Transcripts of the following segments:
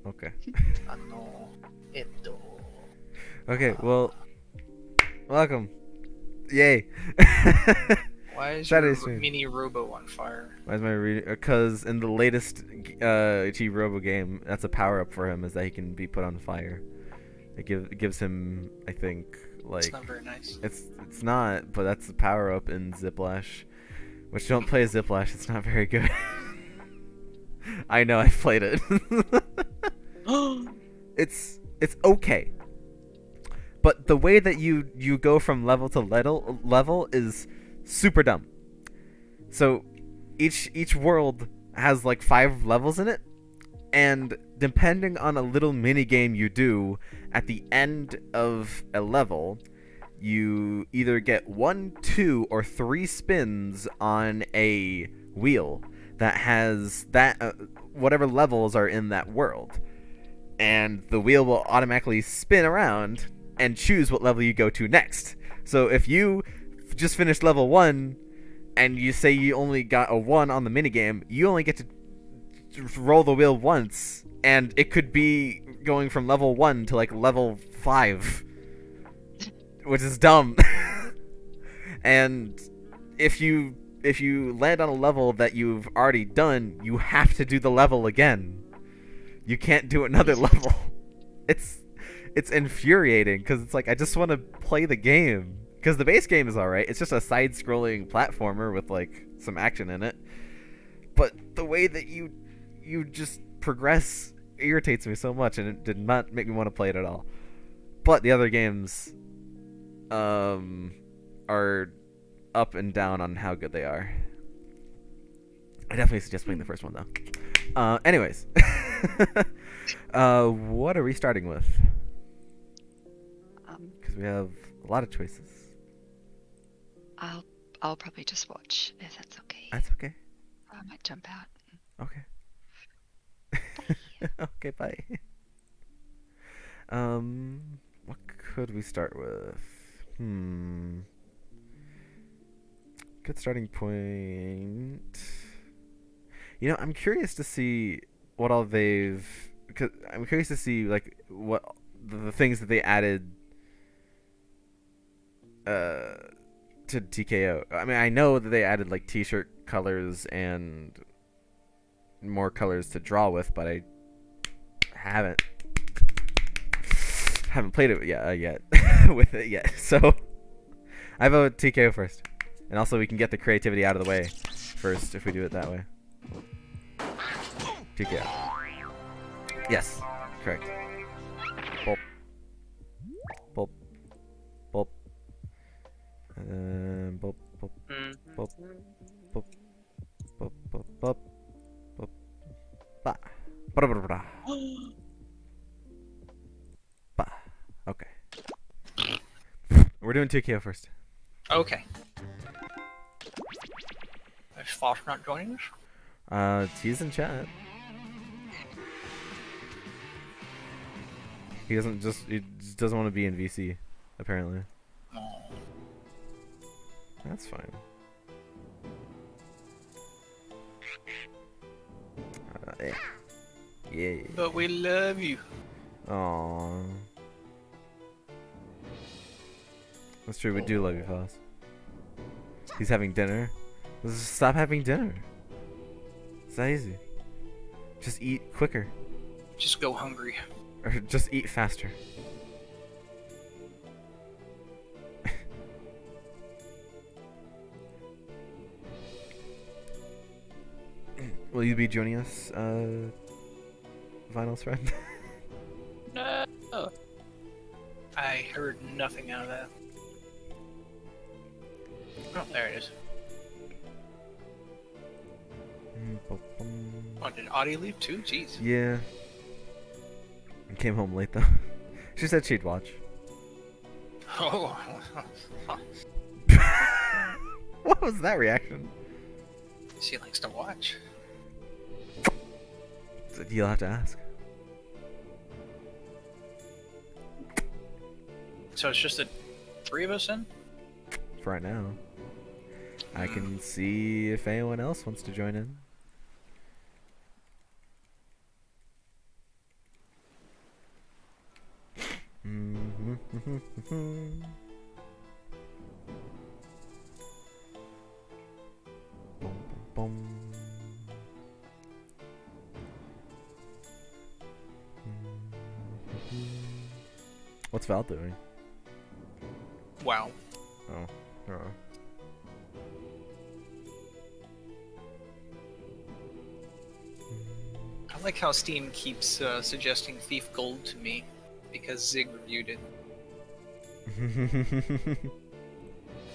Okay. Eto. Okay, well, welcome. Yay. Why is Saturday your stream. mini robo on fire? Why is my reading? Because in the latest G Robo game, that's a power up for him, is that he can be put on fire. It gives him, I think, like It's not very nice. it's not, but that's the power up in Ziplash. Which don't play Ziplash, it's not very good. I know, I've played it. It's okay. But the way that you go from level to level is super dumb. So each world has like 5 levels in it, and depending on a little mini game you do at the end of a level, you either get 1, 2, or 3 spins on a wheel that has that whatever levels are in that world, and the wheel will automatically spin around and choose what level you go to next. So if you just finished level 1 and you say you only got a 1 on the minigame, you only get to roll the wheel once, and it could be going from level 1 to like level 5, which is dumb. And if you land on a level that you've already done, you have to do the level again. You can't do another level. It's infuriating, because it's like, I just want to play the game. Because the base game is alright. It's just a side-scrolling platformer with like some action in it. But the way that you just progress irritates me so much, and it did not make me want to play it at all. But the other games are up and down on how good they are. I definitely suggest playing the first one though. Anyways. What are we starting with? Because we have a lot of choices. I'll probably just watch, if that's okay. That's okay. I might jump out. Okay. Okay, bye. What could we start with? Good starting point. You know, I'm curious to see what all they've... Cause I'm curious to see like what the things that they added to TKO. I mean, I know that they added like t-shirt colors and more colors to draw with, but I haven't played it yet with it yet. So I vote TKO first, and also we can get the creativity out of the way first if we do it that way. TKO. Yes, correct. Bulp. Bulp. Bulp. And then bulp, bulp, bulp, bulp, bulp, bulp, bulp, bulp, ba. Ba, ba, ba, ba. Ba. Okay. We're doing 2KO first. Okay. Is Foster not joining us? He's in chat. He just doesn't want to be in VC, apparently. Oh. That's fine. Yeah. Yeah. But we love you. Aww. That's true, we do love you, fellas. He's having dinner. Let's just stop having dinner. It's that easy. Just eat quicker. Just go hungry. Or just eat faster. Will you be joining us, Vinyl's friend? No. I heard nothing out of that. Oh, there it is. Oh, did Audie leave too? Jeez. Yeah. I came home late though. She said she'd watch. Oh. What was that reaction? She likes to watch. You'll have to ask. So it's just the 3 of us in? For right now. I can see if anyone else wants to join in. Boom, boom, boom. What's Val doing? Wow. Oh. I like how Steam keeps suggesting Thief Gold to me because Zig reviewed it.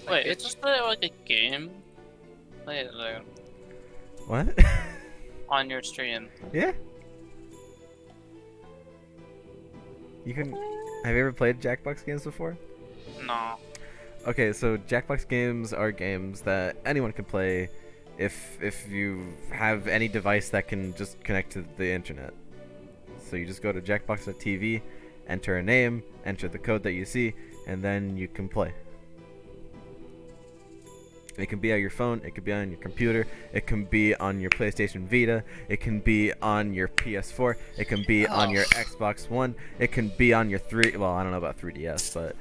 Wait, it's like a game? Wait, What? on your stream. Yeah. You can. Have you ever played Jackbox games before? No. Okay, so Jackbox games are games that anyone can play if you have any device that can just connect to the internet. So you just go to jackbox.tv, enter a name, enter the code that you see, and then you can play. It can be on your phone, it could be on your computer, it can be on your PlayStation Vita, it can be on your PS4, it can be on your Xbox One, it can be on your well, I don't know about 3DS, but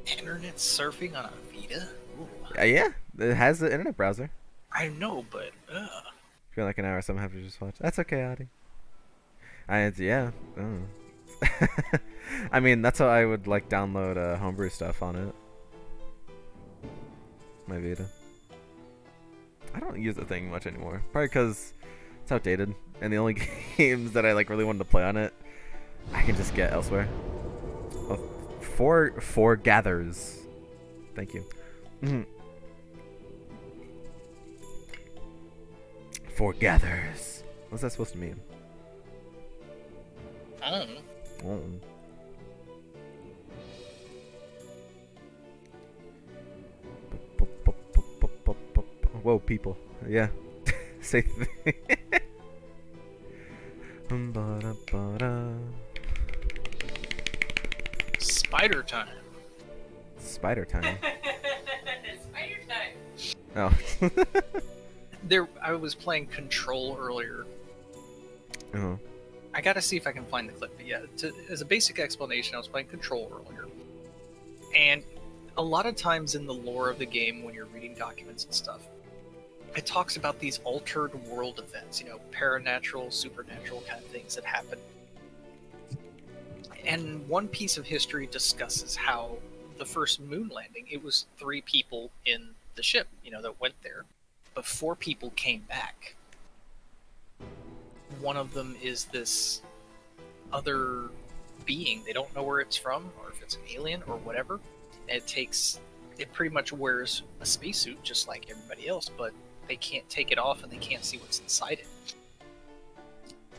Internet surfing on a Vita? Ooh. yeah, it has the internet browser. I know, but If you're like an hour or something, have to just watch. That's okay, Adi. Yeah. I mean, that's how I would like download homebrew stuff on it. My Vita. I don't use the thing much anymore. Probably because it's outdated, and the only games that I like really wanted to play on it, I can just get elsewhere. Oh, four gathers. Thank you. Four gathers. What's that supposed to mean? I don't know. Oh. Whoa, people. Yeah. Say Spider time. Spider time. Spider time. Oh. I was playing Control earlier. Uh-huh. I gotta see if I can find the clip, but yeah, as a basic explanation, I was playing Control earlier. And a lot of times in the lore of the game, when you're reading documents and stuff, it talks about these altered world events, you know, paranatural, supernatural kind of things that happen. And one piece of history discusses how the first moon landing, it was 3 people in the ship, you know, that went there, but 4 people came back. One of them is this other being. They don't know where it's from, or if it's an alien or whatever. And it pretty much wears a spacesuit just like everybody else, but they can't take it off and they can't see what's inside it.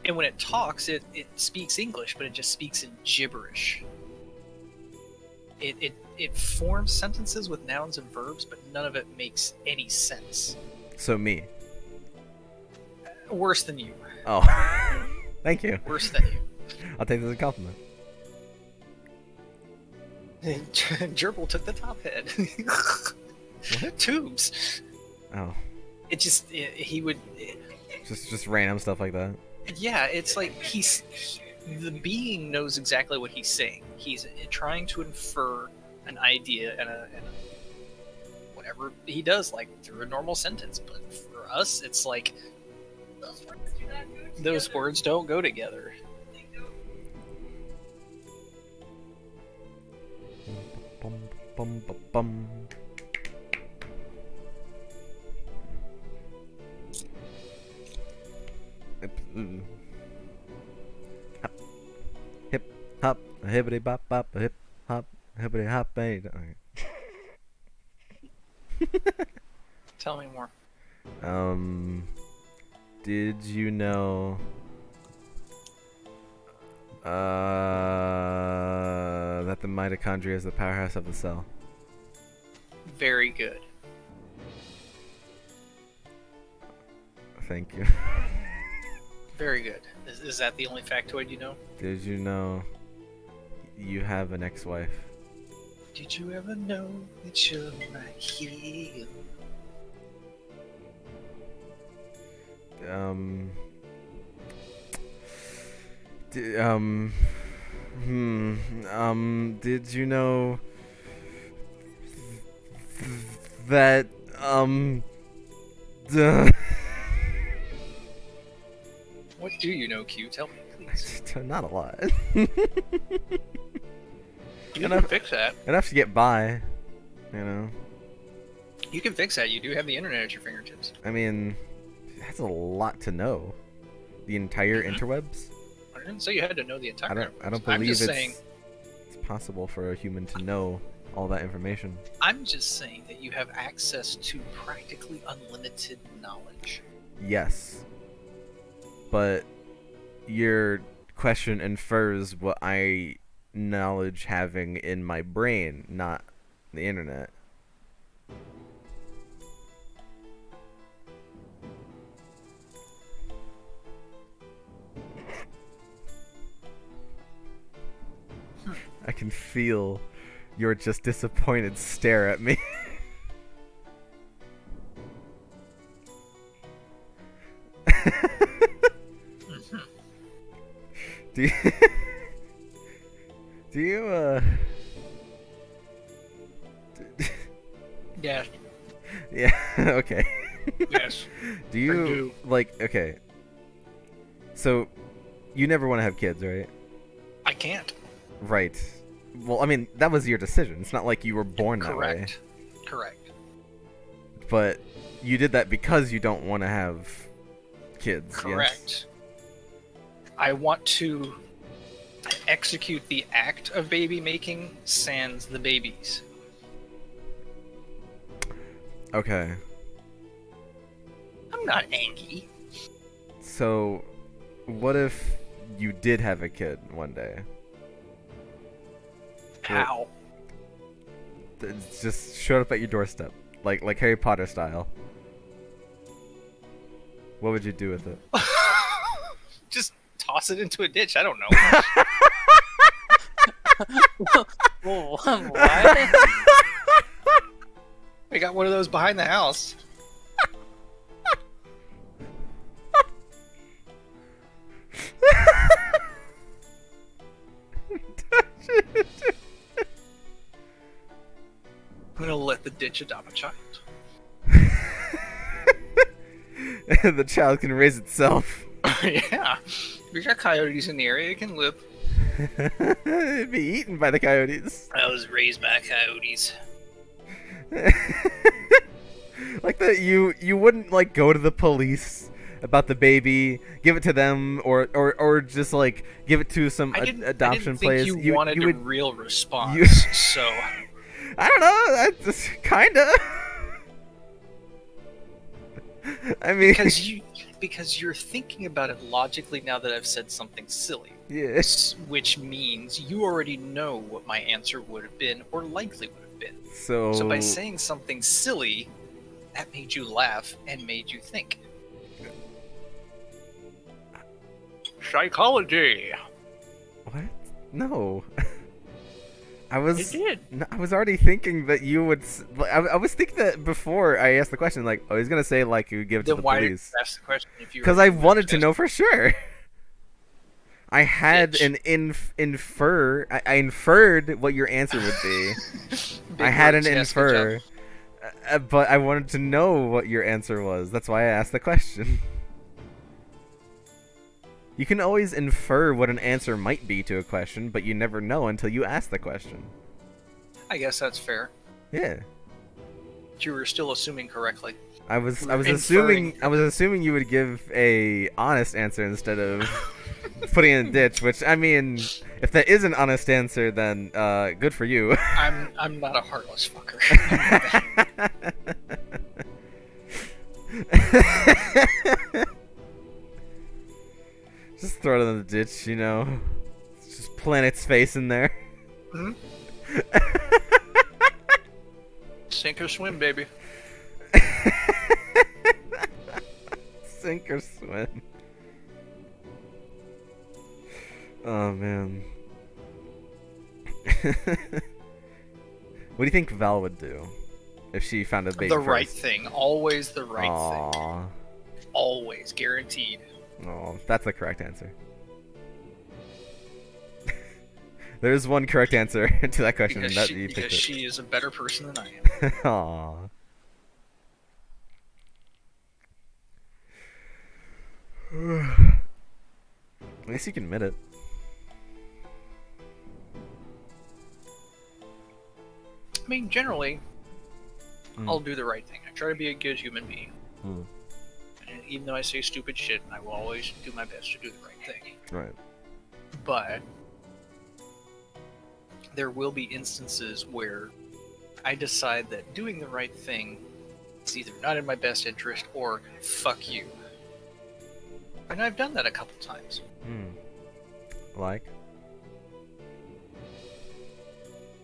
And when it talks, it speaks English, but it just speaks in gibberish. It forms sentences with nouns and verbs, but none of it makes any sense. So me. Worse than you. Oh. Thank you. Worse than you. I'll take this as a compliment. Gerbil took the top head. What? Tubes. Oh. He would. Just random stuff like that. Yeah, it's like the being knows exactly what he's saying. He's trying to infer an idea and whatever he does, like through a normal sentence. But for us, it's like those words don't go together. Bum, bum, bum, bum. Hip hop, hippity bop bop, hip hop, hippity hop. Tell me more. Did you know that the mitochondria is the powerhouse of the cell? Very good. Thank you. Very good. Is that the only factoid you know? Did you know you have an ex-wife? Did you ever know that you're right here? Did you know that, duh. What do you know, Q? Tell me, please. Not a lot. You can fix that. Enough to get by, you know. You can fix that. You do have the internet at your fingertips. I mean, that's a lot to know. The entire interwebs? I didn't say you had to know the entire. I don't I'm believe just saying. it's possible for a human to know all that information. I'm just saying that you have access to practically unlimited knowledge. Yes. But your question infers what I knowledge having in my brain, not the internet. I can feel your just disappointed stare at me. Do you, do you, Yes. yeah, okay. Yes. Do you, do. like, okay. So, you never want to have kids, right? I can't. Right. Well, I mean, that was your decision. It's not like you were born that way. Correct. Correct. But you did that because you don't want to have kids, Correct. yes? I want to execute the act of baby making sans the babies. Okay. I'm not angry. So, what if you did have a kid one day? How? It just showed up at your doorstep, like Harry Potter style. What would you do with it? Just toss it into a ditch. I don't know. Whoa, what? I got one of those behind the house. I'm gonna let the ditch adopt a child. The child can raise itself. Yeah. We got coyotes in the area, it can live. It'd be eaten by the coyotes. I was raised by coyotes. Like that, you wouldn't like go to the police about the baby, give it to them, or just like give it to some adoption I didn't place. think you wanted a would, real response, you- so I don't know. I just kinda. I mean, because you're thinking about it logically now that I've said something silly. yes. Which means you already know what my answer would have been or likely would have been. So So by saying something silly, that made you laugh and made you think. Psychology. what? No. I was. It did. No, I was already thinking that you would. I was thinking that before I asked the question, like, oh, he's gonna say like you give it to Then the why did you police. ask the question if you? Because I wanted to know for sure. I had Bitch. an infer. I inferred what your answer would be. I had an infer, but I wanted to know what your answer was. That's why I asked the question. You can always infer what an answer might be to a question, but you never know until you ask the question. I guess that's fair. Yeah. But you were still assuming correctly. I was Inferring. assuming you would give a honest answer instead of putting it in a ditch, which I mean, if that is an honest answer, then good for you. I'm not a heartless fucker. Just throw it in the ditch, you know. Just plant its face in there. Hmm? Sink or swim, baby. Sink or swim. Oh man. What do you think Val would do if she found a baby The right first? thing. Always the right thing. Aww. Always. Guaranteed. Oh, that's the correct answer. There's one correct answer to that question. Because, That she, you because picked it. she is a better person than I am. Aww. At least you can admit it. I mean, generally, I'll do the right thing. I try to be a good human being. Mm. And even though I say stupid shit, I will always do my best to do the right thing. Right. But there will be instances where I decide that doing the right thing is either not in my best interest or fuck you. And I've done that a couple times. Like?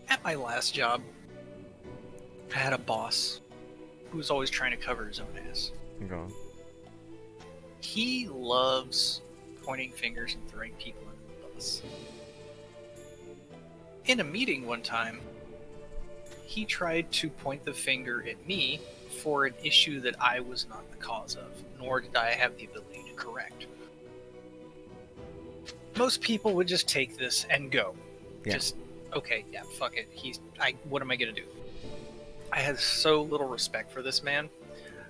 At my last job, I had a boss who was always trying to cover his own ass. Go on. He loves pointing fingers and throwing people under the bus. In a meeting one time, he tried to point the finger at me for an issue that I was not the cause of, nor did I have the ability to correct. Most people would just take this and go. Yeah. Just, okay, yeah, fuck it. What am I gonna do? I had so little respect for this man,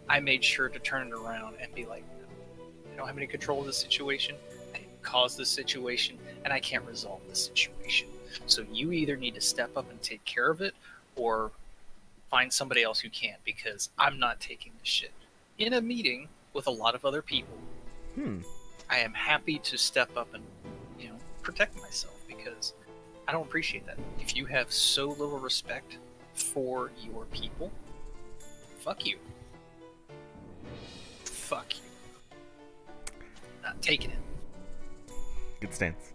I made sure to turn it around and be like, no, I don't have any control of this situation, I didn't cause this situation, and I can't resolve this situation. So you either need to step up and take care of it, or find somebody else who can, because I'm not taking this shit. In a meeting with a lot of other people, I am happy to step up and, protect myself, because I don't appreciate that. If you have so little respect for your people, fuck you. Fuck you. Not taking it. Good stance.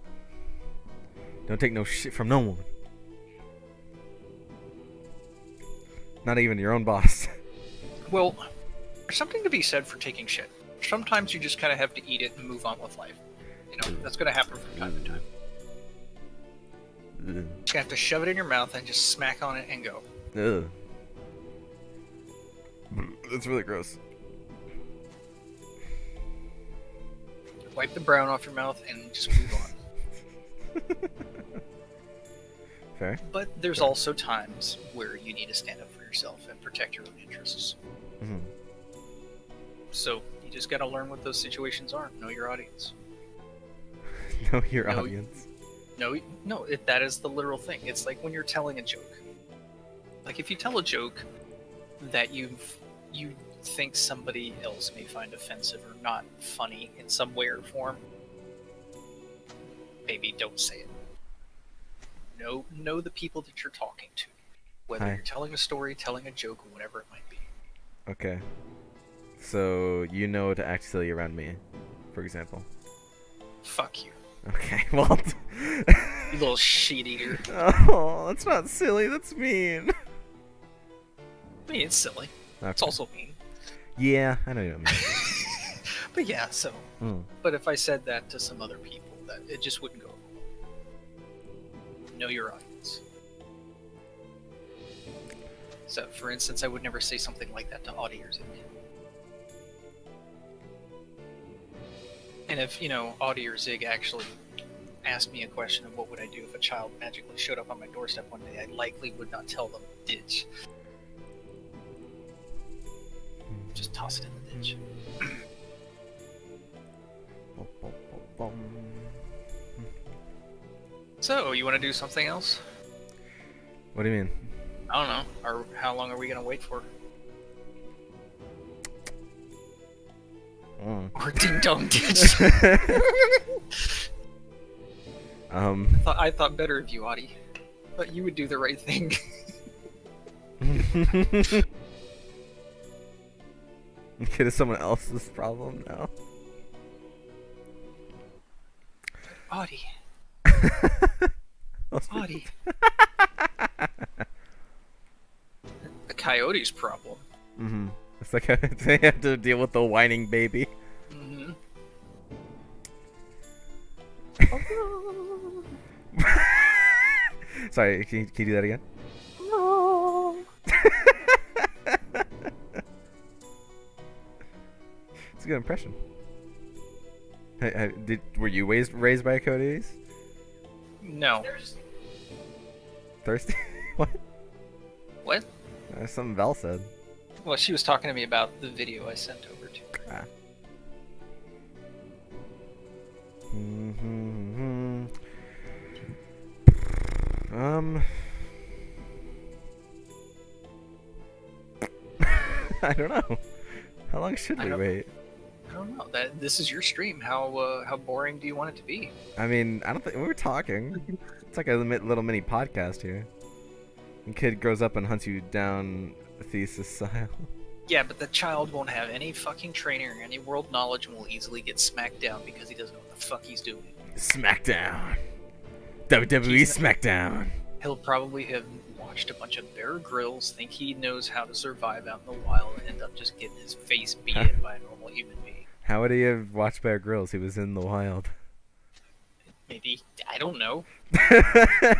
Don't take no shit from no one. Not even your own boss. Well, there's something to be said for taking shit. Sometimes you just kind of have to eat it and move on with life. That's going to happen from time to time. Ugh. Just have to shove it in your mouth and just smack on it and go. Ugh. That's really gross. Wipe the brown off your mouth and just move on. Fair. But there's also times where you need to stand up for yourself and protect your own interests. Mm-hmm. So you just got to learn what those situations are. Know your audience. Know your No, audience. That is the literal thing. It's like when you're telling a joke. Like if you tell a joke that you think somebody else may find offensive or not funny in some way or form, maybe don't say it. Know the people that you're talking to. Whether Hi. you're telling a story, telling a joke, or whatever it might be. Okay. So you know to act silly around me, for example. Fuck you. Okay, well. You little shit eater. Oh, that's not silly. That's mean. I mean, it's silly. Okay. It's also mean. Yeah, I know you mean. But yeah, so. Mm. But if I said that to some other people, that it just wouldn't go over well. Know your audience. So, for instance, I would never say something like that to Audie or Zig. And if, Audie or Zig actually asked me a question of what would I do if a child magically showed up on my doorstep one day, I likely would not tell them, ditch. Just toss it in the ditch. So, you want to do something else? What do you mean? I don't know. Or how long are we going to wait for? Or ding dong ditch. I thought better of you, Audie. But you would do the right thing. It is someone else's problem now. Audie. Audie. The coyote's problem. Mm-hmm. It's like they have to deal with the whining baby. Mm-hmm. Sorry, can you do that again? No. It's a good impression. Were you raised by coyotes? No. thirsty? What? What? Something Val said. Well, she was talking to me about the video I sent over to her. Ah. Mm-hmm. I don't know. How long should we wait? I don't know. This is your stream. How boring do you want it to be? I mean, I don't think we were talking. It's like a little mini podcast here. The kid grows up and hunts you down, thesis style. Yeah, but the child won't have any fucking training or any world knowledge and will easily get smacked down because he doesn't know what the fuck he's doing. Smackdown. WWE Smackdown. He'll probably have watched a bunch of Bear Grylls, think he knows how to survive out in the wild, and end up just getting his face beaten by a normal human being. How would he have watched Bear Grylls? He was in the wild. Maybe, I don't know.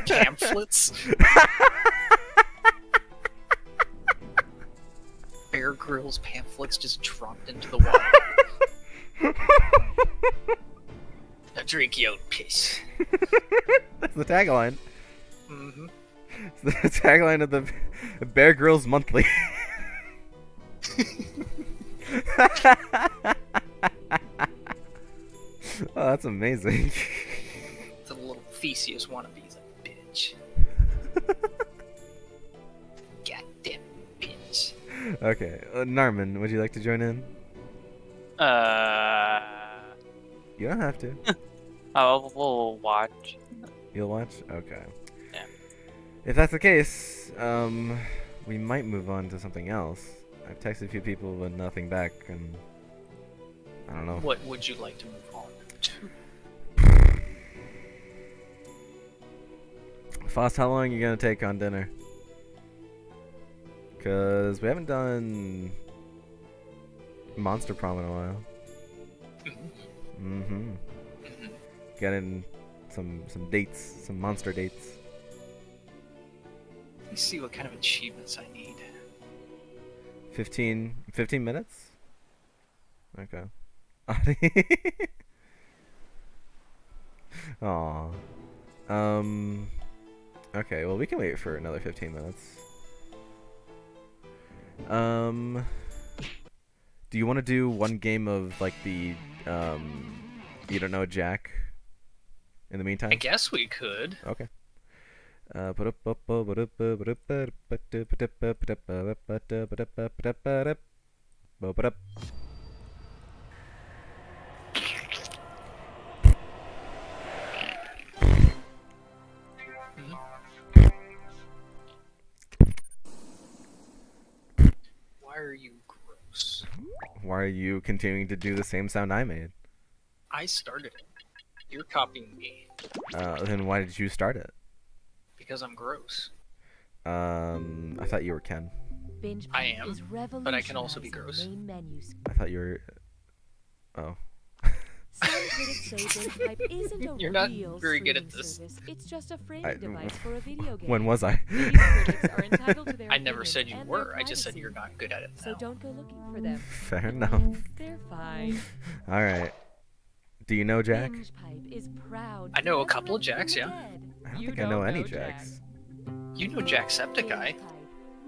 Pamphlets? Bear Grylls pamphlets just dropped into the water. Now drink your own piss. That's the tagline. Mm-hmm. It's the tagline of the Bear Grylls Monthly. Oh, that's amazing. The little Theseus wannabe's a bitch. Goddamn bitch. Okay, Narman, would you like to join in? You don't have to. We'll watch. You'll watch? Okay. Yeah. If that's the case, we might move on to something else. I've texted a few people with nothing back, and I don't know. What would you like to move on to? Foss, how long are you gonna take on dinner? Cause we haven't done Monster Prom in a while. Mm-hmm. Getting some dates, some monster dates. Let me see what kind of achievements I need. 15 minutes? Okay. Aw. Okay, well we can wait for another 15 minutes. Do you want to do one game of like the you don't know Jack in the meantime? I guess we could. Okay. Why are you gross? Why are you continuing to do the same sound I made? I started it. You're copying me. Then why did you start it? Because I'm gross. I thought you were Ken. I am, but I can also be gross. I thought you were... Oh. You're not very good at this. It's just a framing device for a video game. When was I? I never said you were. I just said you're not good at it now. So don't go looking for them. Fair enough. They're fine. Alright. Do you know Jack? I know a couple of Jacks, yeah. I don't think I know any Jacks. You know Jacksepticeye.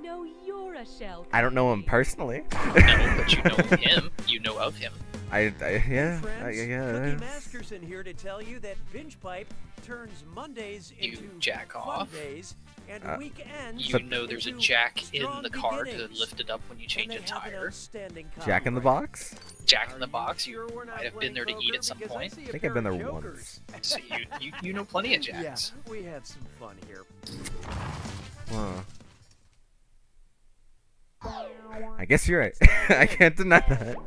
No, you're a shell. I don't know him personally. No, but you know him. You know of him. Yeah. Cookie Masterson here to tell you that Binge Pipe turns Mondays You into jack off. Days and weekends. You know there's a jack in the car to lift it up when you change a tire. Jack in the Box? Jack in the Box. You might have been there to eat at some point. I think I've been there once. So you know plenty of Jacks. Yeah, we had some fun here. Huh. I guess you're right. I can't deny that.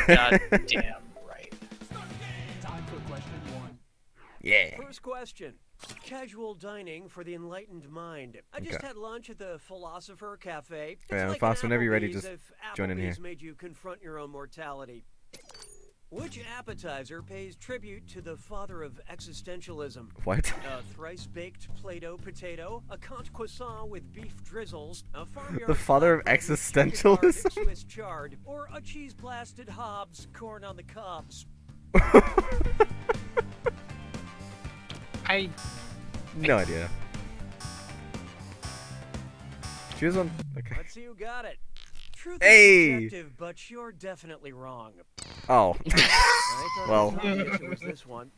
God damn right. Time for question 1. Yeah. First question. Casual dining for the enlightened mind. I just had lunch at the Philosopher Cafe. It's like Foss, whenever you're ready, Applebee's just if join in here. Applebee's made you confront your own mortality. Which appetizer pays tribute to the father of existentialism? What? A thrice-baked Play-Doh potato, a Kant croissant with beef drizzles, a farmyard The father of flatbread with existentialism? chicken Swiss chard, or a cheese-blasted Hobbs corn on the cobs. No idea. Choose one. Okay. Let's see who got it. Truth Hey! is subjective, but you're definitely wrong. Oh. I thought Well. it was obvious it was this one.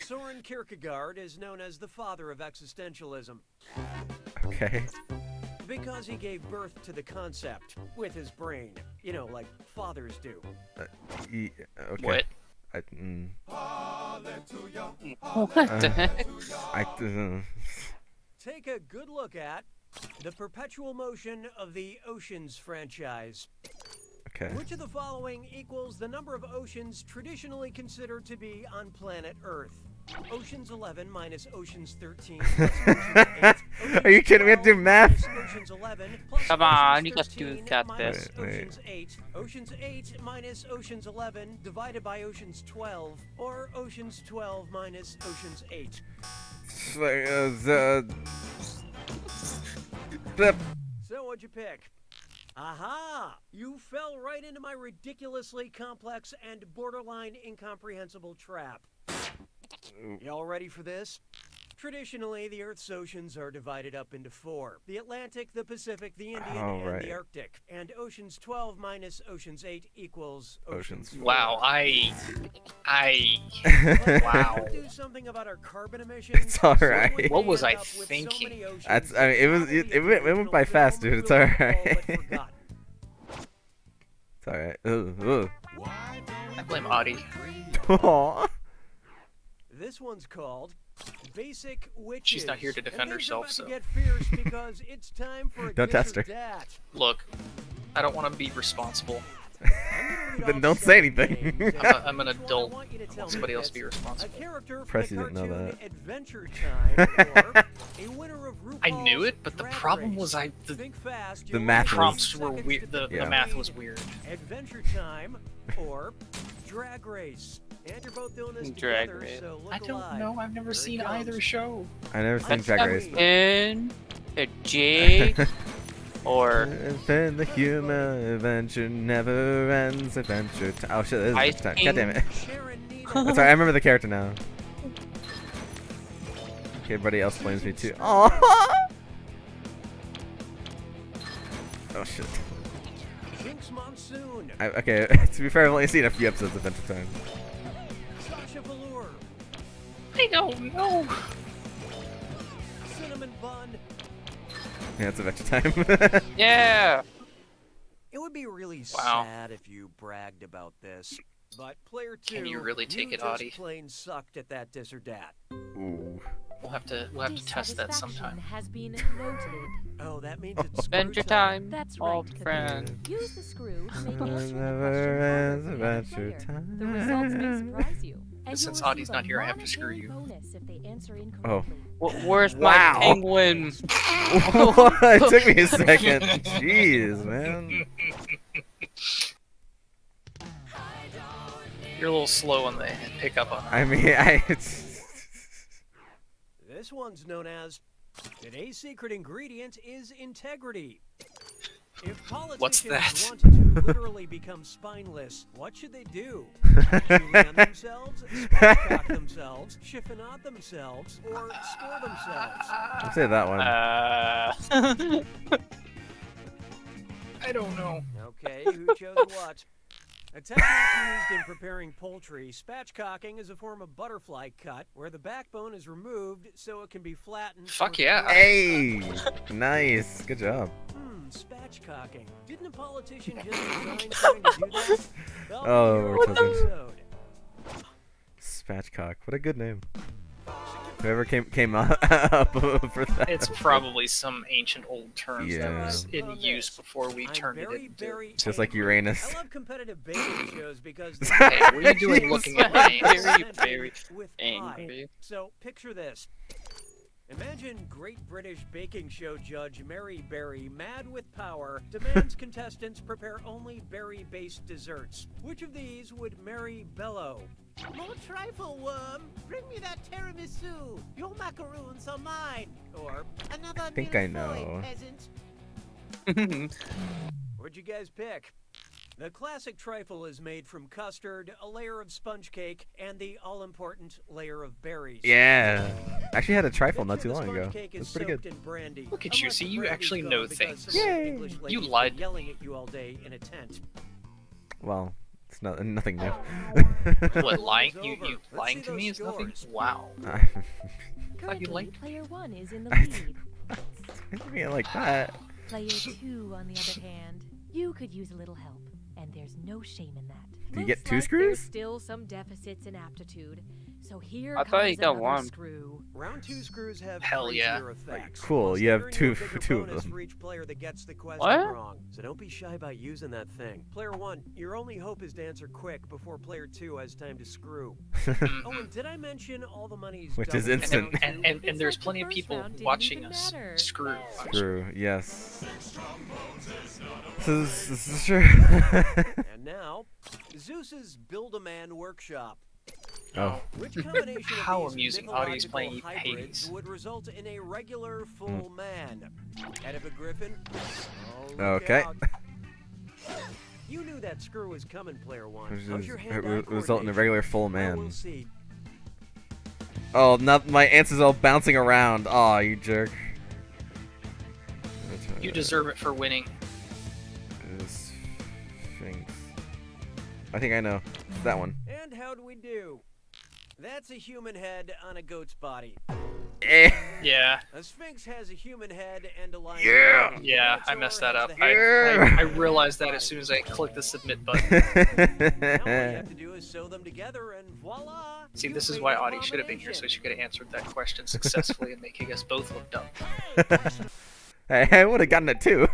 Soren Kierkegaard is known as the father of existentialism Okay. because he gave birth to the concept with his brain. You know, like fathers do. Okay. What? What the heck? Take a good look at the perpetual motion of the Oceans franchise. Okay. Which of the following equals the number of oceans traditionally considered to be on planet Earth? Oceans 11 minus Oceans 13 plus Oceans 8. Are you kidding me? I have to do math. Oceans 11 plus Come on, Oceans you guys 13 got minus this. Wait. Oceans 8. Oceans 8 minus Oceans 11 divided by Oceans 12, or Oceans 12 minus Oceans 8. So what'd you pick? Aha! You fell right into my ridiculously complex and borderline incomprehensible trap. Y'all ready for this? Traditionally, the Earth's oceans are divided up into 4. The Atlantic, the Pacific, the Indian, Oh, and right. the Arctic. And Oceans 12 minus Oceans 8 equals Oceans. 4. Wow, I But wow. we do something about our carbon emissions. It's alright. What was I With so thinking? many oceans, That's. I mean, it was. probably It went by original fast, film dude. It's will be alright. all but forgotten. It's alright. Ugh. I blame Audie. Aw. This one's called Basic Witches. She's not here to defend And things herself, are about so- to get fierce because it's time for a Don't test her. this or that. Look, I don't want to be responsible. I'm gonna read Then off don't say 7 anything. names, I'm an and each one I adult. want you to I tell want me somebody if else to be it's responsible. A character from Press the you didn't know cartoon that. Adventure Time, or a winner of RuPaul's I knew it, but the Drag problem Race. was the Think fast, The you'll math only have prompts 10 were seconds weird. to Yeah. The math was weird. Adventure Time or Drag Race. And you're both doing this Drag together, Race. so look I don't alive. know. I've never Here it seen comes. either show. I never seen Let's Drag go. Race. In a J or Then the human adventure never ends. Adventure time. Oh shit! This is Ice adventure time. King. God damn it! Sharon Nina. That's alright. I remember the character now. Okay, everybody else blames me too. Oh. Oh shit. Jinx Monsoon. Okay, to be fair, I've only seen a few episodes of Adventure Time. Sasha Velour. I don't know. Cinnamon Bun. Yeah, it's Adventure Time. yeah. It would be really Wow. sad if you bragged about this, but player 2, Can you really take it, just Audie? plain sucked at that this or that. Ooh. We'll have to test that sometime. Has been noted. Oh, that means it's Adventure screw time. That's Old right, friend. computer. Use the screw to make answering the Never ends question harder for the Adventure player. Time. The results may surprise you. And Since you'll Audie's receive not a here, I have to screw monetary you. bonus if they answer Oh. incorrectly. Where's Wow. my penguin? It took me a second. Jeez, man. You're a little slow on the pickup on that. I mean, This one's known as today's secret ingredient is integrity. If What's politicians that? wanted to literally become spineless, what should they do? Julian themselves, spatchcock themselves, chiffonade themselves, or score themselves? I'll say that one. I don't know. Okay, who chose what? A technique used in preparing poultry, spatchcocking is a form of butterfly cut, where the backbone is removed so it can be flattened. Fuck or yeah. split. Hey, nice, good job. Spatchcocking. Didn't a politician just resign trying to do that? Oh, we're talking- episode. Spatchcock, what a good name. Whoever came up for that. It's probably some ancient old terms that Yeah. was in use before we I'm turned it very, into. very Just like angry. Uranus. I love competitive baking shows because Hey, what are you doing looking at my names? Very with pride. angry. So picture this. Imagine Great British Baking Show judge Mary Berry, mad with power, demands contestants prepare only berry-based desserts. Which of these would Mary bellow? More trifle, worm. Bring me that tiramisu. Your macaroons are mine. Or another I think I know. peasant. What'd you guys pick? The classic trifle is made from custard, a layer of sponge cake, and the all-important layer of berries. Yeah, actually had a trifle Make not too sure the long sponge ago. cake It's is pretty soaked good. in brandy. Look at you, Unless see, the you brandy's actually gone know because things. some Yay. English You lady's been lied. yelling at you all day in a tent. Well, it's not nothing new. What, lying? Round's You over. you Let's lying see to those me is nothing? scores. Wow. I Thought you Currently, liked player 1 is in the I lead. didn't mean it like that. Player 2, on the other hand, you could use a little help, and there's no shame in that. Do you get Looks 2 like screws? There's still some deficits in aptitude, so here I comes thought you got another one. screw. Round 2 screws have Hell yeah. crazier effects. Cool, Plus, you they have earn two- a bigger two of bonus them. for each player that gets the question What? wrong. So don't be shy about using that thing. Player 1, your only hope is to answer quick before player 2 has time to screw. Oh, and did I mention all the money's Which is doubled instant. down And, to- and, and there's like the plenty of first people round didn't watching even us matter. screw. Screw, yes. This is true. And now, Zeus's Build-A-Man Workshop. Oh. Which combination How of these amusing. Audie's mythological playing hybrids Hades. would result in a regular full man? Head of a griffin? Oh, look Okay. out. You knew that screw was coming, player 1. Which How's is- your it hand-eye result in a coordination? regular full Well, man. we'll see. Oh, not my answer's all bouncing around. Aw, you jerk. You deserve it for winning. Sphinx. I think I know. It's that one. And how'd we do? That's a human head on a goat's body. Eh. Yeah, A sphinx has a human head and a lion's Yeah. body. yeah, I Minotaur messed that has up. the head Yeah. I realized that as soon as I clicked the submit button. Now all you have to do is sew them together and voila! See, you've this is made why an Audie should have been here, so abomination. she could have answered that question successfully and making us both look dumb. Hey, I would have gotten it too.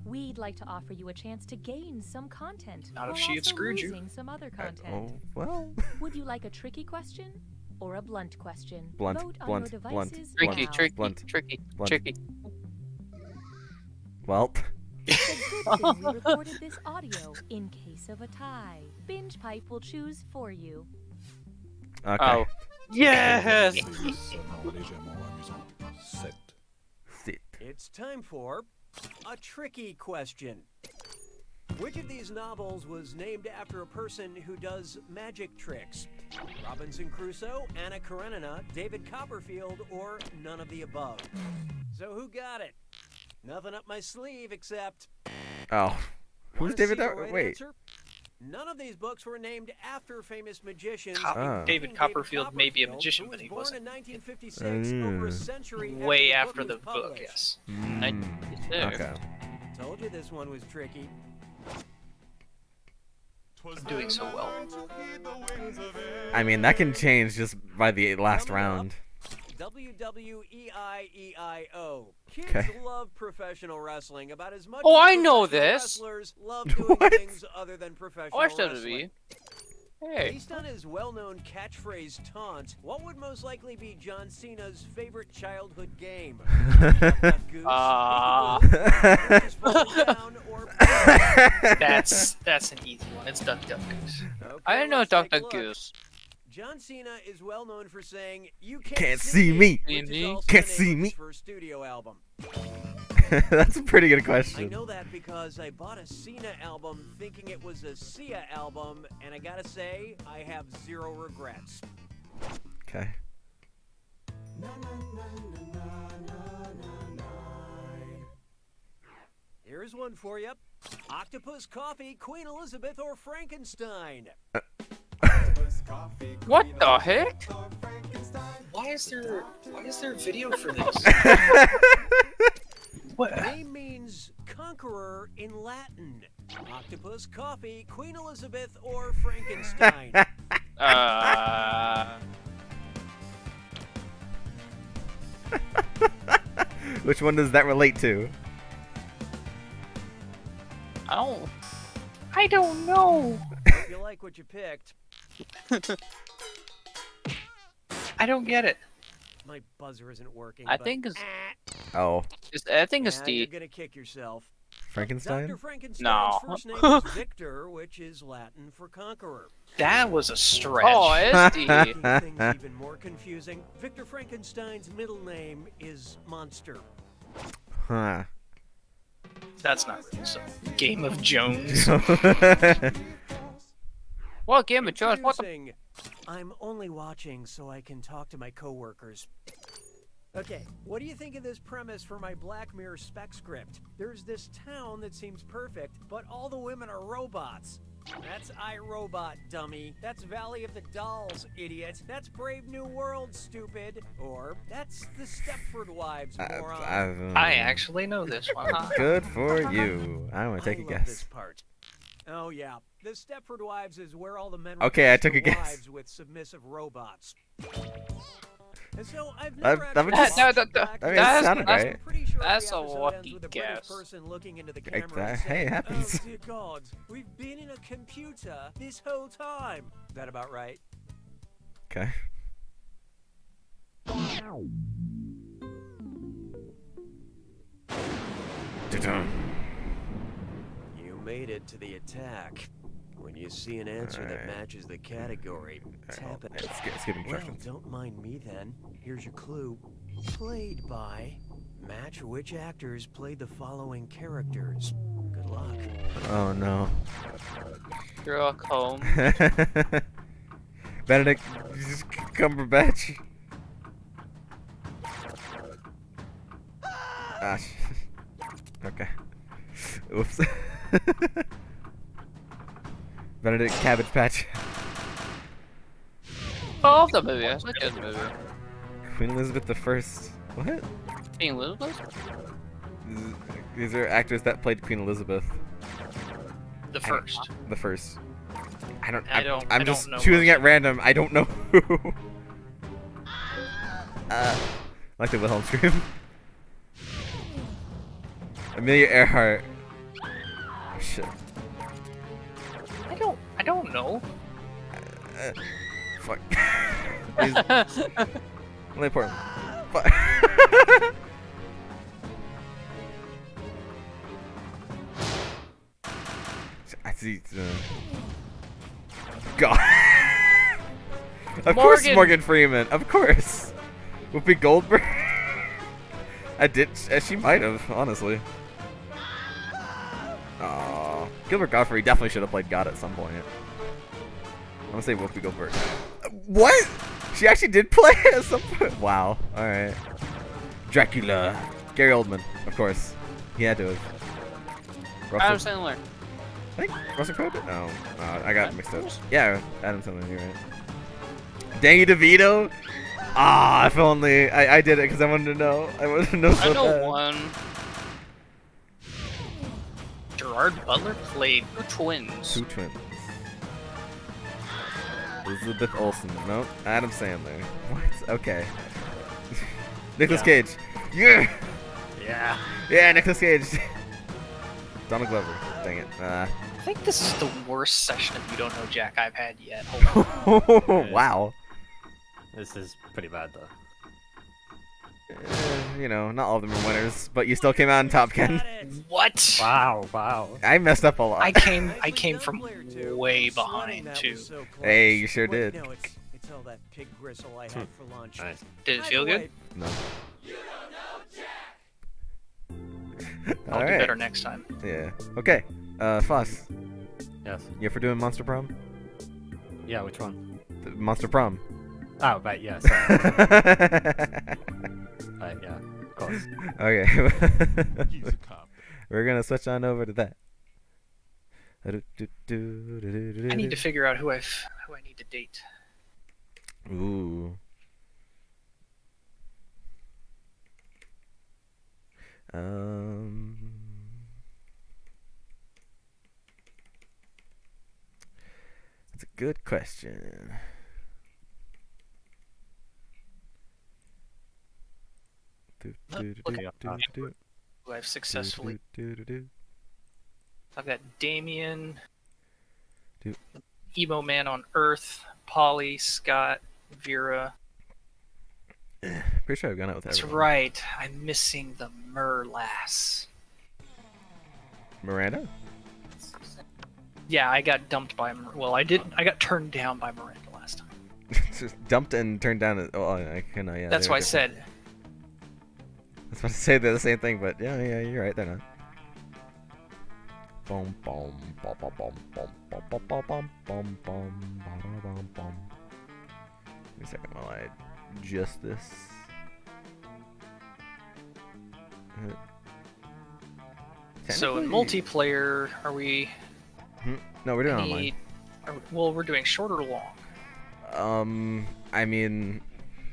We'd like to offer you a chance to gain some content, Not if while she had also screwed you. losing some other content. Oh, well. Would you like a tricky question or a blunt question? Blunt, Vote on blunt, your blunt, devices Tricky, now. tricky, Blunt. tricky, Blunt. tricky. Well. It's a good thing we recorded this audio in case of a tie. Binge Pipe will choose for you. Okay. Oh. Yes! Sit. It's time for a tricky question. Which of these novels was named after a person who does magic tricks? Robinson Crusoe, Anna Karenina, David Copperfield, or none of the above? So who got it? Nothing up my sleeve except... Oh. Who's Wanna David? see the right Wait. answer? None of these books were named after famous magicians. Ah. David Copperfield may be a magician, who but was he born wasn't. in 1956, over a century Way after after the was book, published. yes. Mm, okay. Told you this one was tricky. I'm doing so well. I mean, that can change just by the last Coming up, round. WWEIEIO. Kids Okay. love professional wrestling about as much Oh, as I know professional this. wrestlers love doing What? things other than professional Watch wrestling. WWE. Hey. Based on his well-known catchphrase taunt, what would most likely be John Cena's favorite childhood game? Duck, Goose, Ah. Peekaboo, Versus Falling Down, or That's an easy one. It's Duck Duck Goose. Okay, I didn't know let's take a Dr. look. Goose. John Cena is well known for saying, "You Can't see me. which is Me. also Can't the see name of me. his first studio album. That's a pretty good I question. know that because I bought a Cena album thinking it was a Sia album, and I gotta say, I have zero regrets. Okay. Here's one for you. Octopus Coffee, Queen Elizabeth, or Frankenstein? What the heck? Why is there video for this? What? Name means conqueror in Latin. Octopus Coffee, Queen Elizabeth, or Frankenstein? Which one does that relate to? I don't know. Hope you like what you picked. I don't get it. My buzzer isn't working. I but- think it's, Oh, I think it's Yeah, the. you're gonna kick yourself. Frankenstein? Dr. Frankenstein's No. first name is Victor, which is Latin for conqueror. That was a stretch. Oh, it's the. Making things even more confusing, Victor Frankenstein's middle name is Monster. Huh. That's not real. So, Game of Jones. What game of choice? What the? Introducing, I'm only watching so I can talk to my coworkers. Okay, what do you think of this premise for my Black Mirror spec script? There's this town that seems perfect, but all the women are robots. That's iRobot, dummy. That's Valley of the Dolls, idiot. That's Brave New World, stupid. Or, that's the Stepford Wives, moron. I actually know this one. Good for you. I want to take a love guess. this part. Oh yeah, the Stepford Wives is where all the men Okay, I took a replace their guess. wives with submissive robots. And so I've That never would actually just- watched no, Black I mean, it Mirror, sounded but I'm right. pretty sure That's the a episode lucky ends with a British guess. person looking into the Exact- camera and hey, saying, it happens. "Oh dear God, we've been in a computer this whole time." Is that about right? Okay. You made it to the attack. When you see an answer that Alright. matches the category, tap it. Skip Well, instructions. don't mind me then. Here's your clue. Played by. Match which actors played the following characters. Good luck. Oh no. Sherlock Holmes. Benedict Cumberbatch. Ah, okay. Oops. Benedict Cabbage Patch. Oh, the movie. That's a good movie. Queen Elizabeth the First. What? Queen Elizabeth? These are actors that played Queen Elizabeth The first. the First. I'm I don't just know choosing much. at random. I don't know who. Like the Wilhelm scream. Amelia Earhart. Oh, shit. I don't know. Fuck. Only important. Fuck. I see. God. Of course, Morgan. Morgan Freeman. Of course. Whoopi Goldberg. I did. She might have, honestly. Aww. Gilbert Gottfried definitely should have played God at some point. I'm gonna say Whoopi Goldberg. What? She actually did play at some point? Wow. Alright. Dracula. Gary Oldman, of course. He had to have. Adam Russell, Sandler. I think Russell Crowe did? No. I got mixed up. Yeah, Adam Sandler, you're right. Danny DeVito? Ah, if only. I did it because I wanted to know. I wanted to know so I know bad. one. Gerard Butler played. Two twins. Two twins. Elizabeth Olsen. Nope. Adam Sandler. What? Okay. Nicolas Cage. Yeah! Yeah. Yeah, Nicolas Cage. Donald Glover. Dang it. I think this is the worst session of You Don't Know Jack I've had yet. Hold on. Wow. This is pretty bad though. You know, not all of them are winners, but you still came out in top 10. What? Wow, wow. I messed up a lot. I came from way behind too. Hey, you sure Wait, did. No, it's all that pig gristle I had for lunch. Nice. Did it feel good? No. I'll do Alright. better next time. Yeah. Okay. Foss, Yes. you up for doing Monster Prom? Yeah, which one? The Monster Prom. Oh, right, yes. Right, yeah, of course. Okay. We're gonna switch on over to that. I need to figure out who I need to date. Ooh. That's a good question. Who I've successfully. I've got Damien, Dude. Emo Man on Earth, Polly, Scott, Vera. Pretty sure I've gone out with That's everyone. right. I'm missing the Merlass. Miranda? Yeah, I got dumped by. Well, I did. I got turned down by Miranda last time. Just dumped and turned down. Oh, I can. Yeah. That's they're why I different. said. I was about to say they're the same thing, but yeah, you're right. They're not. Boom, boom, bom, bom, bom, bom, bom, bom, bom, bom, bom, bom, bom, bom. Give me a second while I adjust this. So in Technically- multiplayer, are we? No, we're doing I online. need- well, we're doing short or long. I mean,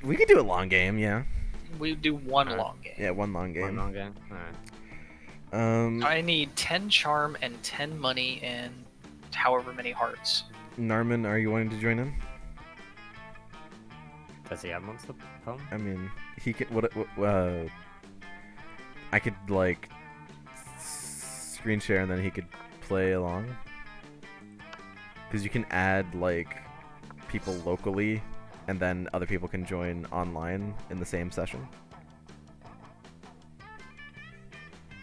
we could do a long game, yeah. We do one Alright. long game. Yeah, one long game. One long game. Alright. I need 10 charm and 10 money and however many hearts. Narman, are you wanting to join in? Does he have monster phone? I mean, he could. I could like screen share and then he could play along. Because you can add like people locally, and then other people can join online in the same session.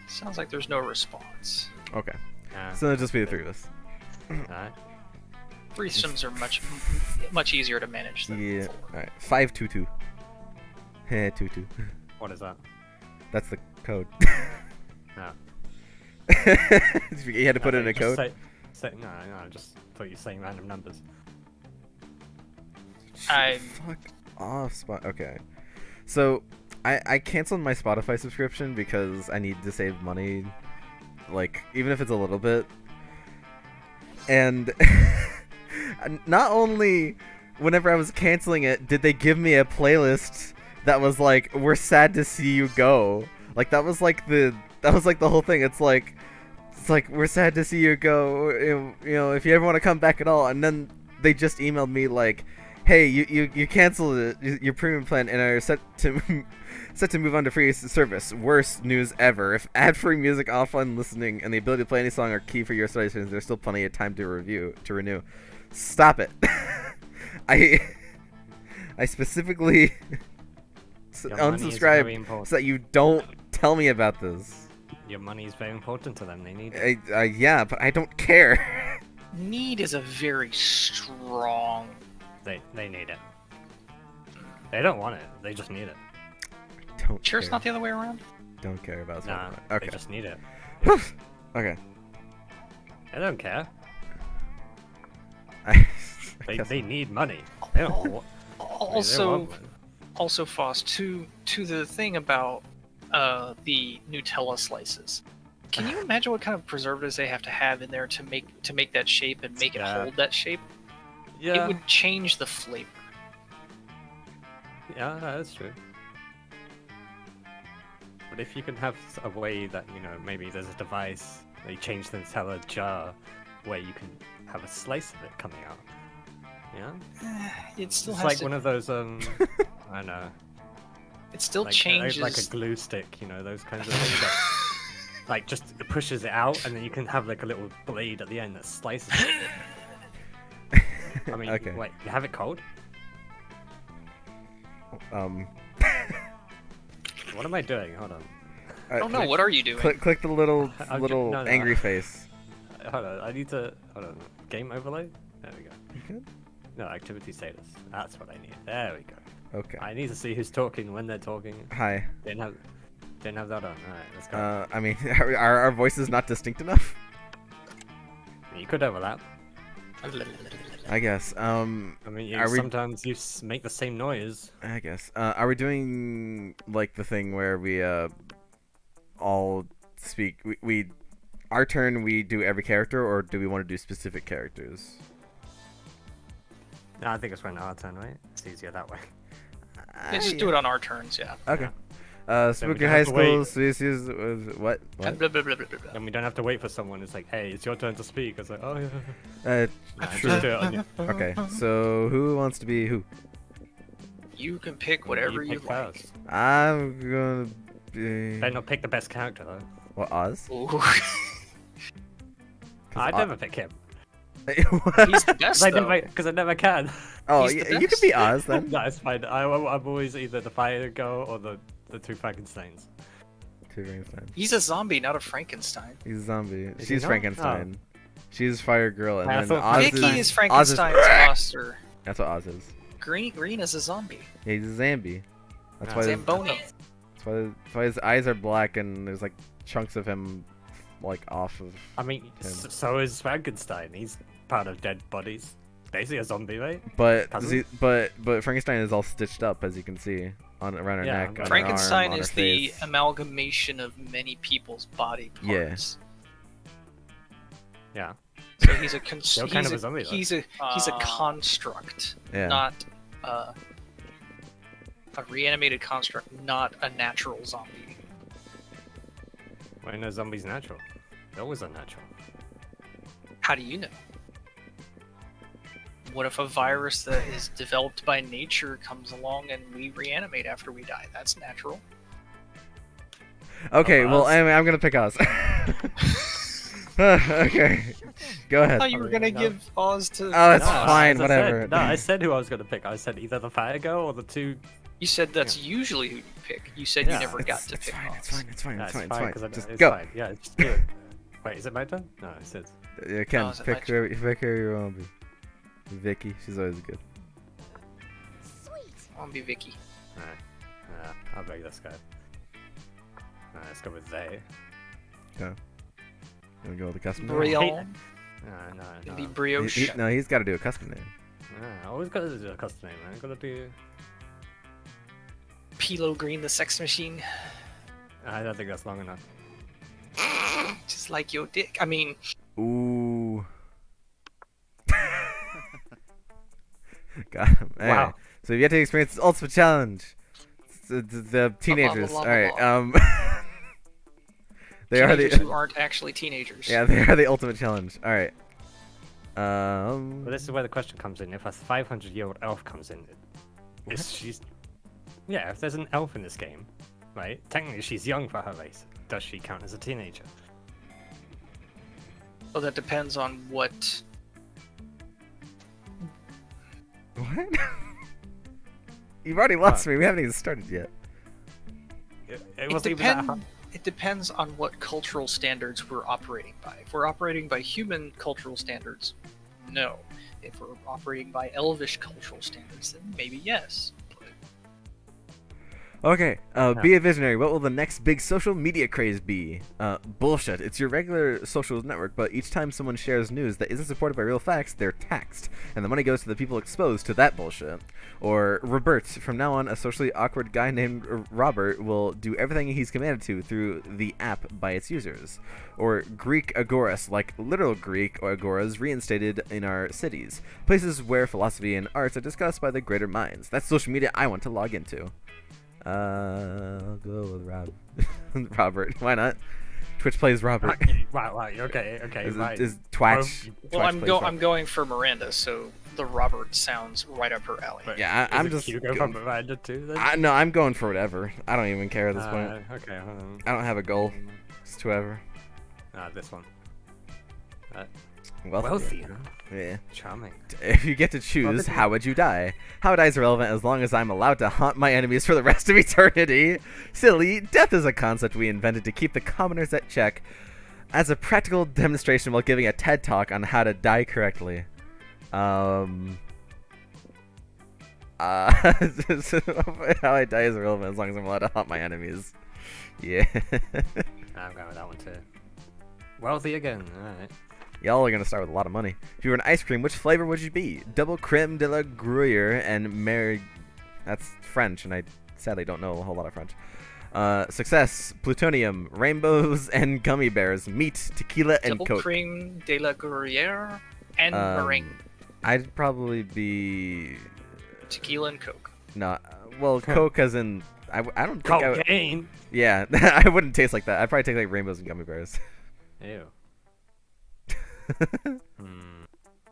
Sounds like there's no response. Okay, Yeah. so it'll just be the three of us. Alright. Threesomes are much easier to manage than Yeah. four. All right. 522. Heh, 22. What is that? That's the code. No. You had to put it in a code. No, I just thought you were saying random numbers. I- Fuck off, Okay. So, I canceled my Spotify subscription because I need to save money, like, even if it's a little bit. And not only whenever I was canceling it, did they give me a playlist that was like, "We're sad to see you go." Like, that was like the whole thing. It's like, "We're sad to see you go. You know, if you ever want to come back at all." And then they just emailed me like, "Hey, you canceled it, your premium plan and are set to move on to free service. Worst news ever. If ad-free music, offline listening, and the ability to play any song are key for your study sessions, there's still plenty of time to renew. Stop it." I specifically Your money is very unsubscribe important. so that you don't tell me about this. Your money is very important to them. They need it. Yeah, but I don't care. Need is a very strong. They need it. They don't want it. They just need it. Don't Sure, it's care. not the other way around. Don't care about Nah, Spotify. they Okay. just need it. Okay. They don't care. I guess- They need money. They don't want. Also, Foss, to the thing about the Nutella slices. Can you imagine what kind of preservatives they have to have in there to make that shape and make it Yeah. hold that shape? Yeah. It would change the flavor. Yeah, that's true. But if you can have a way that, you know, maybe there's a device, they change the Nutella jar, where you can have a slice of it coming out. Yeah? It still It's has like to. one of those, I don't know. It still Like, changes. like a glue stick, you know, those kinds of things that, like, just it pushes it out, and then you can have, like, a little blade at the end that slices it. I mean, Okay. wait, you have it cold? What am I doing? Hold on. I don't know. What are you doing? Click the little I'm little no, angry face. Hold on, I need to... Hold on. Game overlay? There we go. You good? No, activity status. That's what I need. There we go. Okay. I need to see who's talking when they're talking. Hi. Didn't have that on. Alright, let's go. I mean, are our voices not distinct enough? You could overlap. I guess. I mean, Are we- sometimes you make the same noise. I guess. Are we doing like the thing where we all speak? We our turn. We do every character, or do we want to do specific characters? No, I think it's when our turn, right? It's easier that way. Yeah, just do it on our turns, yeah. Okay. we Spooky don't High have to wait. School. Species. What? What? Blah, blah, blah, blah, blah, blah. And we don't have to wait for someone. It's like, hey, it's your turn to speak. It's like, oh yeah. Nah, True. just do it on your... Okay. So who wants to be who? You can pick whatever you pick like. first. I'm gonna be. Better not pick the best character though. What, Oz? Ooh. I'd never pick him. What? He's the best, though. Because I never can. Oh, He's the you could be best. Oz then. No, it's fine. I'm always either the fire girl or the two Frankensteins. Two Frankenstein. He's a zombie, not a Frankenstein. He's a zombie. Is he She's not? Frankenstein. She's Fire Girl, and I then thought Oz Vicky is is Frankenstein's monster. That's what Oz is. Green is a zombie. Yeah, he's a Zambi. That's Ah, why. Zamboni. That's why his eyes are black, and there's like chunks of him, like off of. I mean, so is Frankenstein. He's part of dead bodies. Basically a zombie, right? But Cousin? but Frankenstein is all stitched up, as you can see. on around her Yeah, neck. On her Frankenstein arm, on is her the face. amalgamation of many people's body Yeah. parts. Yeah. So he's a Still kind of a zombie, though. he's a construct, Yeah. not a reanimated construct, not a natural zombie. Why no zombies natural? They're always unnatural. How do you know? What if a virus that is developed by nature comes along and we reanimate after we die? That's natural. Okay, Oh, well, Oz. anyway, I'm gonna pick Oz. Okay, go I ahead. thought you were gonna No. give Oz to. Oh, it's No, fine, as I whatever. said- no, I said who I was going to pick. I said either the fire girl or the two. You said that's usually who you pick. You said you Yeah, never got to It's pick fine, Oz. it's fine, it's fine, No, it's it's fine, it's fine. 'cause I know- Just it's go. fine. Yeah, just do it. Wait, is it my turn? No, it says. You can Oh, is it pick my turn? whoever you want to be. Vicky, she's always good. I want to be Vicky. Alright. I'll break this guy. Let's go with they. You wanna go with the custom name? Brion. No. Maybe He- Brioche. no, he's got to do a custom name. I always got to do a custom name, man. Got to do. Pilo Green, the sex machine. I don't think that's long enough. Just like your dick. I mean, Ooh. Got him. Anyway, Wow. so you've yet to experience this ultimate challenge. The teenagers. blah, All blah, right. blah. They are teenagers who the. aren't actually teenagers. Yeah, they are the ultimate challenge. All right. But this is where the question comes in. If a 500-year-old elf comes in, is she's... Yeah, if there's an elf in this game, right? Technically, she's young for her race. Does she count as a teenager? Well, that depends on what. What? You've already lost me. We haven't even started yet. It wasn't even that hard. It depends on what cultural standards we're operating by. If we're operating by human cultural standards, no. If we're operating by elvish cultural standards, then maybe yes. Okay, be a visionary. What will the next big social media craze be? Bullshit. It's your regular social network, but each time someone shares news that isn't supported by real facts, they're taxed, and the money goes to the people exposed to that bullshit. Or Robert. From now on, a socially awkward guy named Robert will do everything he's commanded to through the app by its users. Or Greek agoras, like literal Greek agoras reinstated in our cities. Places where philosophy and arts are discussed by the greater minds. That's social media I want to log into. I'll go with Robert. Why not? Twitch plays Robert. Wow, okay, right. Is Twitch? Well, Twitch plays I'm going for Miranda, so the Robert sounds right up her alley. But Yeah, I'm just. You go from Miranda too, then? No, I'm going for whatever. I don't even care at this point. Okay, hold on. I don't have a goal. Just whoever. This one. Wealthy. Huh? Yeah. Charming. If you get to choose, how would you die? How would die is irrelevant as long as I'm allowed to haunt my enemies for the rest of eternity. Silly, death is a concept we invented to keep the commoners at check as a practical demonstration while giving a TED Talk on how to die correctly. How I die is irrelevant as long as I'm allowed to haunt my enemies. Yeah. I'm going with that one too. Wealthy again, alright. Y'all are gonna start with a lot of money. If you were an ice cream, which flavor would you be? Double creme de la Gruyere and Mary. That's French, and I sadly don't know a whole lot of French. Success, plutonium, rainbows, and gummy bears, meat, tequila, and Double Coke. cream de la Gruyere and meringue. I'd probably be Tequila and Coke. no. Well, Coke as in I don't think I would. Cocaine! Yeah, I wouldn't taste like that. I'd probably take like rainbows and gummy bears. Ew.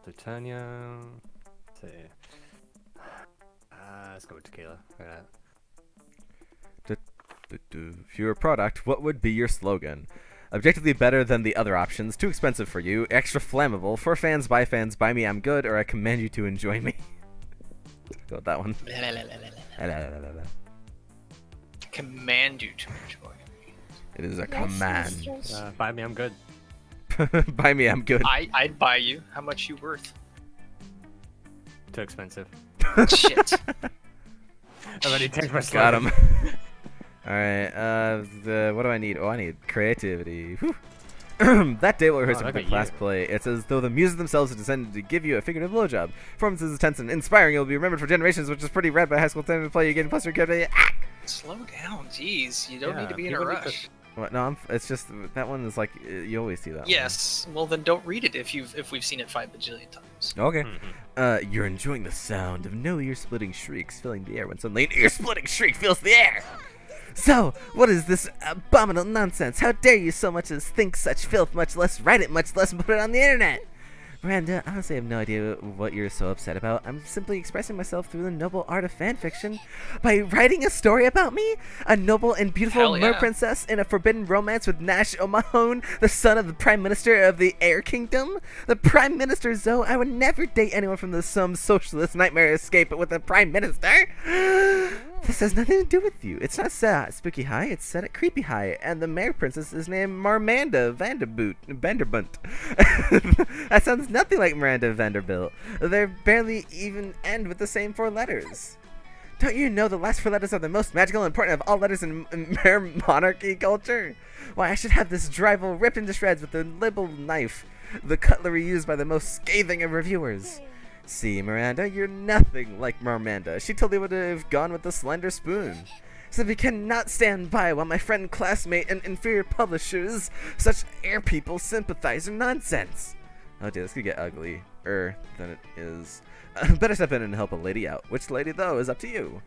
Plutonium. Let's see. Let's go with tequila. If you were a product, what would be your slogan? Objectively better than the other options, too expensive for you, extra flammable, for fans, by me, I'm good, or I command you to enjoy me. Go with that one. Command you to enjoy. It is a command. Buy me, I'm good. By me, I'm good. I'd buy you. How much you worth? Too expensive. Shit. I've already taken my Got slogan. him. Alright, what do I need? Oh, I need creativity. Whew. That day will rehearse Oh, a look at class you. play. It's as though the muses themselves have descended to give you a figurative blowjob. Performance is intense and inspiring. You'll be remembered for generations, which is pretty rad by high school standards. Play again, plus your kid. Slow down, jeez. You don't need to be in a people need to- rush. What? No, it's just that one is like you always see that. one. Yes. Well, then don't read it if we've seen it 5 bajillion times. Okay. Mhm. You're enjoying the sound of no ear-splitting shrieks filling the air when suddenly an ear-splitting shriek fills the air. So, what is this abominable nonsense? How dare you so much as think such filth, much less write it, much less put it on the internet? Miranda, honestly, I have no idea what you're so upset about. I'm simply expressing myself through the noble art of fanfiction by writing a story about me, a noble and beautiful Hell mer yeah. princess in a forbidden romance with Nash O'Mahone, the son of the Prime Minister of the Air Kingdom. The Prime Minister, Zoe, I would never date anyone from some socialist nightmare escape with the Prime Minister. This has nothing to do with you. It's not set at Spooky High, it's set at Creepy High, and the Mayor Princess is named Marmanda Vanderbunt. That sounds nothing like Miranda Vanderbilt. They barely even end with the same 4 letters. Don't you know the last 4 letters are the most magical and important of all letters in Mayor monarchy culture? Why, I should have this drivel ripped into shreds with a libel knife, the cutlery used by the most scathing of reviewers. See, Miranda, you're nothing like Marmanda. She totally would have gone with the slender spoon. Simply cannot stand by while my friend, classmate, and inferior publishers, such air people, sympathize with nonsense. Oh dear, this could get uglier than it is. Better step in and help a lady out. Which lady, though, is up to you.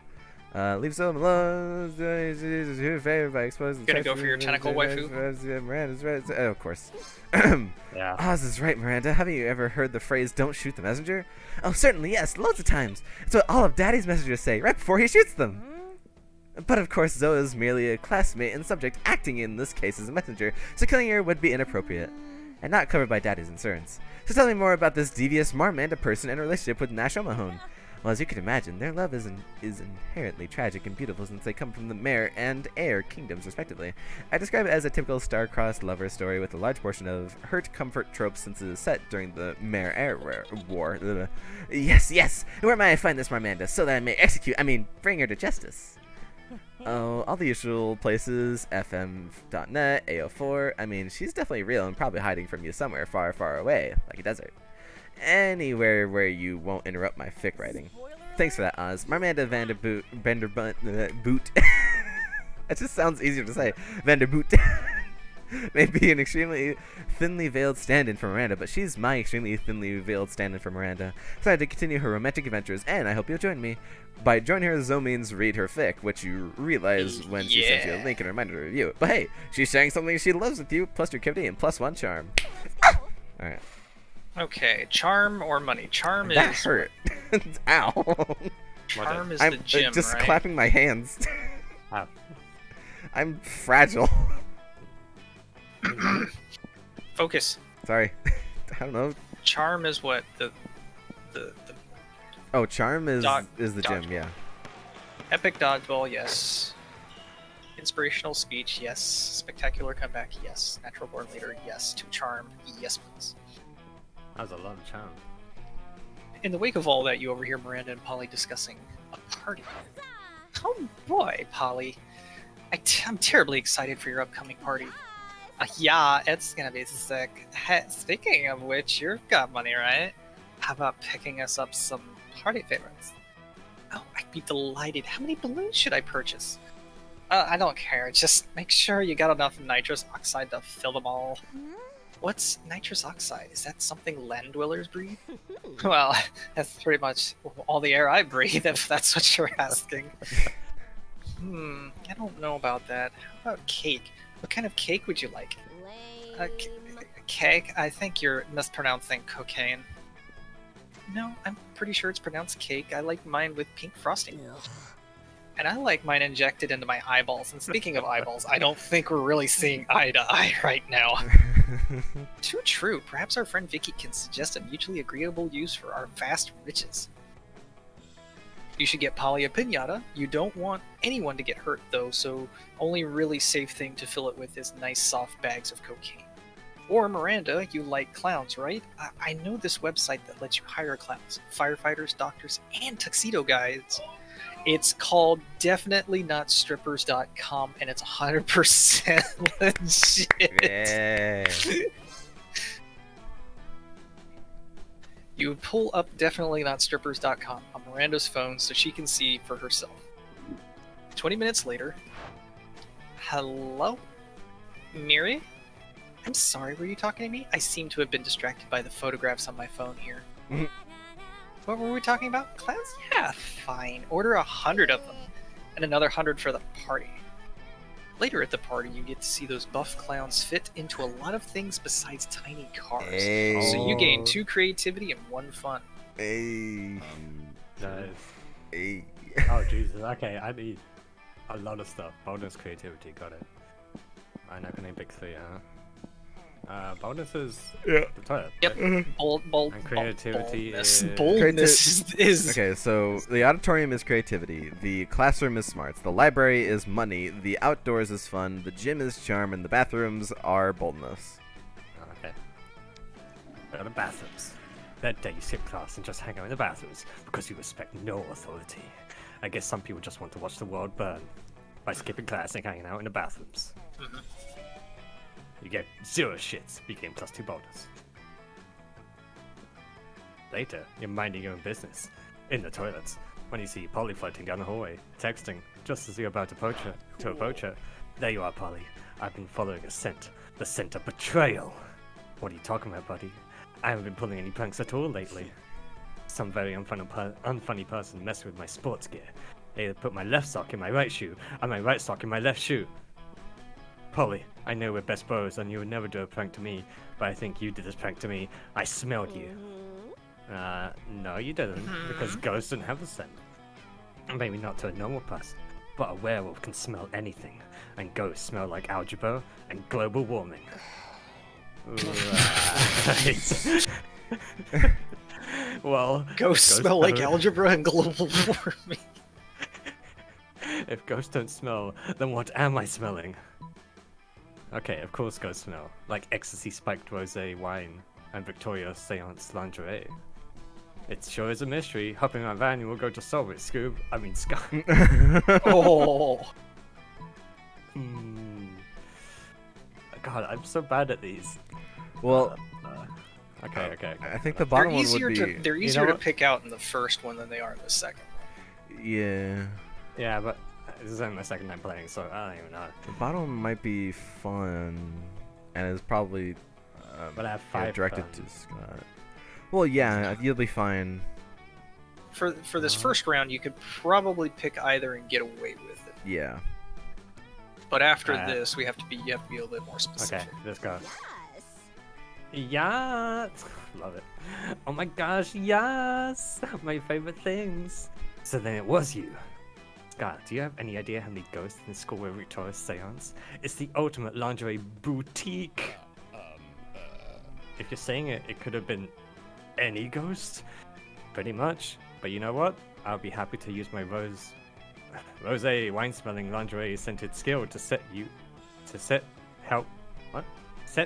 Leave some alone. Gonna go for your tentacle waifu? Miranda's right. Oh, of course. Yeah. Oz is right, Miranda. Haven't you ever heard the phrase, don't shoot the messenger? Oh, certainly, yes, loads of times. It's what all of Daddy's messengers say right before he shoots them. But of course, Zoe is merely a classmate and subject acting in this case as a messenger, so killing her would be inappropriate and not covered by Daddy's insurance. So tell me more about this devious Marmanda person and her relationship with Nash O'Mahone. Well, as you can imagine, their love is inherently tragic and beautiful since they come from the Mare and Air kingdoms, respectively. I describe it as a typical star-crossed lover story with a large portion of hurt comfort tropes since it is set during the Mare Air War. Yes! Where may I find this Marmanda so that I may bring her to justice? Oh, all the usual places, fm.net, AO4. I mean, she's definitely real and probably hiding from you somewhere far, far away, like a desert. Anywhere where you won't interrupt my fic writing. Thanks for that, Oz. Marmanda Vanderbunt, boot. That just sounds easier to say. Vanderboot. May be an extremely thinly veiled stand-in for Miranda, but she's my extremely thinly veiled stand-in for Miranda. Excited to continue her romantic adventures, and I hope you'll join me. By join her, Zoe means read her fic, which you realize when she sends you a link and a reminder to review it. But hey, she's sharing something she loves with you, plus your activity and +1 charm. Alright. Okay, charm or money? Charm That is hurt. Ow. charm is I'm the gym, just right? clapping my hands. Oh. I'm fragile. Focus. Sorry. I don't know. Charm is what the Oh, charm is the dodgeball. gym, yeah. Epic dodgeball, yes. Inspirational speech, yes. Spectacular comeback, yes. Natural born leader, yes. To charm, yes please. That was a lot of charm. In the wake of all that, you overhear Miranda and Polly discussing a party. Oh boy, Polly. I'm terribly excited for your upcoming party. Yeah, it's gonna be sick. Speaking of which, you've got money, right? How about picking us up some party favorites? Oh, I'd be delighted. How many balloons should I purchase? I don't care. Just make sure you got enough nitrous oxide to fill them all. What's nitrous oxide? Is that something land dwellers breathe? Well, that's pretty much all the air I breathe, if that's what you're asking. I don't know about that. How about cake? What kind of cake would you like? Cake? I think you're mispronouncing cocaine. No, I'm pretty sure it's pronounced cake. I like mine with pink frosting. And I like mine injected into my eyeballs. And speaking of eyeballs, I don't think we're really seeing eye to eye right now. Too true. Perhaps our friend Vicky can suggest a mutually agreeable use for our vast riches. You should get Polly a pinata. You don't want anyone to get hurt, though, so only really safe thing to fill it with is nice soft bags of cocaine. Or Miranda, you like clowns, right? I know this website that lets you hire clowns, firefighters, doctors, and tuxedo guys. It's called definitely-not-strippers.com, and it's 100% legit. Yeah. You would pull up definitely-not-strippers.com on Miranda's phone so she can see for herself. 20 minutes later, hello? Miri? I'm sorry, were you talking to me? I seem to have been distracted by the photographs on my phone here. What were we talking about? Clowns? Yeah, fine. Order 100 of them, and another 100 for the party. Later at the party, you get to see those buff clowns fit into a lot of things besides tiny cars. Hey. So you gain 2 creativity and 1 fun. Hey. Nice. Hey. Oh Jesus. Okay, I need a lot of stuff. Bonus creativity, got it. I'm not gonna pick 3, huh? Bonuses. Yeah. The toilet. Yep. right? Bold. And creativity boldness. is- Boldness is. Okay, so the auditorium is creativity, the classroom is smarts, the library is money, the outdoors is fun, the gym is charm, and the bathrooms are boldness. Okay. Go to bathrooms. That day you skip class and just hang out in the bathrooms because you respect no authority. I guess some people just want to watch the world burn by skipping class and hanging out in the bathrooms. You get 0 shits, became +2 bonus. Later, you're minding your own business in the toilets when you see Polly floating down the hallway, texting just as you're about to approach her. There you are, Polly. I've been following a scent, the scent of betrayal. What are you talking about, buddy? I haven't been pulling any pranks at all lately. Some very unfunny person messed with my sports gear. They put my left sock in my right shoe and my right sock in my left shoe. Polly, I know we're best bros and you would never do a prank to me, but I think you did this prank to me. I smelled you. No you didn't, because ghosts don't have a scent. Maybe not to a normal person, but a werewolf can smell anything, and ghosts smell like algebra and global warming. Right. Well, Ghosts smell like algebra and global warming. If ghosts don't smell, then what am I smelling? Okay, of course ghosts smell. Like ecstasy spiked rosé wine and Victoria seance lingerie. It sure is a mystery. Hopping on a van, you will go to solve it, Scoob. I mean, Scott. Oh. God, I'm so bad at these. Well, Okay. I think the bottom one would be... They're easier to pick out in the first one than they are in the second one. Yeah. Yeah, but this is only my second time playing, so I don't even know. The bottom one might be fun, and is probably But I have 5 directed fun. to Scott. Well, yeah, you'll be fine. For this first round, you could probably pick either and get away with it. Yeah. But after this, you have to be a little bit more specific. Okay, let's go. Yes! Love it. Oh my gosh, yes! My favorite things. So then it was you. Scott, do you have any idea how many ghosts in the school were Victoria's seance? It's the ultimate lingerie boutique. If you're saying it, it could have been any ghost. Pretty much. But you know what? I'll be happy to use my rosé wine-smelling lingerie scented skill to set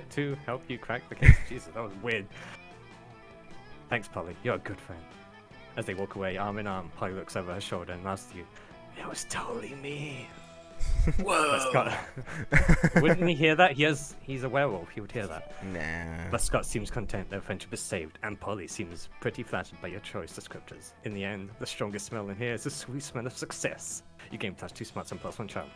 to help you crack the case. Jesus, that was weird. Thanks, Polly. You're a good friend. As they walk away, arm in arm, Polly looks over her shoulder and laughs to you. It was totally me. Whoa! Scott, wouldn't he hear that? He's a werewolf. He would hear that. Nah. But Scott seems content their friendship is saved, and Polly seems pretty flattered by your choice descriptors. In the end, the strongest smell in here is the sweet smell of success. You gain +2 smarts and +1 charm.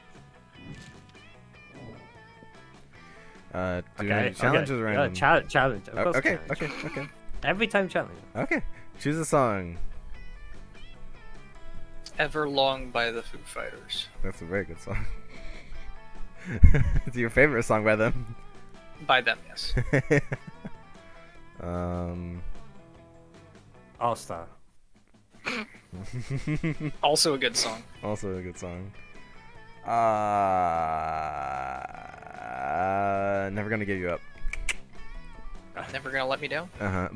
Do any challenges or random? Challenge. Of course Okay, challenge. okay. Every time challenge. Okay. Choose a song. Everlong by the Foo Fighters. That's a very good song. It's your favorite song by them. By them, yes. All Star. Also a good song. Also a good song. Never Gonna Give You Up. Never Gonna Let Me Down?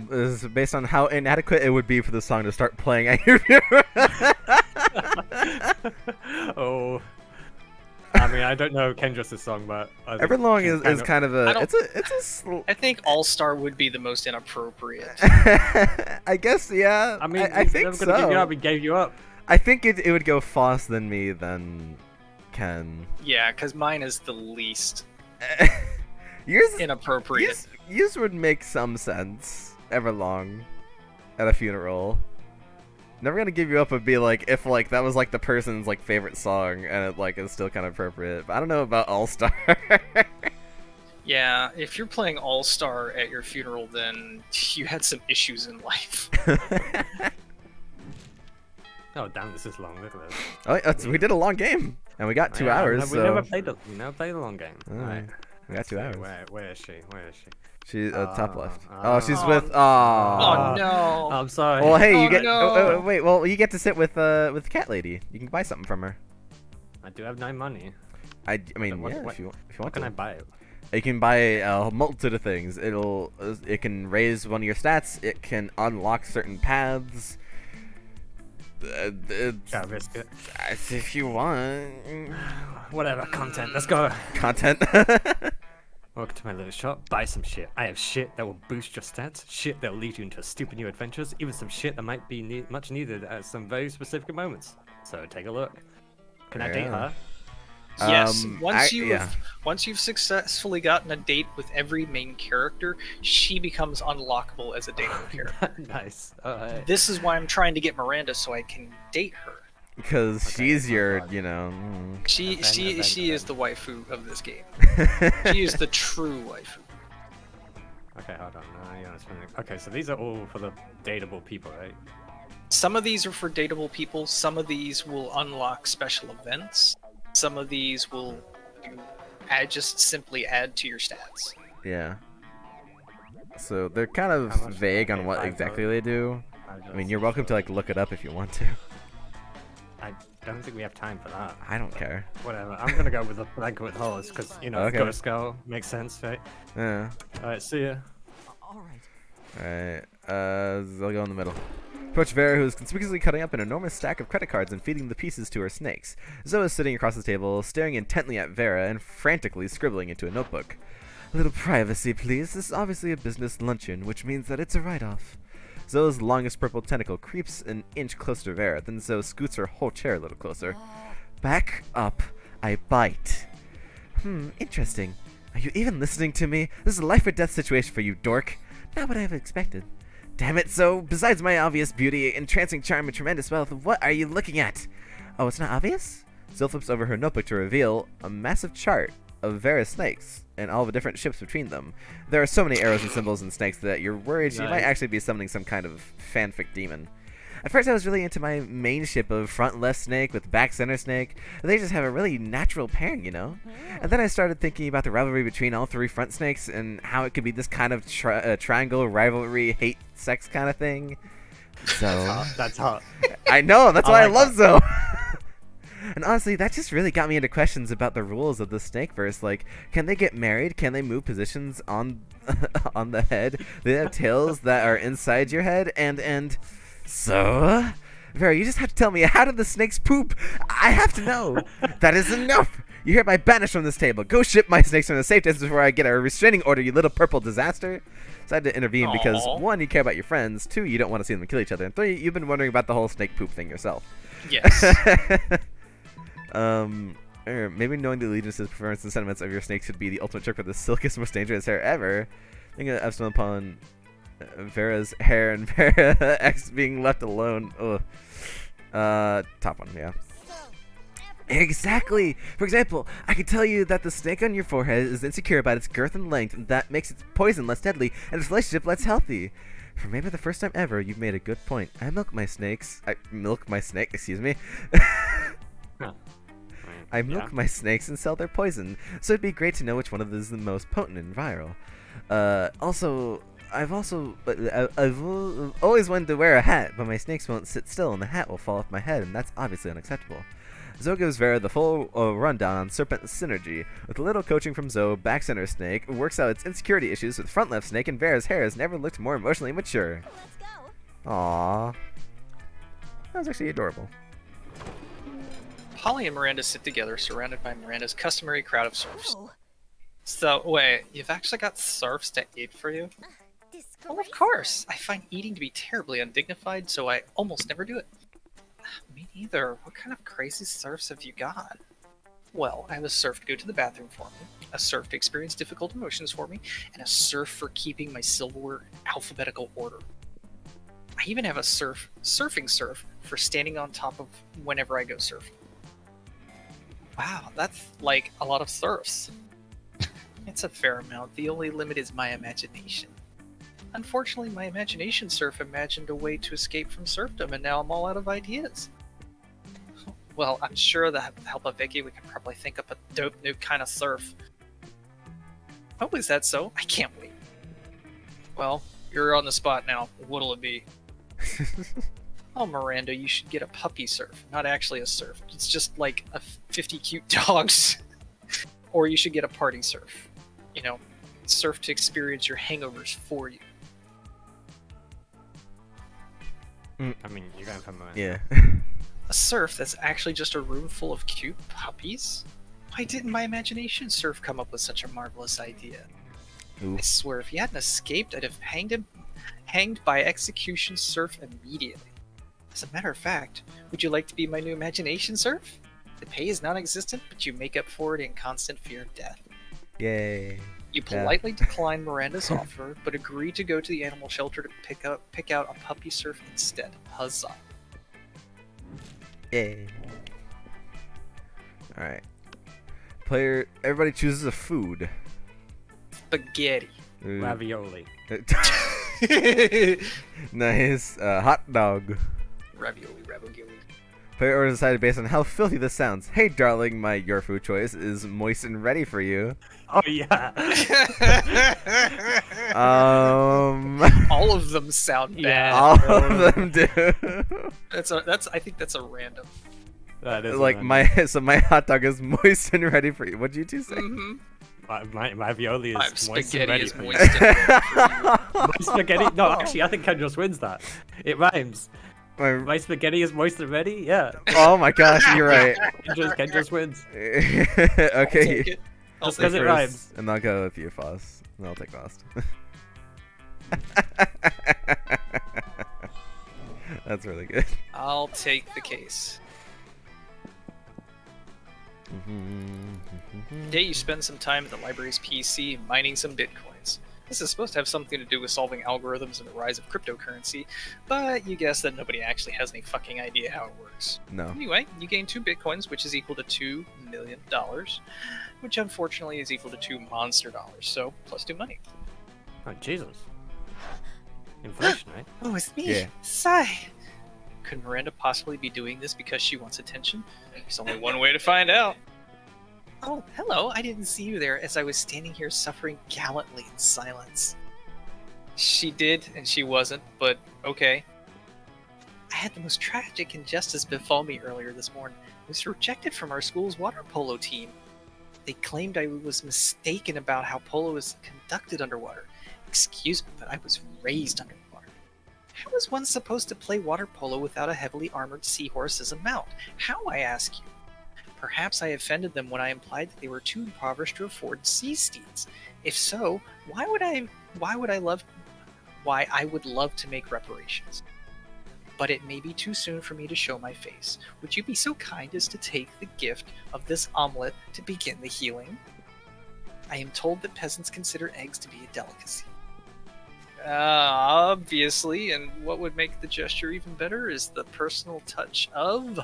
This is based on how inadequate it would be for the song to start playing at your funeral. Oh. I mean, I don't know Kendra's song, but I think Everlong is kind of a... I think All Star would be the most inappropriate. I guess, yeah. I mean, I think Never Gonna Give You Up, so. we gave you up. I think it would go Foss than me than Ken. Yeah, because mine is the least Yours inappropriate. yours would make some sense. Everlong at a funeral. Never Gonna Give You Up would be like if like that was like the person's like favorite song and it like is still kind of appropriate. But I don't know about All Star. Yeah, if you're playing All Star at your funeral, then you had some issues in life. Oh damn, this is long. Look at this. Oh, we did a long game and we got 2 Yeah, hours. We So never played a long game. Oh, Alright. we got 2 hours. Where is she? Where is she? She's top left. Oh. Oh, she's Oh, with. Oh no! I'm sorry. Well, hey, Oh, you get. no. Oh, wait, well, you get to sit with Cat Lady. You can buy something from her. I do have 9 money. I mean, What- yeah, what- if you want What can to. I buy? You can buy a multitude of things. It can raise one of your stats. It can unlock certain paths. Yeah, risk it. If you want Whatever, content. Let's go. content. Welcome to my little shop. Buy some shit. I have shit that will boost your stats, shit that will lead you into stupid new adventures, even some shit that might be much needed at some very specific moments. So take a look. Can I date Yeah. her? Yes, yeah. once you've successfully gotten a date with every main character, she becomes unlockable as a dateable character. Nice. Alright. This is why I'm trying to get Miranda so I can date her. Because Okay, she's oh your, God. you know. She is the waifu of this game. She is the true waifu. Okay, hold on. Okay, so these are all for the dateable people, right? Some of these are for dateable people. Some of these will unlock special events. Some of these will just simply add to your stats. Yeah. So they're kind of How much? vague on Okay, what 5,000. exactly they do. I mean, you're welcome to like look it up if you want to. I don't think we have time for that. I don't care. Whatever. I'm gonna go with the blanket with horse because you know, Okay. Ghost Girl makes sense, right? Yeah. All right, see ya. Alright, they'll go in the middle. Approach Vera, who is conspicuously cutting up an enormous stack of credit cards and feeding the pieces to her snakes. Zoe is sitting across the table, staring intently at Vera and frantically scribbling into a notebook. A little privacy, please. This is obviously a business luncheon, which means that it's a write-off. Zoe's longest purple tentacle creeps an inch closer to Vera, then Zoe scoots her whole chair a little closer. Back up. I bite. Interesting. Are you even listening to me? This is a life or death situation for you, dork. Not what I have expected. Damn it, so, besides my obvious beauty, entrancing charm, and tremendous wealth, what are you looking at? Oh, it's not obvious? Zoe flips over her notebook to reveal a massive chart of Vera's snakes and all the different ships between them. There are so many arrows and symbols and snakes that you're worried she might Nice. actually be summoning some kind of fanfic demon. At first I was really into my main ship of front left snake with back center snake. They just have a really natural pairing, you know? And then I started thinking about the rivalry between all 3 front snakes and how it could be this kind of triangle rivalry, hate, sex kind of thing. So, That's hot. I know, that's I why I like love Zoe. And honestly, that just really got me into questions about the rules of the Snakeverse. Like, can they get married? Can they move positions on on the head? Do they have tails that are inside your head? And so, Vera, you just have to tell me, how did the snakes poop? I have to know. That is enough. You hereby banished from this table. Go ship my snakes from the safe distance before I get a restraining order, you little purple disaster. So I had to intervene because, Aw. 1, you care about your friends, 2, you don't want to see them kill each other, and 3, you've been wondering about the whole snake poop thing yourself. Yes. Or maybe knowing the allegiances, preferences, and sentiments of your snake should be the ultimate trick for the silkiest, most dangerous hair ever. Thinking of stumbled upon Vera's hair and Vera X being left alone. Ugh. Top one, yeah. Exactly! For example, I can tell you that the snake on your forehead is insecure about its girth and length, and that makes its poison less deadly, and its relationship less healthy. For maybe the first time ever, you've made a good point. I milk my snakes. Excuse me. Huh. I milk my snakes and sell their poison, so it'd be great to know which one of them is the most potent and viral. I've always wanted to wear a hat, but my snakes won't sit still and the hat will fall off my head, and that's obviously unacceptable. Zoe gives Vera the full rundown on Serpent Synergy. With a little coaching from Zoe, back center snake works out its insecurity issues with front left snake, and Vera's hair has never looked more emotionally mature. Let's go. Aww. That was actually adorable. Holly and Miranda sit together, surrounded by Miranda's customary crowd of serfs. Oh, So, wait, you've actually got serfs to eat for you? Well, of course. I find eating to be terribly undignified, so I almost never do it. Maybe either. What kind of crazy surfs have you got? Well, I have a surf to go to the bathroom for me, a surf to experience difficult emotions for me, and a surf for keeping my silverware in alphabetical order. I even have a surfing surf for standing on top of whenever I go surfing. Wow, that's like a lot of surfs. It's a fair amount. The only limit is my imagination. Unfortunately, my imagination surf imagined a way to escape from serfdom, and now I'm all out of ideas. Well, I'm sure that with the help of Vicky, we can probably think up a dope new kind of surf. Oh, is that so? I can't wait. Well, you're on the spot now. What'll it be? Oh, Miranda, you should get a puppy surf. Not actually a surf. It's just like a 50 cute dogs. Or you should get a party surf. You know, surf to experience your hangovers for you. I mean, you're going for Miranda. Yeah. A surf that's actually just a room full of cute puppies? Why didn't my imagination surf come up with such a marvelous idea? Ooh. I swear, if he hadn't escaped, I'd have hanged by execution surf immediately. As a matter of fact, would you like to be my new imagination surf? The pay is non-existent, but you make up for it in constant fear of death. Yay. You politely decline Miranda's offer, but agree to go to the animal shelter to pick out a puppy surf instead. Huzzah. Yay. Alright. Everybody chooses a food. Spaghetti. Ooh. Ravioli. Nice. Hot dog. Ravioli. Player order decided based on how filthy this sounds. Hey, darling, your food choice is moist and ready for you. Oh yeah. All of them sound bad. Yeah. All of them do. I think that's a random. That is Like random. my hot dog is moist and ready for you. What'd you two say? Mm-hmm. My ravioli is moist and Spaghetti ready is for you. moist and ready for you. My spaghetti? No, actually, I think Ken just wins that. It rhymes. My- My spaghetti is moist and ready? Yeah. oh my gosh, you're right. Ken just wins. I'll Okay. take it. I'll Just take because it it. rhymes. And I'll go with you, Foss. And I'll take Lost. That's really good. I'll take the case. Today you spend some time at the library's PC mining some bitcoins. This is supposed to have something to do with solving algorithms and the rise of cryptocurrency, but you guess that nobody actually has any fucking idea how it works. No. Anyway, you gain 2 bitcoins, which is equal to $2 million, which unfortunately is equal to 2 monster dollars, so plus 2 money. Oh, Jesus. Inflation, right? Oh, it's me. Yeah. Sigh. Could Miranda possibly be doing this because she wants attention? There's only one way to find out. Oh, hello. I didn't see you there as I was standing here suffering gallantly in silence. She did, and she wasn't, but okay. I had the most tragic injustice befall me earlier this morning. I was rejected from our school's water polo team. They claimed I was mistaken about how polo is conducted underwater. Excuse me, but I was raised underwater. How is one supposed to play water polo without a heavily armored seahorse as a mount? How, I ask you? Perhaps I offended them when I implied that they were too impoverished to afford sea steeds. If so, why I would love to make reparations. But it may be too soon for me to show my face. Would you be so kind as to take the gift of this omelet to begin the healing? I am told that peasants consider eggs to be a delicacy. Obviously, and what would make the gesture even better is the personal touch of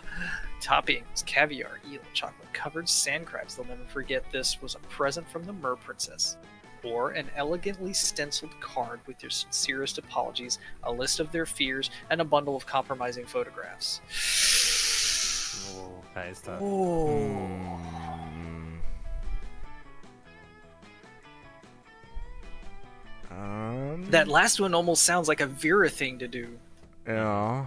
toppings, caviar, eel, chocolate-covered sand crabs. They'll never forget this was a present from the Mer Princess. Or an elegantly stenciled card with your sincerest apologies, a list of their fears, and a bundle of compromising photographs. Oh, that is tough. Oh. That last one almost sounds like a Vera thing to do. Yeah.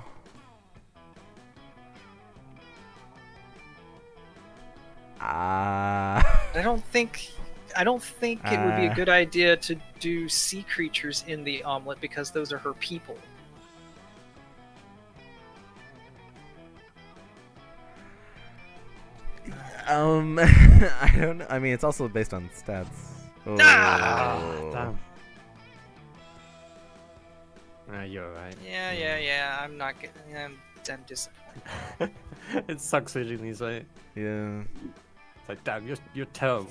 I don't think it would be a good idea to do sea creatures in the omelet because those are her people. I don't know. I mean, it's also based on stats. Oh. Damn. You're right. Yeah. I'm not getting. I'm disappointed. It sucks reading these, right? Yeah. It's like, damn, you're terrible.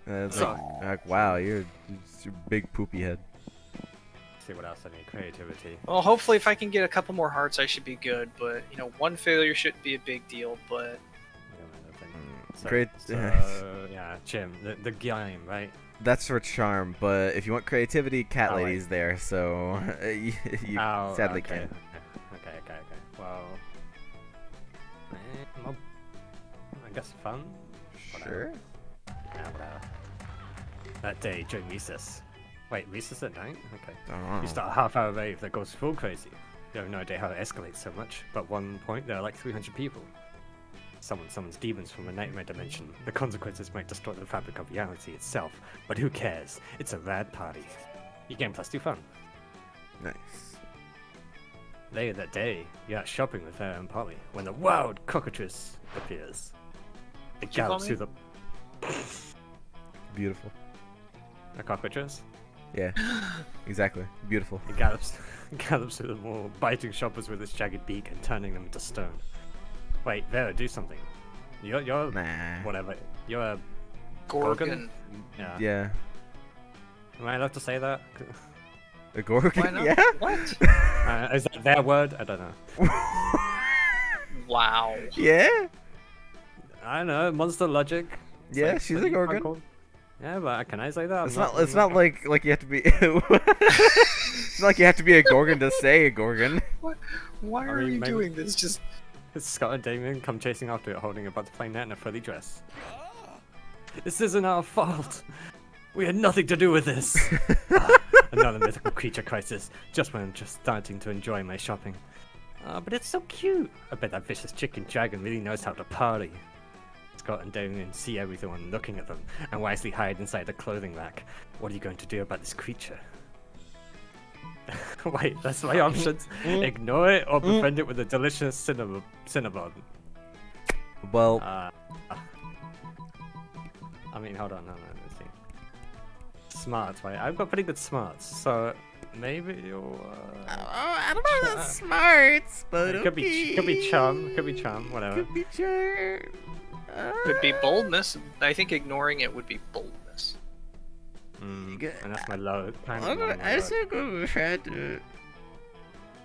It's like, wow, you're big poopy head. See what else I need. Creativity. Well, hopefully, if I can get a couple more hearts, I should be good. But you know, one failure shouldn't be a big deal. But Great. Yeah, Jim, the game, right? That's for charm, but if you want creativity, Cat Oh, Lady's there, so you sadly okay. can't. Okay. Well, I guess fun. Sure. Yeah, whatever. That day during recess. Wait, recess at night? Okay. Oh. You start a half-hour rave that goes full crazy. You have no idea how it escalates so much, but at one point there are like 300 people. Someone summons demons from a nightmare dimension. The consequences might destroy the fabric of reality itself, but who cares? It's a rad party. You gain +2 fun. Nice. Later that day, you're out shopping with Vera and Polly when the wild cockatrice appears. It you call gallops me? through the... Beautiful. A cockatrice? Yeah. Exactly. Beautiful. It gallops through the mall, biting shoppers with its jagged beak and turning them into stone. Wait, Vera, do something. You're Nah. whatever. You're a Gorgon. Yeah. Yeah. Am I allowed to say that? A Gorgon? Why not? Yeah? What? Is that their word? I don't know. Wow. Yeah? I don't know. Monster logic. Yeah, she's a Gorgon. Cool. Yeah, but can I say that? It's not like you have to be it's not like you have to be a Gorgon to say a Gorgon. Why I are mean, you maybe- doing this? Just Scott and Damien come chasing after it, holding a butterfly net and a frilly dress. This isn't our fault. We had nothing to do with this. Another mythical creature crisis. Just when I'm just starting to enjoy my shopping. But it's so cute. I bet that vicious chicken dragon really knows how to party. Scott and Damien see everyone looking at them and wisely hide inside the clothing rack. What are you going to do about this creature? Wait, that's my options. Ignore it or befriend it with a delicious cinnamon. Well, I mean, hold on, no, let's see. Smarts, right? I've got pretty good smarts, so maybe you'll. I don't know about smarts, but It could be charm, whatever. Could be charm. could be boldness. I think ignoring it would be boldness. And that's my low. I say go befriend it.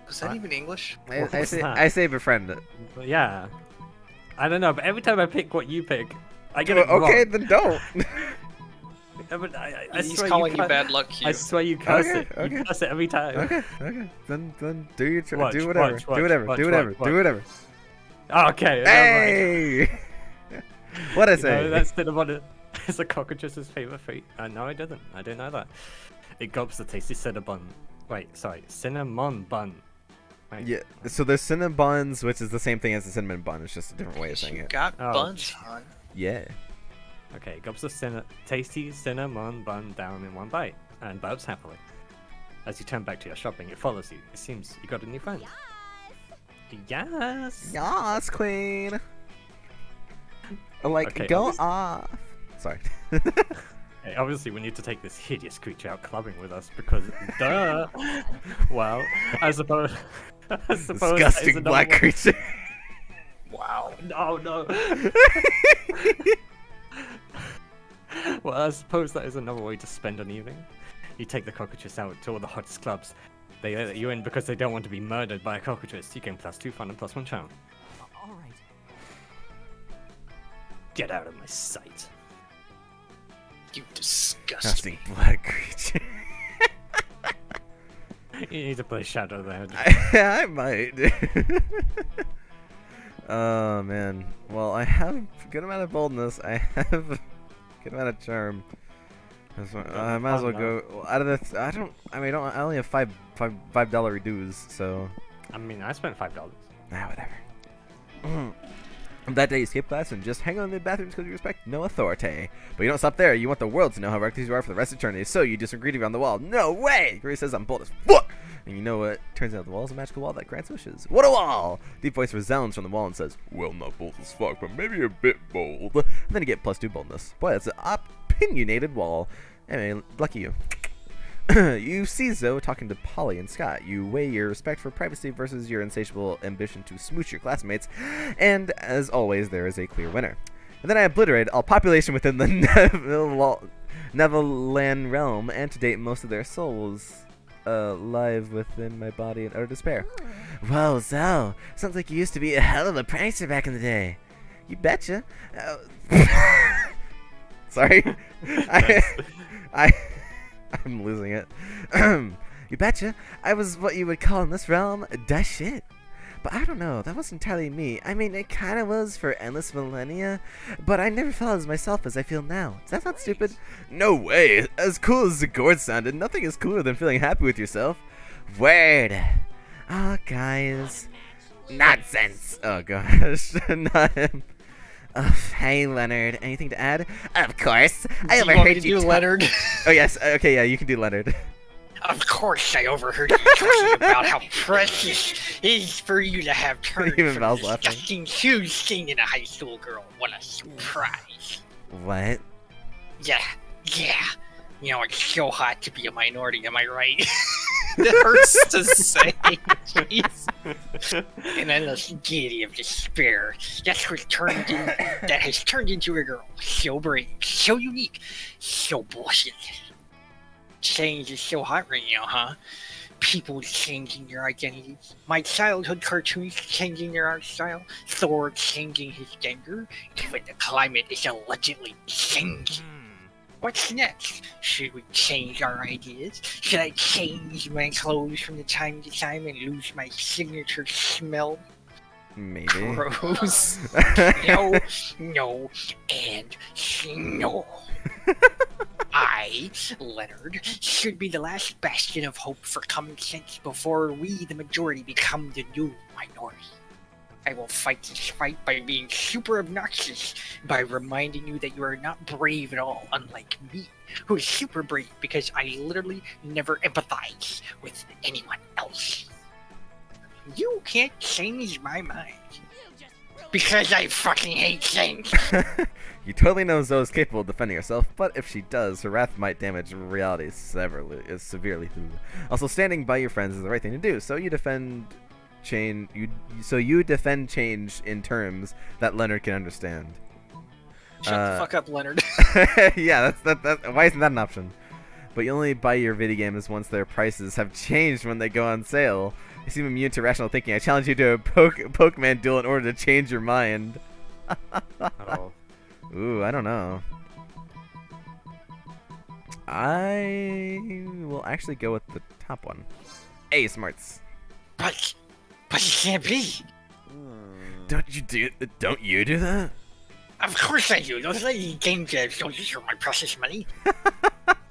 Was that even English? I say befriend it. But yeah, I don't know, but every time I pick what you pick, I get it Okay, wrong. then don't. Yeah, but I He's swear calling you curse- bad luck, Hugh. I swear you curse Okay, it. okay. You curse it every time. Okay. Then do your Watch, do whatever. watch, Do whatever. watch, Do whatever. watch, Do whatever. Okay. never mind. Hey. What I You say? know, that's cinnamon is a cockroach's favorite food. No, I didn't. I didn't know that. It gulps the tasty cinnamon. Wait, sorry, cinnamon bun. Wait. Yeah. So there's cinnamon buns, which is the same thing as the cinnamon bun. It's just a different way of saying You it. got Oh, buns, gee. hon. Yeah. Okay, it gulps the tasty cinnamon bun down in one bite and burps happily. As you turn back to your shopping, it follows you. It seems you got a new friend. Yes. Yas, queen. Like, Okay, go obviously- off. Sorry. Hey, obviously, we need to take this hideous creature out clubbing with us because, duh. Well, I suppose. I suppose that is Disgusting another black way- creature. Wow. Oh no. Well, I suppose that is another way to spend an evening. You take the cockatrice out to all the hottest clubs. They let you in because they don't want to be murdered by a cockatrice. You gain +2 fun and +1 charm. All right. Get out of my sight. You disgusting. Disgusting black creature. You need to play Shadow there. I might. Oh man. Well, I have a good amount of boldness. I have a good amount of charm. I might as well go. Well, out of the, I only have $5 dues, so. I mean, I spent $5. Whatever. That day you skip class and just hang out in the bathrooms because you respect no authority. But you don't stop there. You want the world to know how reckless you are for the rest of eternity. So you do some greeting on the wall. No way! Grace says I'm bold as fuck! And you know what? Turns out the wall is a magical wall that grants wishes. What a wall! Deep voice resounds from the wall and says, well, not bold as fuck, but maybe a bit bold. And then you get +2 boldness. Boy, that's an opinionated wall. Anyway, lucky you. You see Zoe talking to Polly and Scott. You weigh your respect for privacy versus your insatiable ambition to smooch your classmates, and as always, there is a clear winner. And then I obliterated all population within the Neverland realm, and to date, most of their souls live within my body in utter despair. Whoa, Zoe, sounds like you used to be a hell of a prankster back in the day. You betcha. Sorry. I'm losing it. You betcha. I was what you would call in this realm, da shit. But I don't know, that wasn't entirely me. I mean, it kinda was for endless millennia, but I never felt as myself as I feel now. Does that sound stupid? No way! As cool as the gourd sounded, nothing is cooler than feeling happy with yourself. Word! Oh, guys. Nonsense! Oh, gosh. Not him. Hey, Leonard. Anything to add? Of course. I overheard you Leonard. Oh, yes. Okay, yeah, you can do Leonard. Of course, I overheard you talking about how precious it is for you to have turned Even from Val's a laughing. disgusting shoes stain in a high school girl. What a surprise. What? Yeah. You know, it's so hot to be a minority, am I right? It hurts to say. Jeez. An endless giddy of despair. That's what that has turned into a girl. So brave, so unique, so bullshit. Change is so hot right now, huh? People changing their identities. My childhood cartoons changing their art style. Thor changing his gender. Even the climate is allegedly changing. What's next? Should we change our ideas? Should I change my clothes from time to time and lose my signature smell? Maybe. Gross. No, and no. I, Leonard, should be the last bastion of hope for common sense before we, the majority, become the new minority. I will fight this fight by being super obnoxious, by reminding you that you are not brave at all, unlike me, who is super brave because I literally never empathize with anyone else. You can't change my mind. Because I fucking hate change. You totally know Zoe's capable of defending herself, but if she does, her wrath might damage reality severely. Also, standing by your friends is the right thing to do, so you defend change. You defend change in terms that Leonard can understand. Shut the fuck up, Leonard. Yeah, that's why isn't that an option? But you only buy your video games once their prices have changed when they go on sale. You seem immune to rational thinking. I challenge you to a Pokemon duel in order to change your mind. Oh. Ooh, I don't know. I will actually go with the top one. A smarts. But it can't be. Don't you do that? Of course I do. Those lady game devs don't deserve my precious money.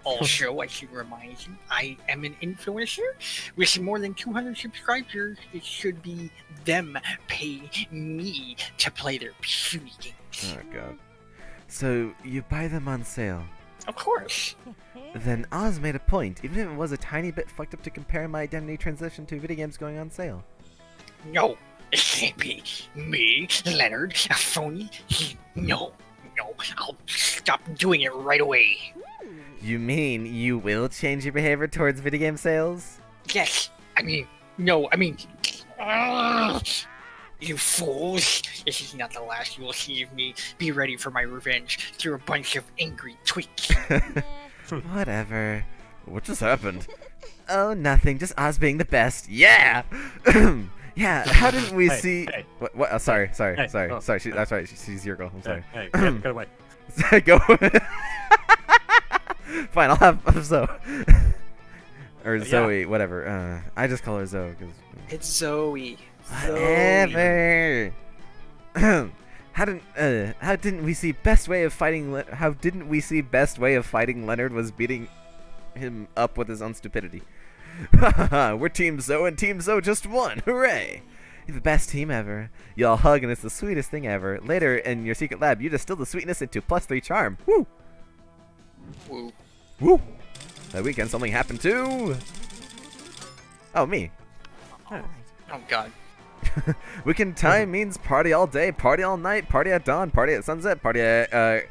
Also, I should remind you, I am an influencer with more than 200 subscribers. It should be them pay me to play their puny games. Oh god. So you buy them on sale. Of course. Then Oz made a point, even if it was a tiny bit fucked up to compare my identity transition to video games going on sale. No, it can't be. Me, Leonard, a phony? No, I'll stop doing it right away. You mean you will change your behavior towards video game sales? Yes, you fools! This is not the last you will see of me. Be ready for my revenge through a bunch of angry tweets. Whatever. What just happened? Oh, nothing. Just Oz being the best. Yeah! Yeah, how didn't we see... Hey. What? Oh, sorry. Oh. Sorry. That's right. She's your girl. I'm sorry. Hey, get away. Go. Fine, I'll have Zoe. Or Zoe, whatever. I just call her Zoe. Cause... It's Zoe. Whatever. How didn't we see best way of fighting Leonard was beating him up with his own stupidity. We're Team Zoe and Team Zoe just won. Hooray! You're the best team ever. You all hug and it's the sweetest thing ever. Later in your secret lab, you distill the sweetness into +3 charm. Woo! Woo. Woo! That weekend something happened too. Oh, me. Oh god. Weekend time means party all day, party all night, party at dawn, party at sunset, party at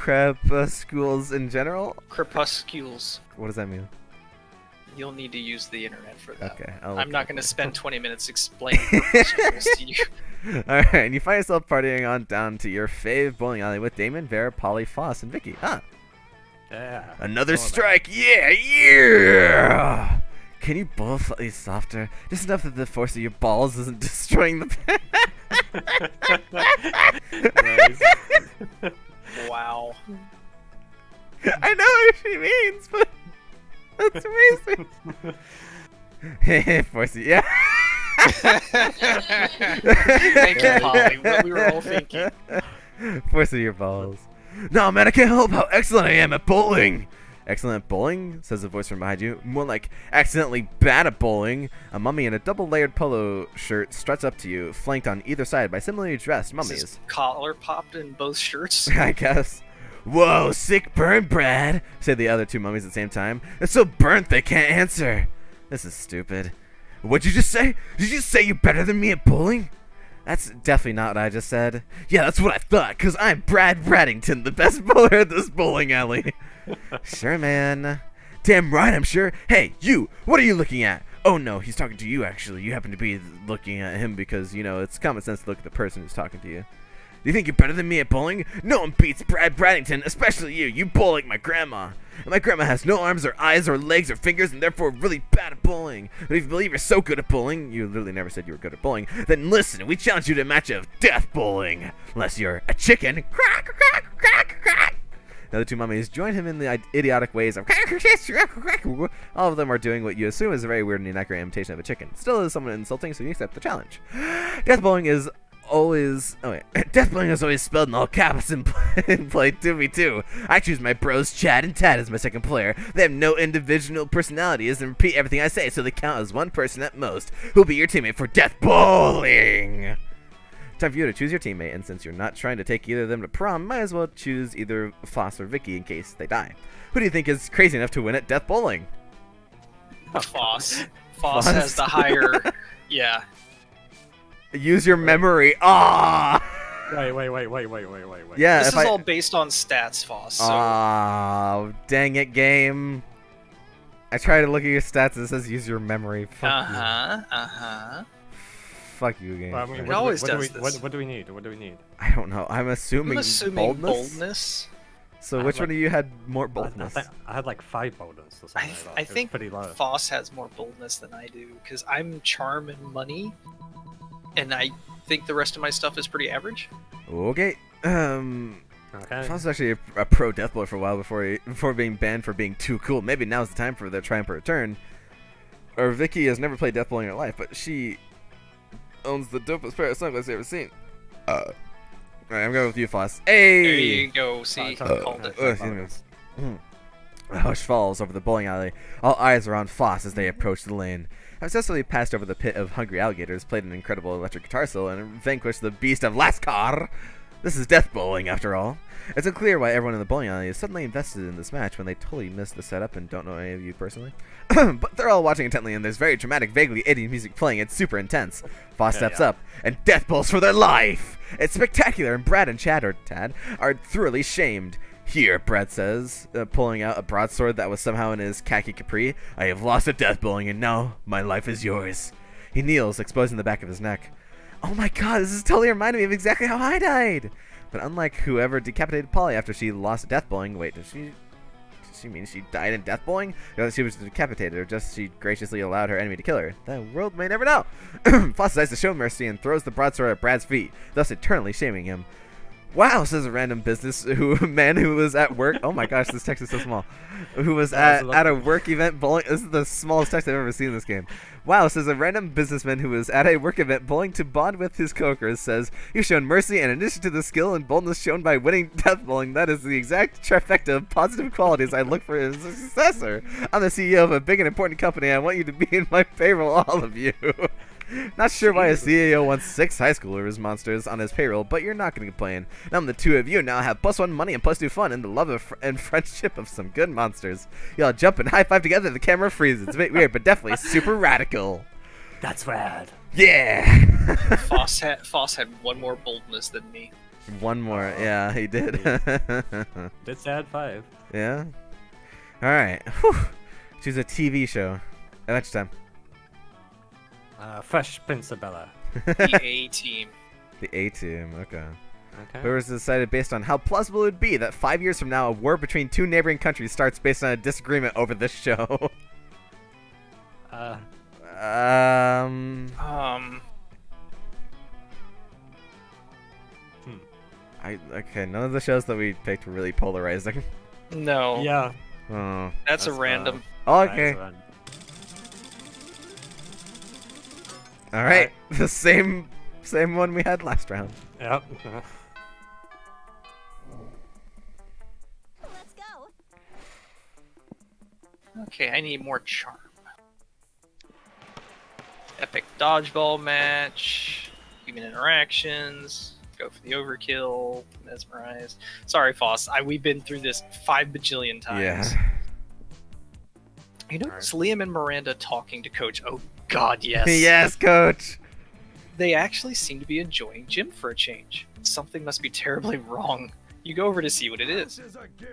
crepuscules in general? Crepuscules. What does that mean? You'll need to use the internet for that. Okay. I'm not going to spend 20 minutes explaining crepuscules to you. Alright, and you find yourself partying on down to your fave bowling alley with Damon, Vera, Polly, Foss, and Vicky. Ah. Yeah. Another strike! Yeah! Yeah! Can you bowl slightly softer? Just enough that the force of your balls isn't destroying the Wow. I know what she means, but that's amazing. Hey, Forcey, yeah. Thank you, Polly. What we were all thinking. Forcey your balls. No, man, I can't help how excellent I am at bowling. Excellent at bowling? Says a voice from behind you. More like accidentally bad at bowling. A mummy in a double-layered polo shirt struts up to you, flanked on either side by similarly dressed mummies. Is his collar popped in both shirts? I guess. Whoa, sick burn, Brad, say the other two mummies at the same time. It's so burnt they can't answer. This is stupid. What'd you just say? Did you just say you're better than me at bowling? That's definitely not what I just said. Yeah, that's what I thought, because I'm Brad Braddington, the best bowler at this bowling alley. Sure, man. Damn right, I'm sure. Hey, you, what are you looking at? Oh, no, he's talking to you, actually. You happen to be looking at him because, you know, it's common sense to look at the person who's talking to you. Do you think you're better than me at bowling? No one beats Brad Braddington, especially you. You bowl like my grandma. And my grandma has no arms or eyes or legs or fingers and therefore really bad at bowling. But if you believe you're so good at bowling, you literally never said you were good at bowling, then listen, we challenge you to a match of death bowling. Unless you're a chicken. Crack, crack, crack, crack. The other two mummies join him in the idiotic ways of all of them are doing what you assume is a very weird and inaccurate imitation of a chicken. Still is somewhat insulting, so you accept the challenge. Death bowling is always Death bowling is always spelled in all caps in play 2v2. I choose my bros Chad and Tad as my second player. They have no individual personalities and repeat everything I say, so they count as one person at most. Who'll be your teammate for death bowling? Time for you to choose your teammate, and since you're not trying to take either of them to prom, might as well choose either Foss or Vicky in case they die. Who do you think is crazy enough to win at death bowling? Foss. Foss has the higher... Yeah. Use your memory. Ah! Wait. Yeah, this is all based on stats, Foss. So... Oh, dang it, game. I try to look at your stats and it says use your memory. Fuck you. Fuck you, game. Well, I mean, what do we need? What do we need? I don't know. I'm assuming boldness. So which one of you had more boldness? I had like 5 boldness or something like that. I think pretty low. Foss has more boldness than I do, because I'm charm and money, and I think the rest of my stuff is pretty average. Okay. Okay. Foss was actually a pro death bowler for a while before being banned for being too cool. Maybe now's the time for their triumphant return. Or Vicky has never played death bowling in her life, but she owns the dopest pair of sunglasses I've ever seen. Alright, I'm going with you, Foss. Hey! There you go. See, called it. A hush falls over the bowling alley. All eyes are on Foss as they approach the lane. I've successfully passed over the pit of hungry alligators, played an incredible electric guitar solo, and vanquished the beast of Lascar. This is death bowling, after all. It's unclear why everyone in the bowling alley is suddenly invested in this match when they totally missed the setup and don't know any of you personally. But they're all watching intently, and there's very dramatic, vaguely 80s music playing. It's super intense. Foss steps up, and death bowls for their life! It's spectacular, and Brad and Chad, or Tad, are thoroughly shamed. Here, Brad says, pulling out a broadsword that was somehow in his khaki capri. I have lost at death bowling, and now my life is yours. He kneels, exposing the back of his neck. Oh my god, this is totally reminding me of exactly how I died! But unlike whoever decapitated Polly after she lost at death bowling, wait, does she mean she died in death bowling? Or that she was decapitated, or just she graciously allowed her enemy to kill her? The world may never know! Foss decides to show mercy and throws the broadsword at Brad's feet, thus eternally shaming him. Wow, says a random man who was at work. Oh my gosh, this text is so small. Who was at a work event bowling. This is the smallest text I've ever seen in this game. Wow, says a random businessman who was at a work event bowling to bond with his coworkers. Says, you've shown mercy and in addition to the skill and boldness shown by winning death bowling, that is the exact trifecta of positive qualities I look for in a successor. I'm the CEO of a big and important company. I want you to be in my payroll, all of you. Not sure why a CEO wants 6 high schoolers monsters on his payroll, but you're not going to complain. Now the two of you now have +1 money and +2 fun and the love and friendship of some good monsters. Y'all jump and high-five together, the camera freezes. It's a bit weird, but definitely super radical. That's rad. Yeah! Foss had one more boldness than me. One more. Yeah, he did. Did add 5. Yeah. All right. Whew. Choose a TV show. Adventure Time. Fresh Prince of Bel-Air. The A team. The A Team. Okay. Okay. It was decided based on how plausible it would be that 5 years from now a war between two neighboring countries starts based on a disagreement over this show. Okay, none of the shows that we picked were really polarizing. No. Yeah. Oh. That's a random. Okay. All right. The same one we had last round. Yep. Let's go. Okay, I need more charm. Epic dodgeball match. Human interactions. Go for the overkill. Mesmerized. Sorry, Foss. We've been through this 5 bajillion times. Yeah. You know, it's Liam and Miranda talking to Coach. Oh, God, yes. Yes, Coach. They actually seem to be enjoying gym for a change. Something must be terribly wrong. You go over to see what it is.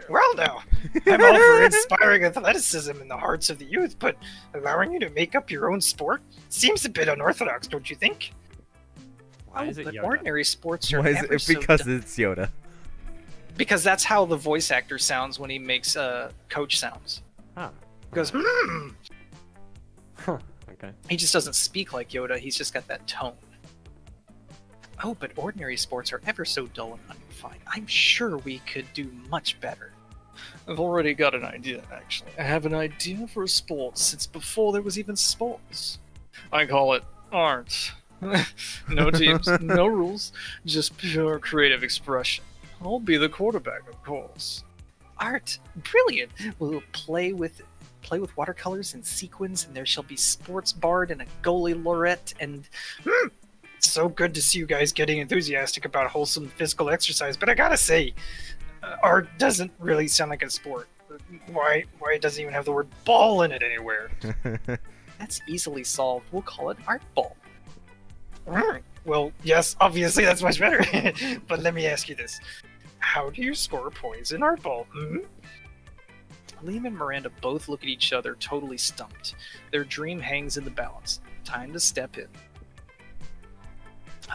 Well, now, I'm all for inspiring athleticism in the hearts of the youth, but allowing you to make up your own sport seems a bit unorthodox, don't you think? Why is it but Yoda? ordinary sports are Why is ever it? so Because dumb. it's Yoda. Because that's how the voice actor sounds when he makes Coach sounds. Ah. He goes, Huh. Okay. He just doesn't speak like Yoda, he's just got that tone. Oh, but ordinary sports are ever so dull and unrefined. I'm sure we could do much better. I've already got an idea, actually. I have an idea for a sport since before there was even sports. I call it art. No teams, no rules, just pure creative expression. I'll be the quarterback, of course. Art, brilliant. We'll play with watercolors and sequins, and there shall be sports bard and a goalie laureate, and it's so good to see you guys getting enthusiastic about wholesome physical exercise. But I gotta say, art doesn't really sound like a sport. Why it doesn't even have the word ball in it anywhere? That's easily solved. We'll call it art ball. Well, yes, obviously that's much better. But let me ask you this. How do you score points in art ball? Liam and Miranda both look at each other totally stumped. Their dream hangs in the balance. Time to step in.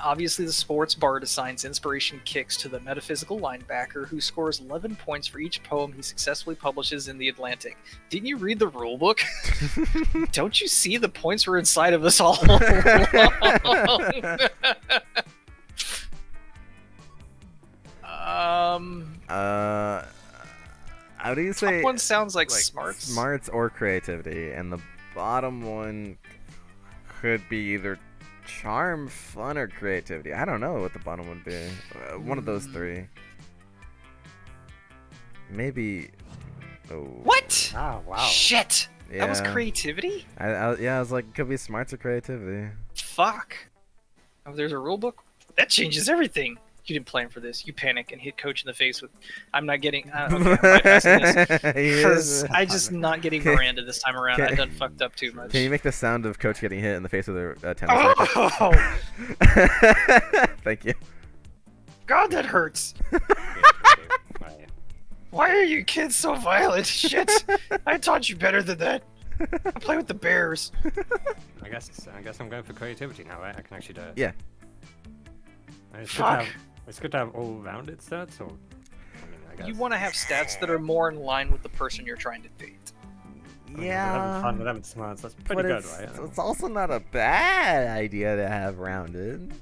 Obviously, the sports bard assigns inspiration kicks to the metaphysical linebacker who scores 11 points for each poem he successfully publishes in the Atlantic. Didn't you read the rule book? Don't you see the points were inside of us all along? How do you say? Top one sounds like smarts. Smarts or creativity, and the bottom one could be either charm, fun, or creativity. I don't know what the bottom would be. One of those three. Maybe. Oh. What? Oh, wow. Shit! Yeah. That was creativity? I was like, it could be smarts or creativity. Fuck. Oh, there's a rule book? That changes everything. You didn't plan for this. You panic and hit Coach in the face with, I'm not getting, okay, I'm bypassing this. Because I just not getting Miranda this time around. I done fucked up too much. Can you make the sound of Coach getting hit in the face with a tennis racket? Thank you. God, that hurts. Why are you kids so violent? Shit. I taught you better than that. I play with the bears. I guess I'm going for creativity now, right? I can actually do it. Yeah. It's good to have all-rounded stats, or I mean, I guess. You want to have stats that are more in line with the person you're trying to date. I mean, having fun with having smarts, that's pretty good, right? It's also not a bad idea to have rounded.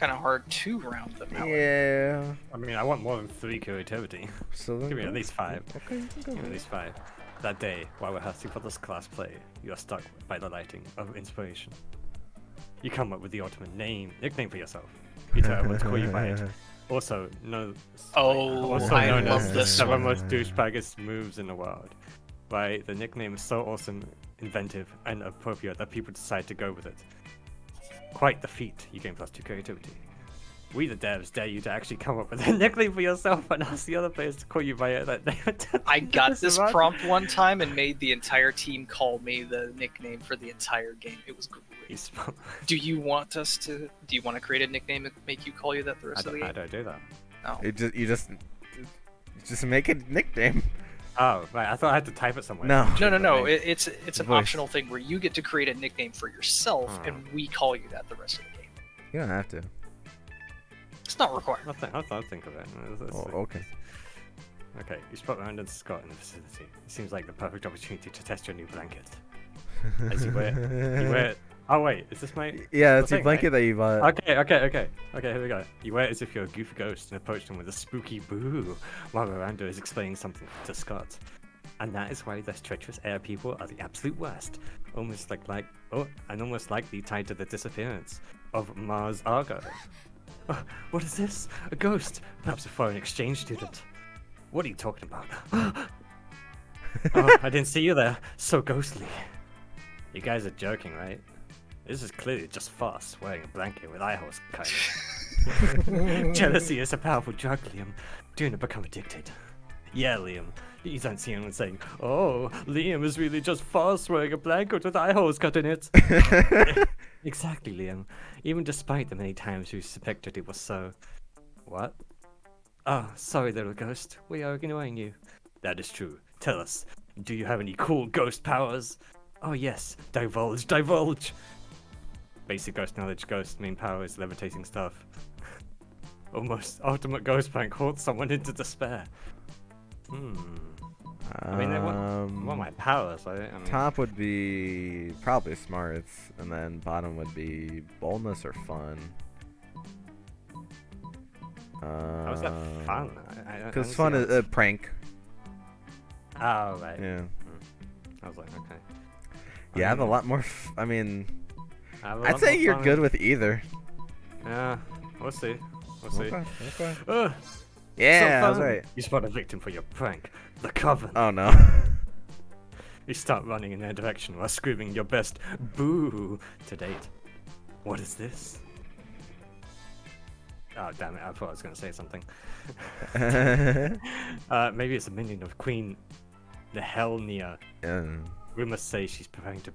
Kind of hard to round them out. Yeah. I mean, I want more than 3 creativity. So Give me at least 5. Okay, you can go Give me with at least 5. That day, while rehearsing for this class play, you are struck by the lighting of inspiration. You come up with the ultimate nickname for yourself. You tell everyone to call you by it. Also known I love as this some of the one. most douchebaggest moves in the world. Right? The nickname is so awesome, inventive, and appropriate that people decide to go with it. Quite the feat. You gain +2 creativity. We the devs dare you to actually come up with a nickname for yourself and ask the other players to call you by that name. I got this prompt one time and made the entire team call me the nickname for the entire game. It was great. Do you want to create a nickname and make you call you that the rest of the game? I don't do that. No. You just make a nickname. Oh, right. I thought I had to type it somewhere. No. It's an Voice. optional thing where you get to create a nickname for yourself, and we call you that the rest of the game. You don't have to. It's not required. I'll think of it. Oh, okay. Okay, you spot Randon Scott in the facility. It seems like the perfect opportunity to test your new blanket. As you wear it. Oh wait, is this my? Yeah, it's thing, your blanket right? that you bought. Okay, here we go. You wear it as if you're a goofy ghost and approach him with a spooky boo while Miranda is explaining something to Scott. And that is why those treacherous air people are the absolute worst. Almost likely tied to the disappearance of Mars Argo. Oh, what is this? A ghost? Perhaps a foreign exchange student. What are you talking about? Oh, I didn't see you there. So ghostly. You guys are joking, right? This is clearly just farce, wearing a blanket with eye holes kind of. Jealousy is a powerful drug, Liam. Do not become addicted. Yeah, Liam. You don't see anyone saying, "Oh, Liam is really just farce wearing a blanket with eye holes cut in it." Exactly, Liam. Even despite the many times we suspected it was so. What? Oh, sorry, little ghost. We are ignoring you. That is true. Tell us, do you have any cool ghost powers? Oh yes, divulge. Basic ghost knowledge, ghost main power is levitating stuff. Almost ultimate ghost prank haunts someone into despair. I mean, what my powers? I mean, Top would be probably smarts, and then bottom would be boldness or fun. how is that fun? Because fun is a prank. Oh right. Yeah. I was like, okay. Yeah, I have a lot more. I mean, I'd say you're fun. good with either. Yeah, we'll see. Okay. So Yeah, that's fun. right. You spot a victim for your prank. The Coven. Oh no. You start running in their direction while screaming your best boo to date. What is this? Oh damn it! I thought I was going to say something. Maybe it's a minion of Queen Nehelnia. Rumors say she's preparing to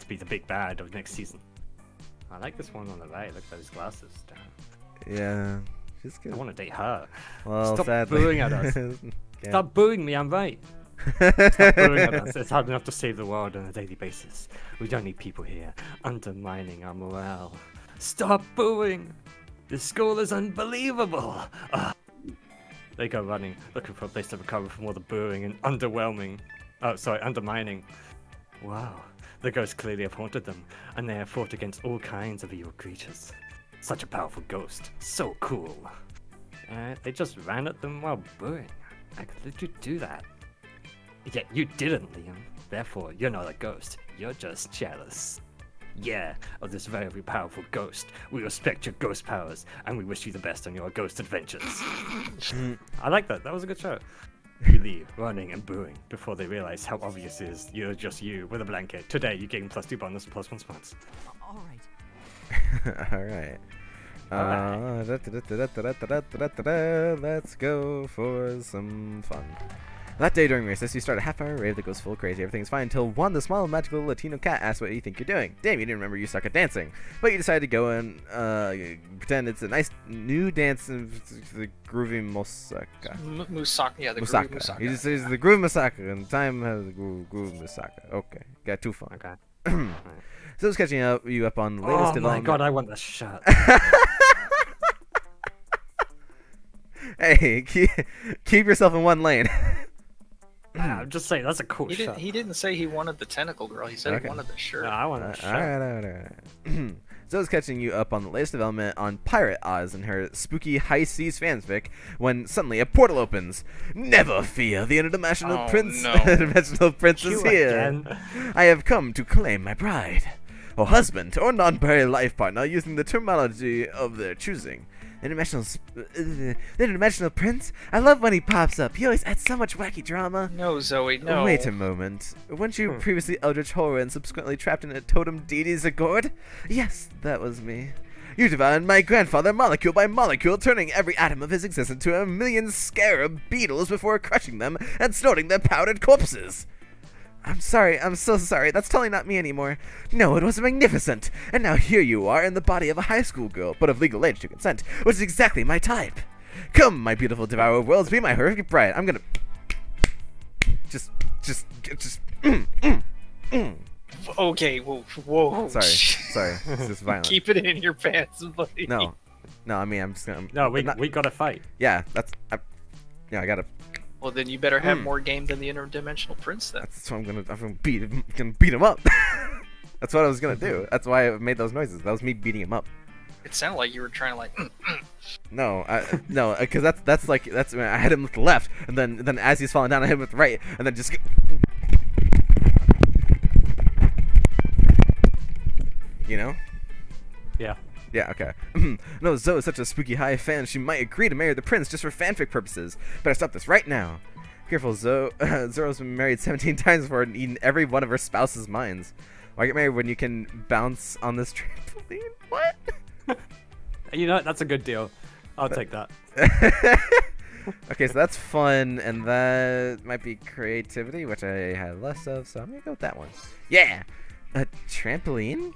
be the big bad of next season. I like this one on the right. Look at those glasses. Damn. Yeah, she's good. I want to date her. Well, Stop sadly. booing at us. Yeah. Stop booing me. I'm right. Stop booing at us. It's hard enough to save the world on a daily basis. We don't need people here undermining our morale. Stop booing. This school is unbelievable. They go running, looking for a place to recover from all the booing and undermining. Wow, the ghosts clearly have haunted them, and they have fought against all kinds of evil creatures. Such a powerful ghost, so cool. They just ran at them while booing. How did you do that? Yet you didn't, Liam. Therefore, you're not a ghost. You're just jealous. Yeah, of this very powerful ghost. We respect your ghost powers, and we wish you the best on your ghost adventures. I like that. That was a good show. You leave, running and booing, before they realize how obvious it is you're just you with a blanket. Today, you gain +2 bonus and +1 spots. All right. Alright. Let's go for some fun. That day during recess, you start a half-hour rave that goes full crazy. Everything is fine until one, the small magical Latino cat, asks what you think you're doing. Damn, you didn't remember you suck at dancing. But you decide to go and pretend it's a nice new dance of the groovy Mosaka. Musaka, yeah, the Musaka. groovy Musaka. He just says the groove Musaka, and time has the groove Musaka. Okay, got too fun. Okay. So it's catching you up on the latest Oh my development. god, I want that shirt. Hey, keep yourself in one lane. I'm just saying, that's a cool shirt. He didn't say he wanted the tentacle girl. He said he wanted the shirt. No, I want that shirt. Alright. So it's catching you up on the latest development on Pirate Oz and her spooky high seas fanfic when suddenly a portal opens. Never fear, the interdimensional prince. No. Interdimensional prince is You here. again. I have come to claim my bride, or husband, or non-binary life partner using the terminology of their choosing. The interdimensional prince? I love when he pops up. He always adds so much wacky drama. No, Zoe, no. Wait a moment. Weren't you previously Eldritch Horror and subsequently trapped in a totem deity's gourd? Yes, that was me. You devoured my grandfather molecule by molecule, turning every atom of his existence to a million scarab beetles before crushing them and snorting their powdered corpses. I'm sorry, I'm so sorry, that's totally not me anymore. No, it was magnificent. And now here you are in the body of a high school girl, but of legal age to consent, which is exactly my type. Come, my beautiful devourer of worlds, be my horrific bride. I'm gonna... Just... Okay, whoa. Sorry, this is violent. Keep it in your pants, buddy. No, I mean, I'm just gonna... No, we gotta fight. Yeah, I gotta... Well, then you better have more game than the interdimensional prince, then. That's what I'm gonna beat him up. That's what I was gonna do. That's why I made those noises. That was me beating him up. It sounded like you were trying to like. No, because that's when I hit him with the left, and then as he's falling down, I hit him with the right, and then just. You know? Yeah. Yeah, okay. No, Zoe is such a spooky high fan, she might agree to marry the prince just for fanfic purposes. Better stop this right now. Careful, Zoe. Zoro's been married 17 times before and eaten every one of her spouse's minds. Why get married when you can bounce on this trampoline? What? You know, that's a good deal. I'll take that. Okay, so that's fun, and that might be creativity, which I had less of, so I'm gonna go with that one. Yeah! A trampoline?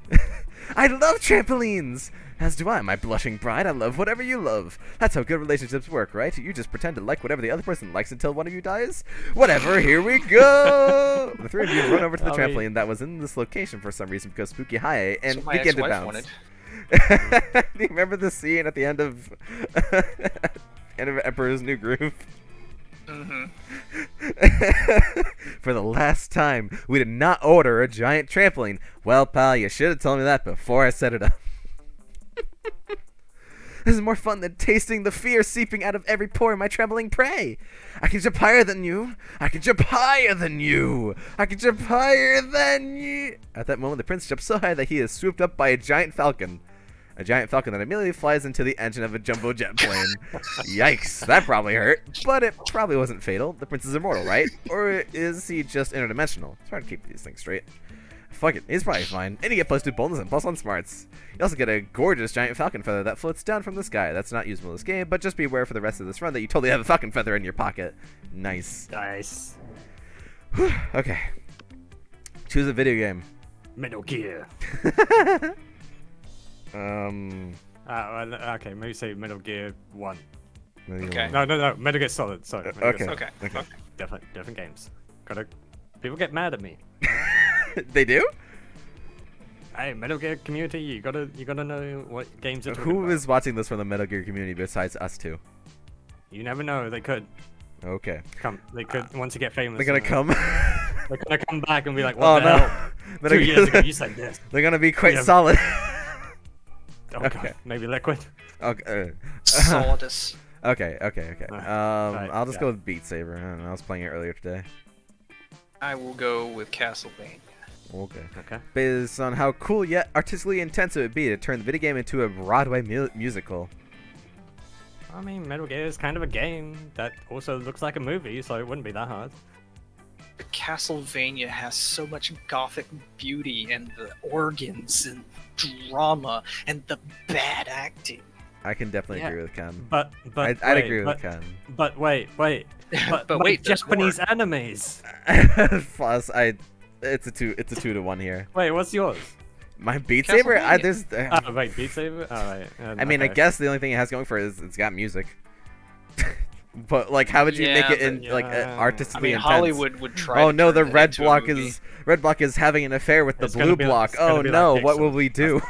I love trampolines! As do I, my blushing bride. I love whatever you love. That's how good relationships work, right? You just pretend to like whatever the other person likes until one of you dies? Whatever, here we go! The three of you run over to the trampoline that was in this location for some reason because Spooky High and begin to bounce. Do you remember the scene at the end of Emperor's New Groove? Mm-hmm. For the last time, we did not order a giant trampoline. Well, pal, you should have told me that before I set it up. This is more fun than tasting the fear seeping out of every pore in my trembling prey. I can jump higher than you. I can jump higher than you. I can jump higher than you. At that moment, the prince jumps so high that he is swooped up by a giant falcon. A giant falcon that immediately flies into the engine of a jumbo jet plane. Yikes, that probably hurt. But it probably wasn't fatal. The prince is immortal, right? Or is he just interdimensional? It's hard to keep these things straight. Fuck it, he's probably fine. And you get plus 2 bonus and plus 1 smarts. You also get a gorgeous giant falcon feather that floats down from the sky. That's not usable in this game, but just be aware for the rest of this run that you totally have a falcon feather in your pocket. Nice. Nice. Okay. Choose a video game. Metal Gear. Okay, maybe say Metal Gear 1. Okay. No, Metal Gear Solid. Sorry. Okay. Okay. Different games. People get mad at me. They do? Hey, Metal Gear community, you gotta know what games are talking Who about. is watching this from the Metal Gear community besides us two? You never know. They could Okay. come. They could once you get famous. They're gonna come. They're gonna come back and be like, Oh "What the no! hell? Metal 2 Gear- years ago, you said this." They're gonna be quite Yeah. solid. Oh Okay. god, maybe Liquid. Okay. Solidus. Okay. Right, I'll just yeah. go with Beat Saber. I don't know, I was playing it earlier today. I will go with Castlevania. Okay. Okay. Based on how cool yet artistically intense it would be to turn the video game into a Broadway musical. I mean, Metal Gear is kind of a game that also looks like a movie, so it wouldn't be that hard. Castlevania has so much gothic beauty and the organs and drama and the bad acting. I can definitely Yeah. agree with Ken. But I'd wait, agree with but, Ken. But wait. But wait, there's Japanese animes. Plus, it's a 2 to 1 here. Wait, what's yours? My Beat Saber, Castlevania. Oh, wait, Beat Saber? Alright. I mean, I guess the only thing it has going for it is it's got music. But like, how would you make it in like yeah. artistically I mean, intense? Hollywood would try. Oh to no, turn the that red into a block movie. is having an affair with the It's gonna blue be- block. it's gonna Oh be like no, what Pixels. will we do?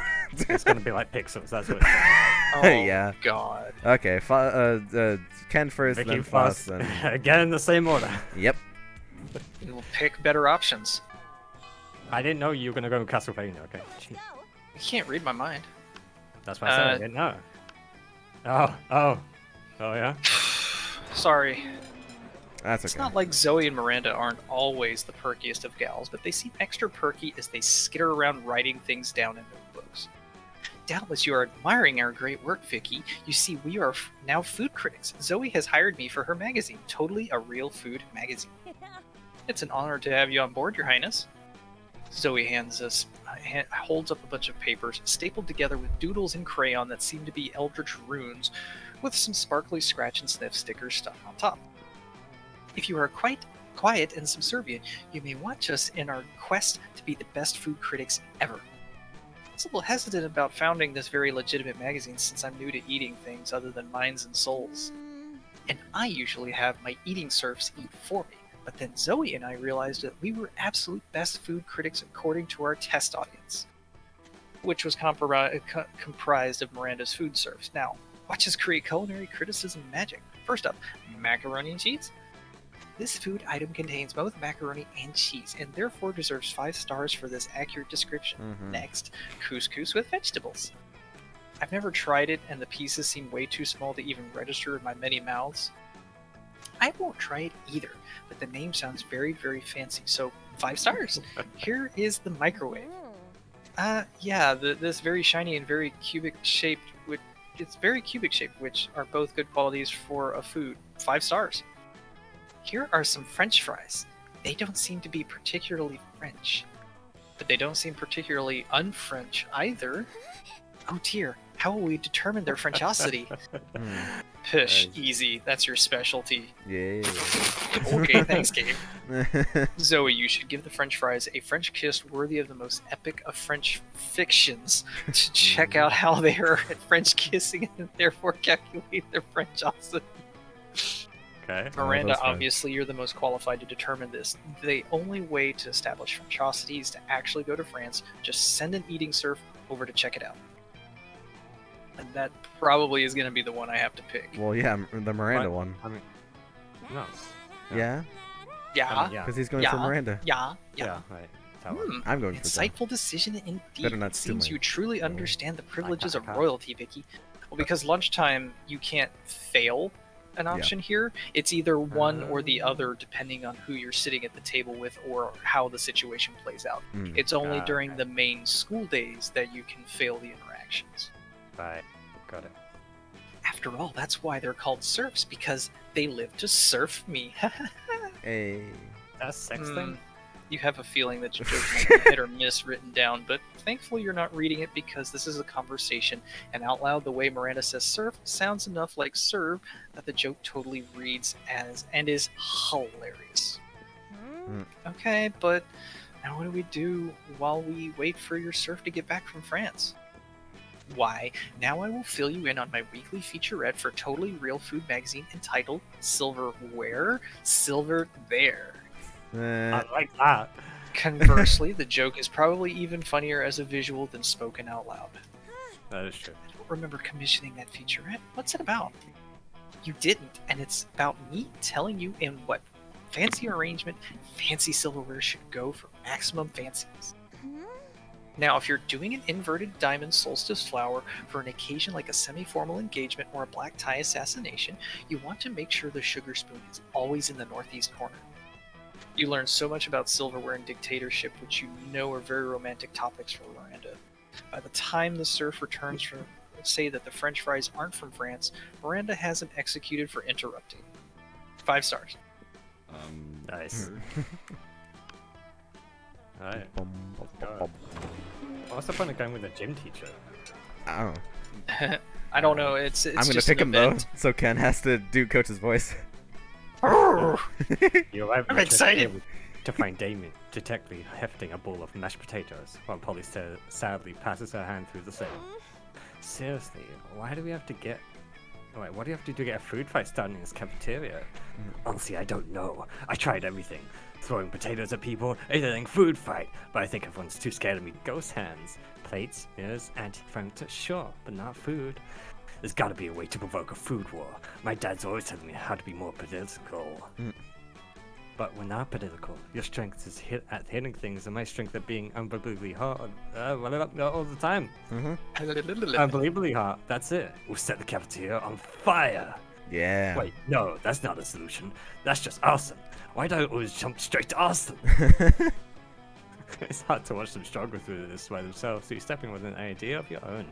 It's gonna be like Pixels, that's what. Oh Yeah. God. Okay, Ken first, Vicky then Foss, Foss. then... Again in the same order. Yep. We will pick better options. I didn't know you were gonna go with Castlevania, okay. You can't read my mind. That's why I said I didn't know. Oh yeah? Sorry. That's It's okay. not like Zoe and Miranda aren't always the perkiest of gals, but they seem extra perky as they skitter around writing things down in notebooks. Doubtless you are admiring our great work, Vicky. You see, we are now food critics. Zoe has hired me for her magazine, Totally a Real Food Magazine. It's an honor to have you on board, Your Highness. Zoe holds up a bunch of papers stapled together with doodles in crayon that seem to be eldritch runes, with some sparkly scratch and sniff stickers stuck on top. If you are quite quiet and subservient, you may watch us in our quest to be the best food critics ever. I was a little hesitant about founding this very legitimate magazine since I'm new to eating things other than minds and souls. And I usually have my eating serfs eat for me. But then Zoe and I realized that we were absolute best food critics according to our test audience, which was comprised of Miranda's food serfs. Now, watch us create culinary criticism magic. First up, macaroni and cheese. This food item contains both macaroni and cheese, and therefore deserves 5 stars for this accurate description. Next, couscous with vegetables. I've never tried it, and the pieces seem way too small to even register in my many mouths. I won't try it either, but the name sounds very, very fancy, so 5 stars. Here is the microwave. Yeah, this very shiny and very cubic shaped, which are both good qualities for a food. 5 stars. Here are some French fries. They don't seem to be particularly French, but they don't seem particularly un-French either. Oh dear, how will we determine their Frenchosity? Pish, easy. That's your specialty. Yeah. Okay, thanks, Gabe. Zoe, you should give the French fries a French kiss worthy of the most epic of French fictions to check out how they are at French kissing and therefore calculate their Frenchosity. Okay. Miranda, obviously, you're the most qualified to determine this. The only way to establish Frenchosity is to actually go to France. Just send an eating serf over to check it out. And that probably is going to be the one I have to pick. Well, yeah, the Miranda one. I mean, no. Yeah? Yeah? Because he's going for Miranda. Yeah? Right. I'm going for that. Insightful decision indeed. Better not It steal seems mine. you truly understand the privileges of I- royalty, Vicky. Well, because lunchtime, you can't fail an option here. It's either one or the other, depending on who you're sitting at the table with or how the situation plays out. It's only during the main school days that you can fail the interactions. Right. Got it. After all, that's why they're called serfs, because they live to serve me. Hey. That's sex thing? You have a feeling that your joke might be hit or miss written down, but thankfully you're not reading it because this is a conversation, and out loud the way Miranda says serf sounds enough like serve that the joke totally reads as and is hilarious. Okay, but now what do we do while we wait for your serf to get back from France? Why, now I will fill you in on my weekly featurette for Totally Real Food magazine entitled Silverware, Silver There. I like that. Conversely, the joke is probably even funnier as a visual than spoken out loud. That is true. I don't remember commissioning that featurette. What's it about? You didn't, and it's about me telling you in what fancy arrangement fancy silverware should go for maximum fanciness. Now, if you're doing an inverted diamond solstice flower for an occasion like a semi-formal engagement or a black tie assassination, you want to make sure the sugar spoon is always in the northeast corner. You learn so much about silverware and dictatorship, which you know are very romantic topics for Miranda. By the time the serf returns from say that the French fries aren't from France, Miranda has him executed for interrupting. 5 stars. Nice. Alright. What's the point of going with a gym teacher? I don't know. I don't know. It's I'm gonna just pick an him though, event. so Ken has to do Coach's voice. You arrive I'm at the excited. table to find Damien detectively hefting a bowl of mashed potatoes, while Polly sadly passes her hand through the same. Seriously, why do we have to get... Wait, what do you have to do to get a food fight started in this cafeteria? Honestly, I don't know. I tried everything. Throwing potatoes at people, anything food fight, but I think everyone's too scared of me ghost hands. Plates, mirrors, anti-furniture, sure, but not food. There's gotta be a way to provoke a food war. My dad's always telling me how to be more political. But we're not political. Your strength is at hitting things, and my strength at being unbelievably hard. All the time. Unbelievably hard. That's it. We'll set the cafeteria on fire. Yeah. Wait, no, that's not a solution. That's just awesome. Why do I always jump straight to awesome? It's hard to watch them struggle through this by themselves, so you step in with an idea of your own.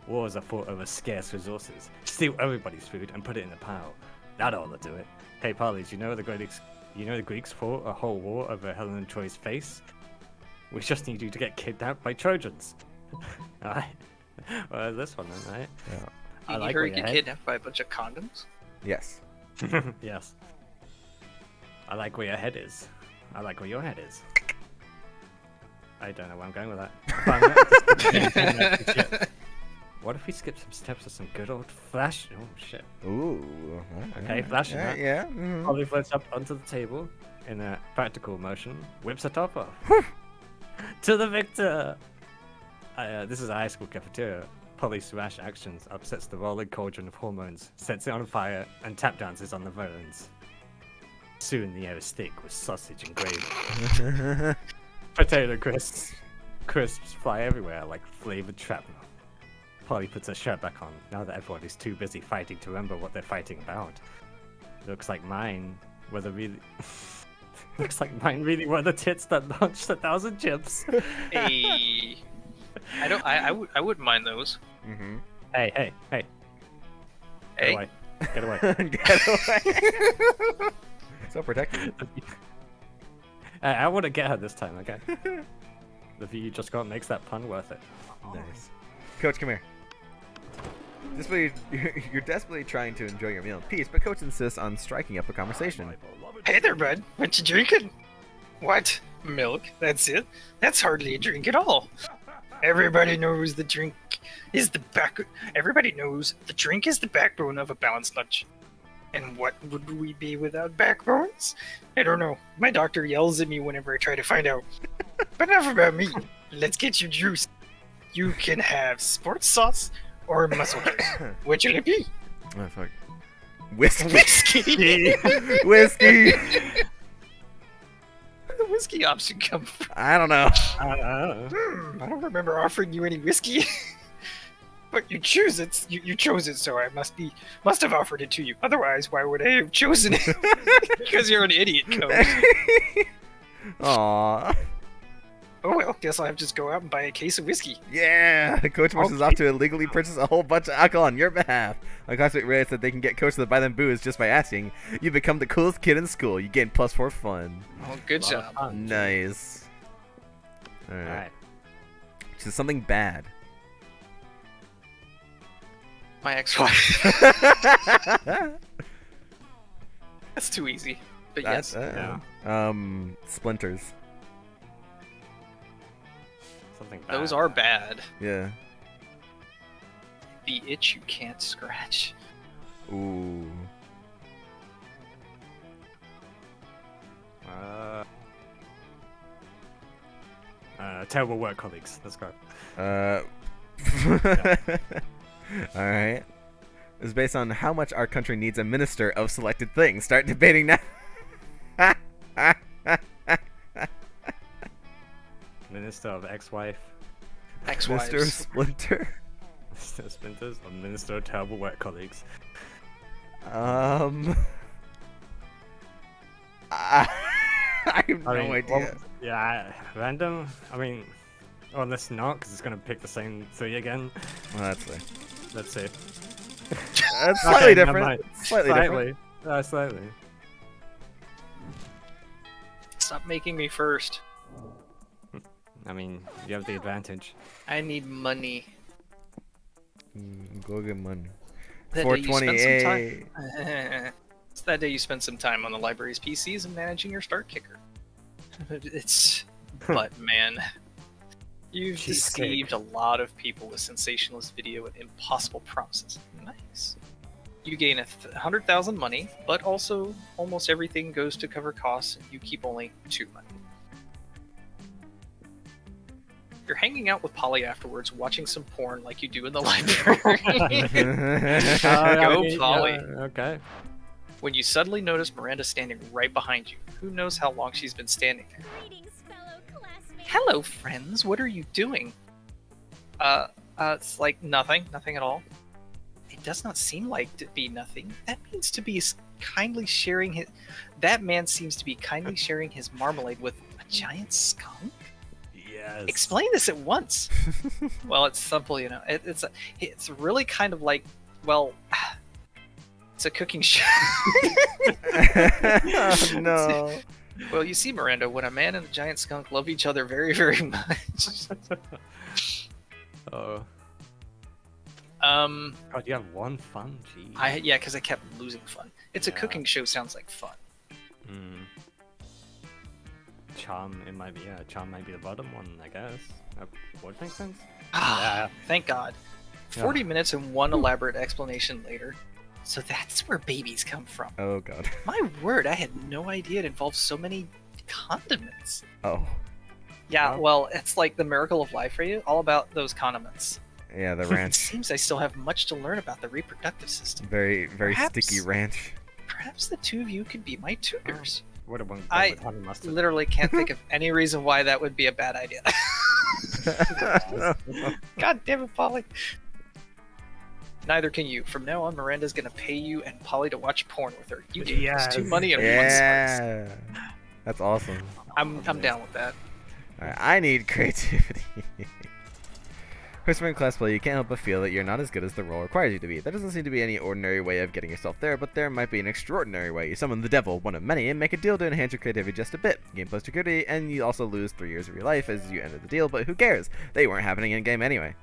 Wars are fought over scarce resources. Steal everybody's food and put it in a pile. That ought to do it. Hey, Polly, do you know the Greeks fought a whole war over Helen of Troy's face? We just need you to get kidnapped by Trojans. Alright. Well, this one then, right? Yeah. I You like her where get your head... kidnapped by a bunch of condoms? Yes. Yes. I like where your head is. I like where your head is. I don't know where I'm going with that. But what if we skip some steps of some good old flash? Oh shit. Ooh. Okay, flashing Yeah. that. Yeah. Mhm. Polly floats up onto the table in a practical motion, whips a top off. To the victor! This is a high school cafeteria. Polly's rash actions upsets the rolling cauldron of hormones, sets it on fire, and tap dances on the villains. Soon the air is thick with sausage and gravy. Potato crisps fly everywhere like flavored shrapnel. Polly puts her shirt back on now that everyone is too busy fighting to remember what they're fighting about. Looks like mine were the really. Looks like mine really were the tits that launched 1,000 chips. Hey. I wouldn't mind those. Mm-hmm. Hey. Hey. Get away. Get away. Get away. So protected. I want to get her this time, okay? The view you just got makes that pun worth it. Nice. Coach, come here. You're desperately trying to enjoy your meal in peace, but Coach insists on striking up a conversation. Hey there, bud. What you drinking? What? Milk? That's it? That's hardly a drink at all. Everybody knows the drink is the backbone of a balanced lunch. And what would we be without backbones? I don't know. My doctor yells at me whenever I try to find out. But enough about me. Let's get your juice. You can have sports sauce or muscle juice. Which will it be? Oh, fuck. Whiskey. Whiskey. Whiskey. Where did the whiskey option come from? I don't know. I don't remember offering you any whiskey. But you choose it. You chose it, so I must have offered it to you. Otherwise, why would I have chosen it? Because you're an idiot, Coach. Aww. Oh well, guess I'll have to just go out and buy a case of whiskey. Yeah! Coach Morse is off to illegally purchase a whole bunch of alcohol on your behalf. My classmate realized that they can get Coach to buy them booze just by asking. You become the coolest kid in school. You gain +4 fun. Oh, good job. Nice. Alright. Alright. So something bad. My ex-wife. That's too easy. But yes. Splinters. Something bad. Those are bad. Yeah. The itch you can't scratch. Ooh. Terrible work, colleagues. Let's go. Alright. It's based on how much our country needs a minister of selected things. Start debating now. Minister of ex-wife. Ex-wives. Mr. Splinter. Minister of Splinters or Minister of Terrible Work Colleagues. I have no idea. Well, yeah, random. I mean, unless not, because it's gonna pick the same three again. Well, that's fair. Let's see. That's slightly never different. mind. Slightly different. Slightly. Stop making me first. I mean, you have the advantage. I need money. Go get money. That day you spent some 428. time. It's that day you spent some time on the library's PCs and managing your start kicker. But man, you've deceived a lot of people with sensationalist video and impossible promises. Nice. You gain 100,000 money, but also almost everything goes to cover costs, and you keep only 2 money. You're hanging out with Polly afterwards, watching some porn like you do in the library. Go, Polly. Okay. When you suddenly notice Miranda standing right behind you. Who knows how long she's been standing there? Greetings, fellow classmates. Hello, friends. What are you doing? It's like nothing at all. It does not seem like to be nothing. That means to be kindly sharing his. That man seems to be kindly sharing his marmalade with a giant skunk. Yes. Explain this at once. Well, it's simple, you know. It's really kind of like, well, it's a cooking show. Oh, no. Well, you see, Miranda, when a man and a giant skunk love each other very, very much. Oh. Um, God, you have one fun? Jeez. yeah, because I kept losing fun. It's a Yeah. cooking show. Sounds like fun. Hmm. Charm, it might be, yeah, charm might be the bottom one, I guess. Would make sense? Ah, thank God. 40 minutes and one elaborate explanation later. So that's where babies come from. Oh god. My word, I had no idea it involves so many condiments. Oh. Yeah, Wow. well, it's like the miracle of life for you, all about those condiments. Yeah, the It ranch. seems I still have much to learn about the reproductive system. Very, very Perhaps- sticky ranch. Perhaps the two of you could be my tutors. Would have went I with honey mustard. literally can't think of any reason why that would be a bad idea. God damn it, Polly. Neither can you. From now on, Miranda's gonna pay you and Polly to watch porn with her. You get Yes. 2 money and 1 spice. Yeah. That's awesome. I'm down with that. Alright, I need creativity. When class play, you can't help but feel that you're not as good as the role requires you to be. That doesn't seem to be any ordinary way of getting yourself there, but there might be an extraordinary way. You summon the devil, one of many, and make a deal to enhance your creativity just a bit. Game plus security, and you also lose 3 years of your life as you enter the deal, but who cares? They weren't happening in-game anyway.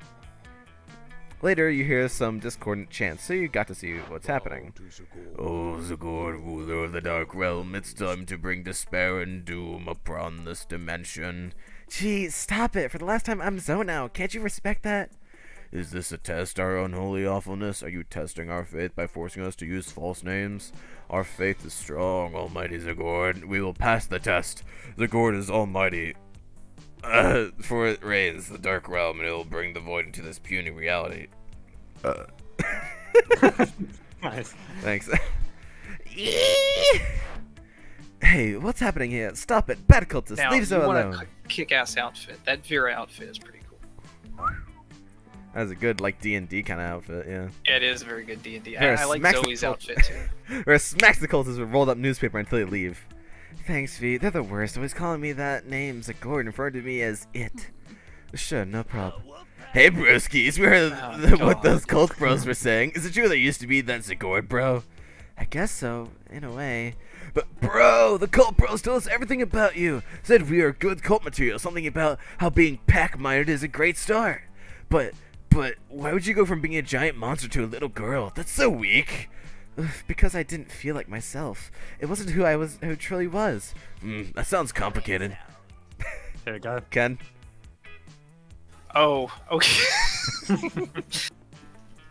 Later, you hear some discordant chants, so you got to see what's happening. Oh, Zagor, ruler of the Dark Realm, it's time to bring despair and doom upon this dimension. Gee, stop it. For the last time, I'm zoned now. Can't you respect that? Is this a test, our unholy awfulness? Are you testing our faith by forcing us to use false names? Our faith is strong, almighty Zagord. We will pass the test. Zagord is almighty. For it reigns the Dark Realm, and it will bring the void into this puny reality. Nice. Thanks. Hey, what's happening here? Stop it. Bad cultists. Now, Leave you so want alone. a kick-ass outfit. That Vera outfit is pretty cool. That was a good, like, D&D kind of outfit, yeah. Yeah, it is a very good D&D. Vera I like smacks the Zoe's cult- outfit, too. Where smacks the cultists with rolled up newspaper until they leave. Thanks, V. They're the worst. Always calling me that name, Zagord, and referring to me as it. Sure, no problem. Hey, broskies, we heard what those cult bros were saying. Is it true there used to be that Zagord, bro? I guess so, in a way. But, bro, the cult bros told us everything about you. Said we are good cult material. Something about how being pack-minded is a great start. But why would you go from being a giant monster to a little girl? That's so weak. Ugh, because I didn't feel like myself. It wasn't who who truly was. That sounds complicated. Here we go. Ken? Oh, okay.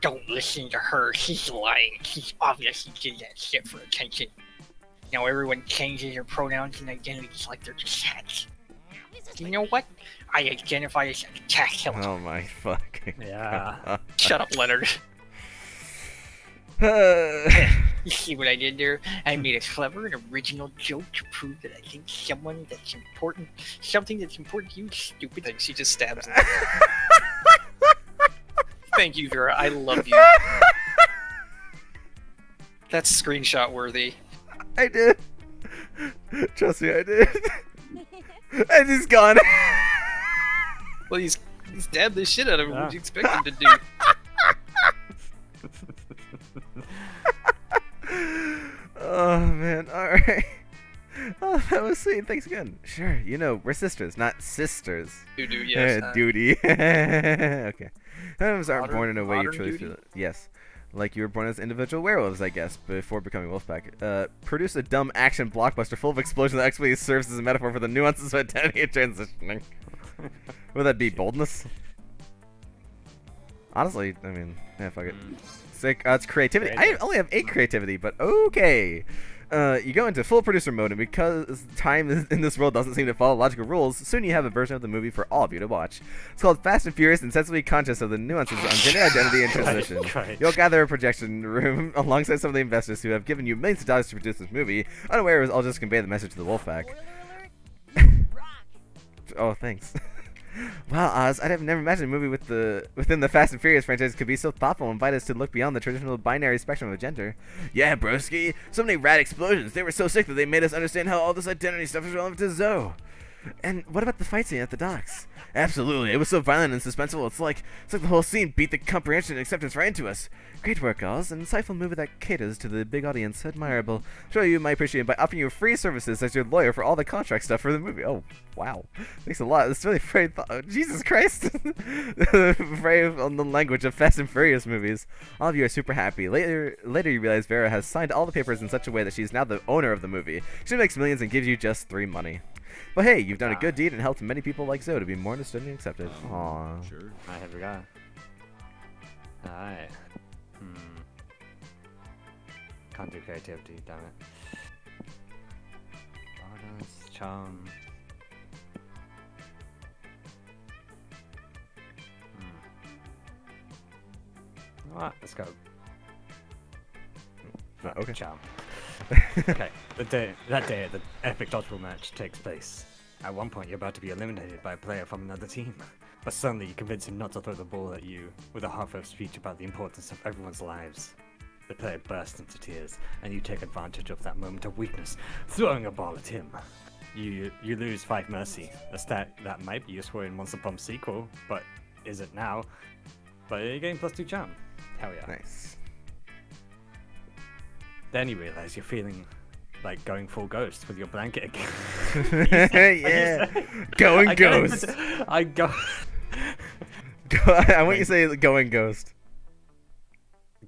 Don't listen to her. She's lying. She's obviously did that shit for attention. Now everyone changes their pronouns and identities like they're just hats. You know what? I identify as a cat killer. Oh my fucking Yeah. Shut up, Leonard. God. You see what I did there? I made a clever and original joke to prove that I think something that's important to you, stupid thing. She just stabs him. Thank you, Vera. I love you. That's screenshot worthy. I did. Trust me, I did. And he's gone. Well, he's stabbed the shit out of him. Yeah. What do you expect him to do? Oh man, alright. Oh, that was sweet. Thanks again. Sure, you know, we're sisters, not sisters. Doo-doo, yes. Duty. Okay. Humans aren't Modern- born in a way you modern truly duty? feel it. Yes. Like you were born as individual werewolves, I guess, before becoming Wolfpack. Produce a dumb action blockbuster full of explosions that actually serves as a metaphor for the nuances of identity and transitioning. Would that be boldness? Honestly, I mean, yeah, fuck it. It's creativity. I only have 8 creativity, but okay. You go into full producer mode, and because time in this world doesn't seem to follow logical rules, soon you have a version of the movie for all of you to watch. It's called Fast and Furious, insensibly conscious of the nuances on gender identity and transition. Right. You'll gather a projection room alongside some of the investors who have given you millions of dollars to produce this movie, unaware it was all just convey the message to the Wolfpack. Oh, thanks. Wow, Oz, I'd have never imagined a movie within the Fast and Furious franchise could be so thoughtful and invite us to look beyond the traditional binary spectrum of gender. Yeah, broski, so many rad explosions. They were so sick that they made us understand how all this identity stuff is relevant to Zoe. And what about the fight scene at the docks? Absolutely, it was so violent and suspenseful. It's like the whole scene beat the comprehension and acceptance right into us. Great work, girls. An insightful movie that caters to the big audience. Admirable. Sure, you might appreciate it by offering you free services as your lawyer for all the contract stuff for the movie. Oh, wow. Thanks a lot. It's really very Jesus Christ. Very on the language of Fast and Furious movies. All of you are super happy. Later you realize Vera has signed all the papers in such a way that she's now the owner of the movie. She makes millions and gives you just 3 money. But hey, you've done a good deed and helped many people like Zoe to be more understood and accepted. Aww. Sure. Alright, here we go. Alright. Can't do creativity, damn it. Balance, charm. Alright, let's go. Okay. Charm. Okay, that day the epic dodgeball match takes place. At one point, you're about to be eliminated by a player from another team, but suddenly you convince him not to throw the ball at you with a half-earth speech about the importance of everyone's lives. The player bursts into tears, and you take advantage of that moment of weakness, throwing a ball at him. You lose 5 mercy, a stat that might be useful in Once Upon a sequel, but isn't now. But you're getting +2 charm. Hell yeah. Nice. Then you realize you're feeling like going full ghost with your blanket again. Yeah. Going ghost. I go. I want you to say going ghost.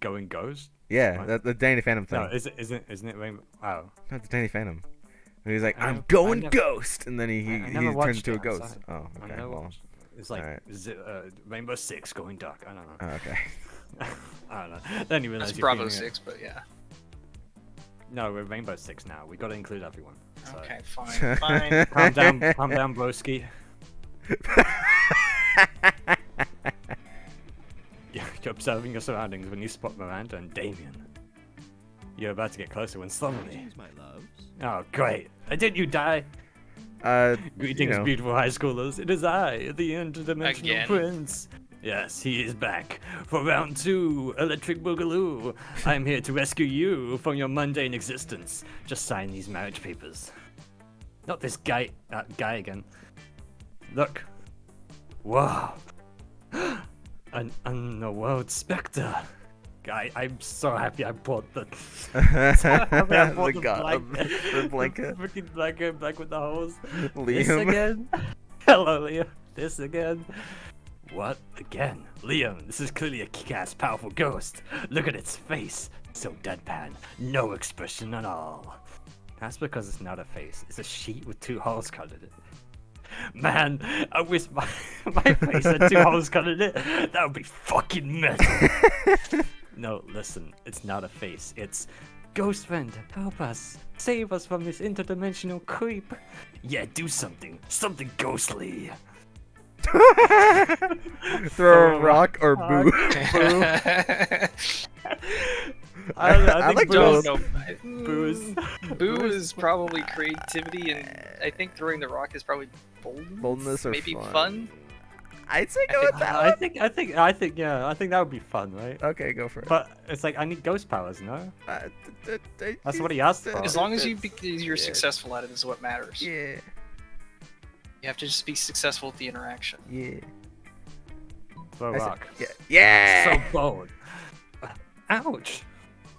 Going ghost? Yeah, What? that's the Danny Phantom thing. No, isn't it Rainbow? Oh. Not the Danny Phantom. And he's like, I I'm never- going I never- ghost, and then he I never turns watched into a it, I'm ghost. sorry. Oh, I okay. never Well, watched- It's like alright. Rainbow Six going dark. I don't know. oh, okay. I don't know. Then you realize That's you're Bravo feeling it. 6, but yeah. No, we're Rainbow Six now. We got to include everyone. So. Okay, fine, fine. Calm down, broski. You're observing your surroundings when you spot Miranda and Damien. You're about to get closer when suddenly. My loves. Oh, great! Didn't you die? Greetings, you know. beautiful high schoolers. It is I, the interdimensional Again? prince. Yes, he is back for round 2, Electric Boogaloo. I'm here to rescue you from your mundane existence. Just sign these marriage papers. Not this guy again. Look. Wow. An underworld specter. I'm so happy I bought the. The blanket. Freaking blanket, black with the holes. Liam. This again. Hello, Liam. This again. What? Again? Liam, this is clearly a kick-ass powerful ghost. Look at its face. So deadpan. No expression at all. That's because it's not a face. It's a sheet with 2 holes cut in it. Man, I wish my face had 2 holes cut in it. That would be fucking metal. No, listen. It's not a face. It's... Ghost friend, help us. Save us from this interdimensional creep. Yeah, do something. Something ghostly. Throw a rock or boo. I think like Boo both. Boo is probably creativity, and I think throwing the rock is probably boldness. Boldness or maybe fun. I'd say go I with that I one. think yeah, I think that would be fun, right? Okay, go for it. But it's like I need ghost powers, no? That's what he asked for. As long as you're Yeah. successful at it is what matters. Yeah, You have to just be successful at the interaction. yeah. Throw I said- rock. Yeah. Yeah. So bold. Ouch.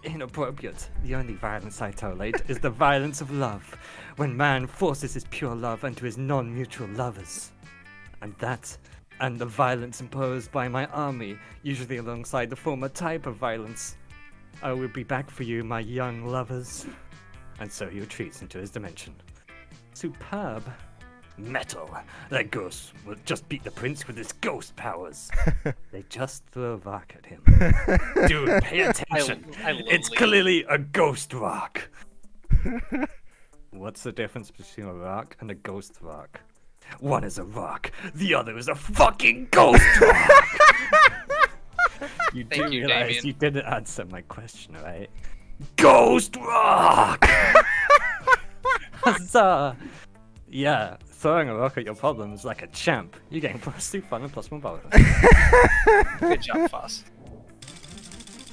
Inappropriate. The only violence I tolerate is the violence of love, when man forces his pure love onto his non-mutual lovers. And the violence imposed by my army, usually alongside the former type of violence. I will be back for you, my young lovers. And so he retreats into his dimension. Superb. Metal. That ghost will just beat the prince with his ghost powers. They just threw a rock at him. Dude, pay attention. I love It's Liam. clearly a ghost rock. What's the difference between a rock and a ghost rock? One is a rock, the other is a fucking ghost rock! You do Thank you, realize Damien. you didn't answer my question, right? Ghost rock! Huzzah! Yeah, throwing a rock at your problem is like a champ. You're getting +2 fun and +1 bonus. Good job, Foss.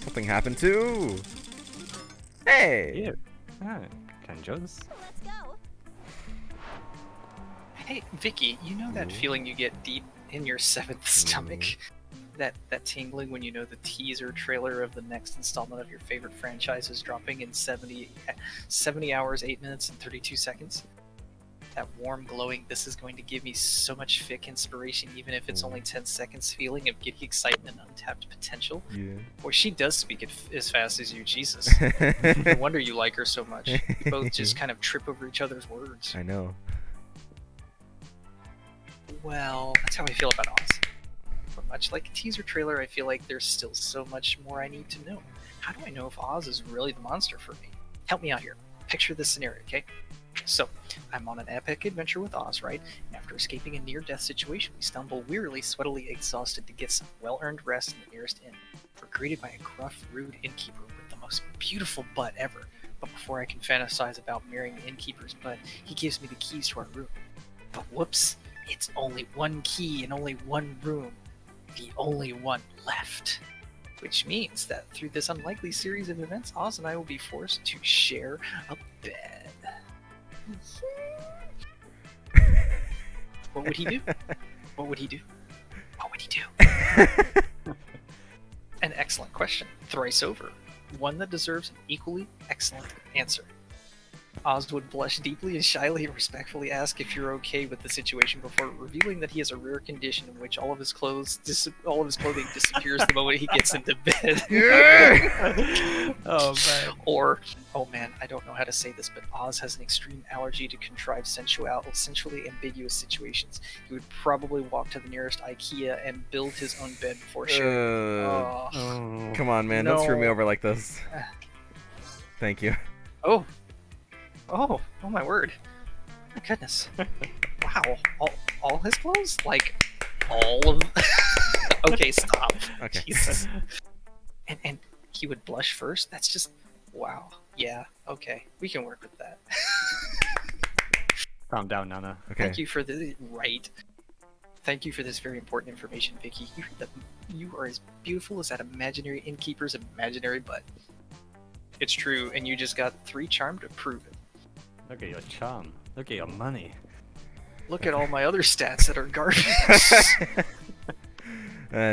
Something happened too. Hey. Yeah. Alright, Kenjos. Let's go. Hey, Vicky, you know that feeling you get deep in your seventh stomach? That tingling when you know the teaser trailer of the next installment of your favorite franchise is dropping in 70 hours, 8 minutes, and 32 seconds? That warm, glowing, this is going to give me so much fic inspiration, even if it's only 10 seconds feeling of giddy excitement and untapped potential. Yeah. Boy, she does speak it as fast as you, Jesus. No wonder you like her so much. You both just kind of trip over each other's words. I know. Well, that's how I feel about Oz. But much like a teaser trailer, I feel like there's still so much more I need to know. How do I know if Oz is really the monster for me? Help me out here. Picture this scenario, okay? So, I'm on an epic adventure with Oz, right? And after escaping a near-death situation, we stumble wearily, sweatily exhausted to get some well-earned rest in the nearest inn. We're greeted by a gruff, rude innkeeper with the most beautiful butt ever. But before I can fantasize about marrying the innkeeper's butt, he gives me the keys to our room. But whoops, it's only one key and only one room. The only one left. Which means that through this unlikely series of events, Oz and I will be forced to share a bed. What would he do? What would he do? What would he do? An excellent question. Thrice over. One that deserves an equally excellent answer. Oz would blush deeply and shyly and respectfully ask if you're okay with the situation before revealing that he has a rare condition in which all of his clothing disappears the moment he gets into bed. Oh man. Or, oh man, I don't know how to say this, but Oz has an extreme allergy to contrived sensually ambiguous situations. He would probably walk to the nearest IKEA and build his own bed before sharing. Oh. Come on, man. Don't screw me over like this. Thank you. Oh my word. My goodness. Wow. All his clothes? Like, all of Okay, stop. Okay. Jesus. And he would blush first? That's just... Wow. Yeah, okay. We can work with that. Calm down, Nana. Okay. Thank you for the... Right. Thank you for this very important information, Vicky. You are as beautiful as that imaginary innkeeper's imaginary butt. It's true, and you just got 3 charm to prove it. Look at your charm. Look at your money. Look at all my other stats that are garbage.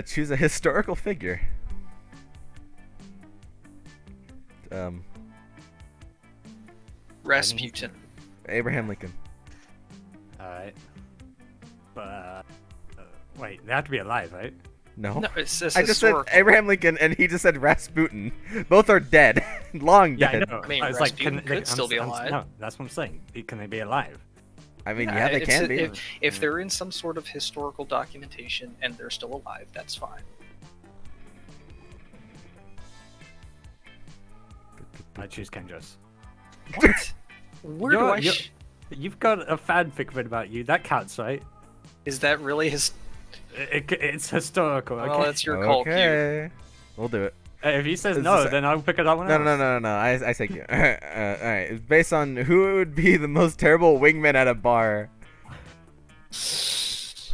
Choose a historical figure. Rasputin. Abraham Lincoln. Alright. But, wait, they have to be alive, right? No. No, it says I just said historical. Abraham Lincoln, and he just said Rasputin. Both are dead. Long Yeah, I dead. know. I mean, was Rasputin can could still be alive. No, that's what I'm saying. Can they be alive? I mean, yeah, they can be. If they're in some sort of historical documentation and they're still alive, that's fine. I choose Kendros. What? Where do I... You've got a fanfic written about you. That counts, right? Is that really his... It's historical, okay? Well, that's your call, Okay. We'll do it. If he says no, then I'll pick it up one else. No. I take you. Alright. It's based on who would be the most terrible wingman at a bar.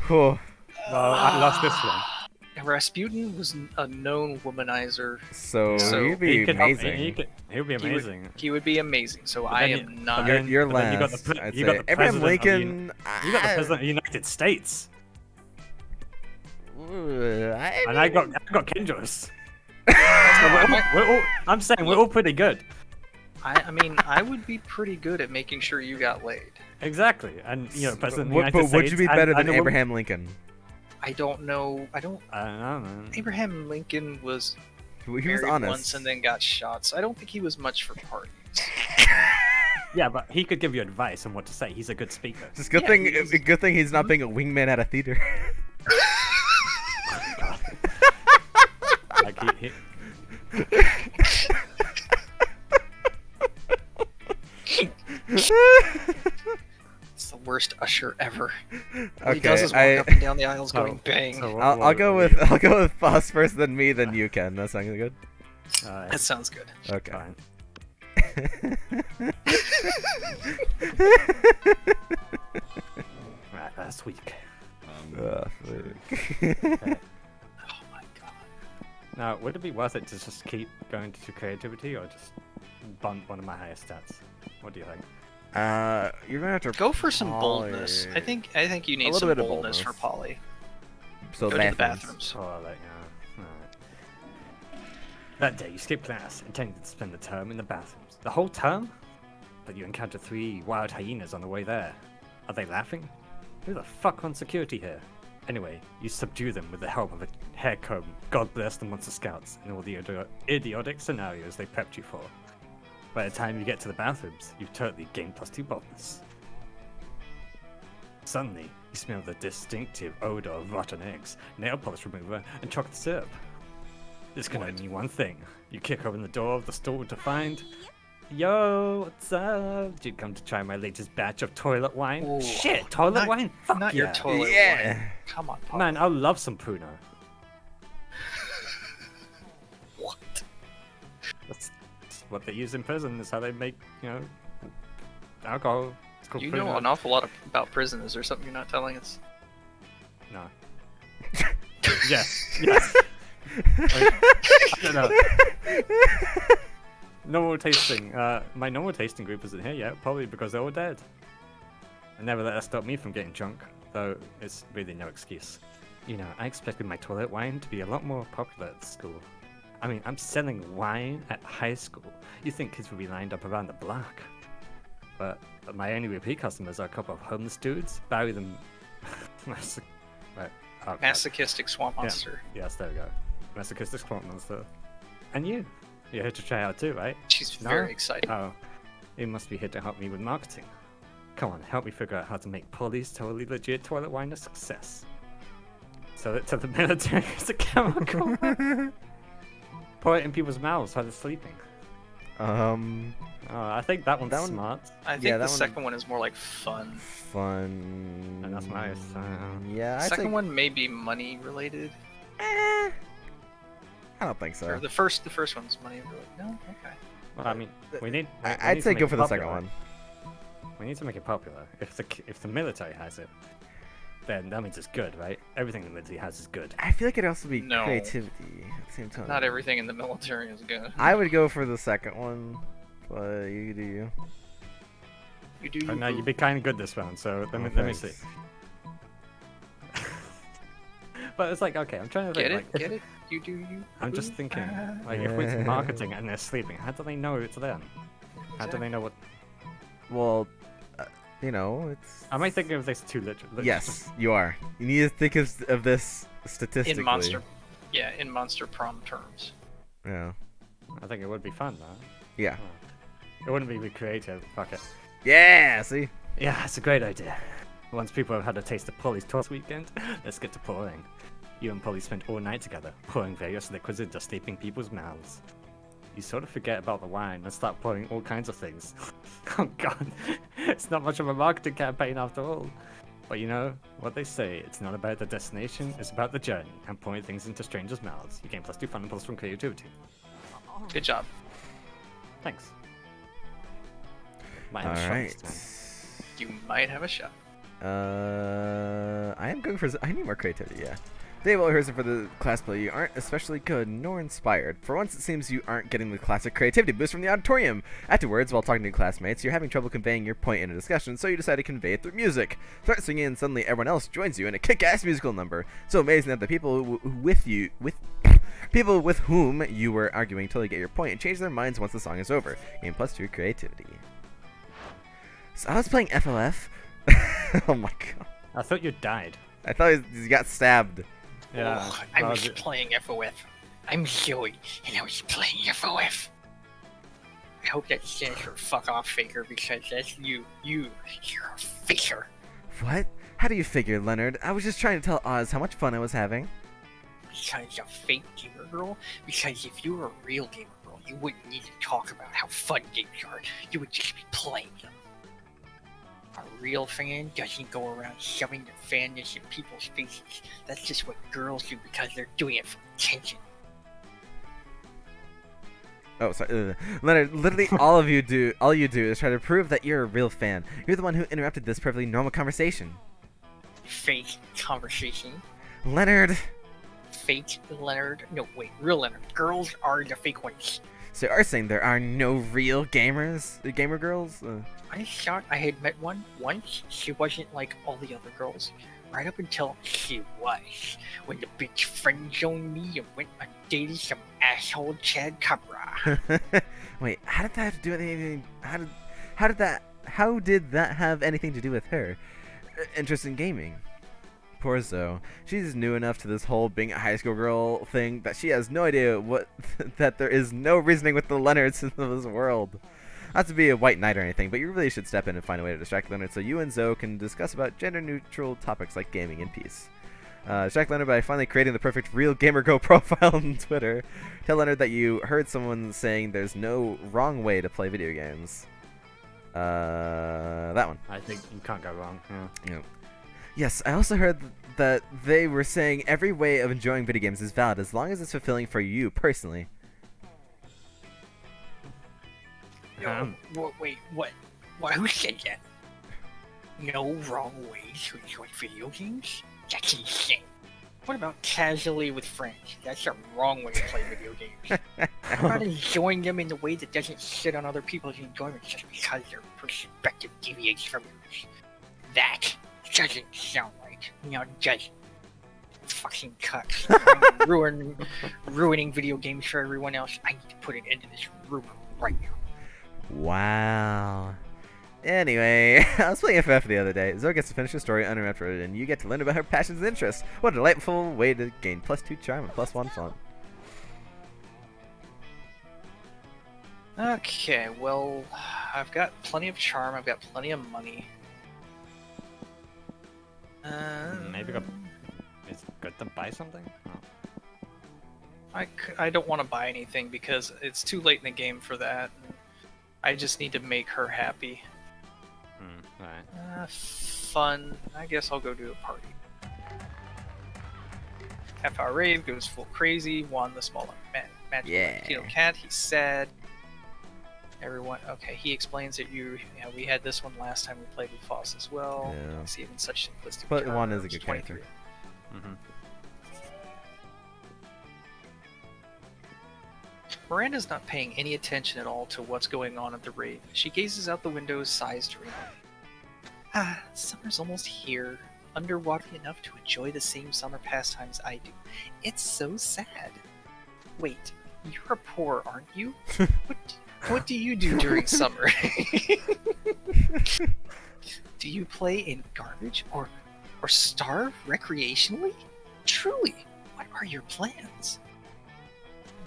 Well, I lost this one. Rasputin was a known womanizer. So So he'd be amazing. He would be amazing. He would be amazing, so I am not... You're but then you got last. the I'd you got say the Abraham president of Lincoln. You got the president of the United States. And I got Kendros. I'm saying we're all pretty good. I mean, I would be pretty good at making sure you got laid. Exactly, and president of the But United States. would you be better than and a woman- Abraham Lincoln? I don't know. I don't know, man. Abraham Lincoln was He was married honest. once and then got shot, so I don't think he was much for parties. Yeah, but he could give you advice on what to say. He's a good speaker. Just good thing. Good thing he's not being a wingman at a theater. Like he It's the worst usher ever. All he Okay, does is walk up and down the aisles going bang. so I'll go with Foss first, then me, then you, Ken. That sounds good. Alright, That sounds good. Okay. fine. Right, last week. Fuck. Oh my god. Now, would it be worth it to just keep going to creativity or just bump one of my highest stats? What do you think? You're gonna have to Go for some boldness. I think you need little some bit of boldness for boldness. Polly. So Go to the bathrooms. Oh, like, That day, you skipped class, intending to spend the term in the bathrooms. The whole term? But you encounter 3 wild hyenas on the way there. Are they laughing? Who the fuck runs security here? Anyway, you subdue them with the help of a hair comb, God bless the Monster Scouts, and all the idiotic scenarios they prepped you for. By the time you get to the bathrooms, you've totally gained +2 boldness. Suddenly, you smell the distinctive odor of rotten eggs, nail polish remover, and chocolate syrup. This can only mean one thing. You kick open the door of the store to find... Yo, what's up? Did you come to try my latest batch of toilet wine? Ooh, Shit, toilet wine? Fuck Not yeah. your toilet Yeah. wine. Come on, Polly. Man, I love some Pruno. What? That's what they use in prison. That's how they make, alcohol. It's called You Pruno. know an awful lot about prison. Is there something you're not telling us? No. Yes. I don't know. Normal tasting. My normal tasting group isn't here yet, probably because they're all dead. And never let that stop me from getting drunk, though it's really no excuse. I expected my toilet wine to be a lot more popular at school. I mean, I'm selling wine at high school. You think kids would be lined up around the block. But my only repeat customers are a couple of homeless dudes, bury them... right. Oh, God. Masochistic swamp monster. Yes, there we go. Masochistic swamp monster. And you? You're here to try out too, right? She's No? very excited. Oh, you must be here to help me with marketing. Come on, help me figure out how to make Polly's totally legit toilet wine a success. So that to the military is a chemical. Pour it in people's mouths while they're sleeping. Oh, I think that one's smart. I think yeah, the that one- second one is more like fun. Fun. And that's nice. Yeah, The I second think. one may be money related. I don't think Or so. the first one's money related. No, okay. Well, I mean, we need. we I'd need to say make go it for the second popular. one. We need to make it popular. If the military has it, then that means it's good, right? Everything the military has is good. I feel like it'd also be No. creativity at the same time. Not everything in the military is good. I would go for the second one, but you do you. You do. Oh, You no, boo. you'd be kind of good this round, so let me Oh, see. thanks. But it's like, okay, I'm trying to think. Get it? Like, Get it? You do. You. I'm just boo. thinking, like, if it's marketing and they're sleeping, how do they know it's them? How do they know what? Well, it's. Am I thinking of this too literal? Yes, you are. You need to think of this statistically. In monster. Yeah, in monster prom terms. Yeah. I think it would be fun, though. Yeah. It wouldn't be creative. Fuck it. Yeah. See. Yeah, it's a great idea. Once people have had a taste of Polly's toast weekend, let's get to pouring. You and Polly spent all night together, pouring various liquids into sleeping people's mouths. You sort of forget about the wine and start pouring all kinds of things. Oh god, it's not much of a marketing campaign after all. But you know what they say, it's not about the destination, it's about the journey, and pouring things into strangers' mouths. You gain +2 fun and +1 creativity. Good job. Thanks. Might have a shot this time. Alright. You might have a shot. I am going for. I need more creativity, yeah. Today, while rehearsing for the class play, you aren't especially good nor inspired. For once, it seems you aren't getting the classic creativity boost from the auditorium. Afterwards, while talking to classmates, you're having trouble conveying your point in a discussion, so you decide to convey it through music. Start singing, and suddenly everyone else joins you in a kick-ass musical number. So amazing that the people people with whom you were arguing totally get your point and change their minds once the song is over. Gain +2 creativity. So I was playing FLF. Oh my god. I thought you died. I thought he got stabbed. Yeah. Oh, I that was was it. playing FOF. I'm Zoe, and I was playing FOF. I hope that stands for fuck off faker, because that's you. You're a faker. What? How do you figure, Leonard? I was just trying to tell Oz how much fun I was having. Because a fake gamer girl? Because if you were a real gamer girl, you wouldn't need to talk about how fun games are. You would just be playing them. A real fan doesn't go around shoving their fanness in people's faces. That's just what girls do because they're doing it for attention. Oh, sorry. Leonard, literally all you do is try to prove that you're a real fan. You're the one who interrupted this perfectly normal conversation. Fake conversation. Leonard! Fake Leonard. No, wait, real Leonard. Girls are the fake ones. So are saying there are no real gamer girls? I thought I had met one once. She wasn't like all the other girls. Right up until she was. When the bitch friend zoned me and went and dated some asshole Chad Cabra. Wait, how did that have to do with anything? How did that have anything to do with her? Interest in gaming. Poor Zoe. She's new enough to this whole being a high school girl thing that she has no idea that there is no reasoning with the Leonards in this world. Not to be a white knight or anything, but you really should step in and find a way to distract Leonard so you and Zoe can discuss about gender-neutral topics like gaming in peace. Distract Leonard by finally creating the perfect real gamer girl profile on Twitter. Tell Leonard that you heard someone saying there's no wrong way to play video games. That one. I think you can't go wrong. Yeah. Yes, I also heard that they were saying every way of enjoying video games is valid as long as it's fulfilling for you personally. Wait, what? Why, who said that? No wrong ways to enjoy video games? That's insane. What about casually with friends? That's a wrong way to play video games. How about enjoying them in a way that doesn't sit on other people's enjoyment just because their perspective deviates from yours? That doesn't sound right. No, it doesn't. Fucking cucks. Ruining video games for everyone else. I need to put an end to this rumor right now. Wow. Anyway, I was playing FF the other day. Zoe gets to finish the story uninterrupted, and you get to learn about her passions and interests. What a delightful way to gain +2 charm and +1 fun. Okay, well, I've got plenty of charm, I've got plenty of money. Maybe it's good to buy something? Oh. I don't want to buy anything because it's too late in the game for that. I just need to make her happy. Right. Fun. I guess I'll go do a party. Half-hour rave goes full crazy. Juan the small magic Latino cat. He's sad. Everyone. Okay, he explains that we had this one last time we played with Foss as well. Yeah. See it in such simplistic But terms. Juan is a good character. Miranda's not paying any attention at all to what's going on at the rave. She gazes out the window, sighs dreamily. Summer's almost here. Underwater enough to enjoy the same summer pastimes I do. It's so sad. Wait, you're poor, aren't you? What do you do during summer? Do you play in garbage or starve recreationally? Truly, what are your plans?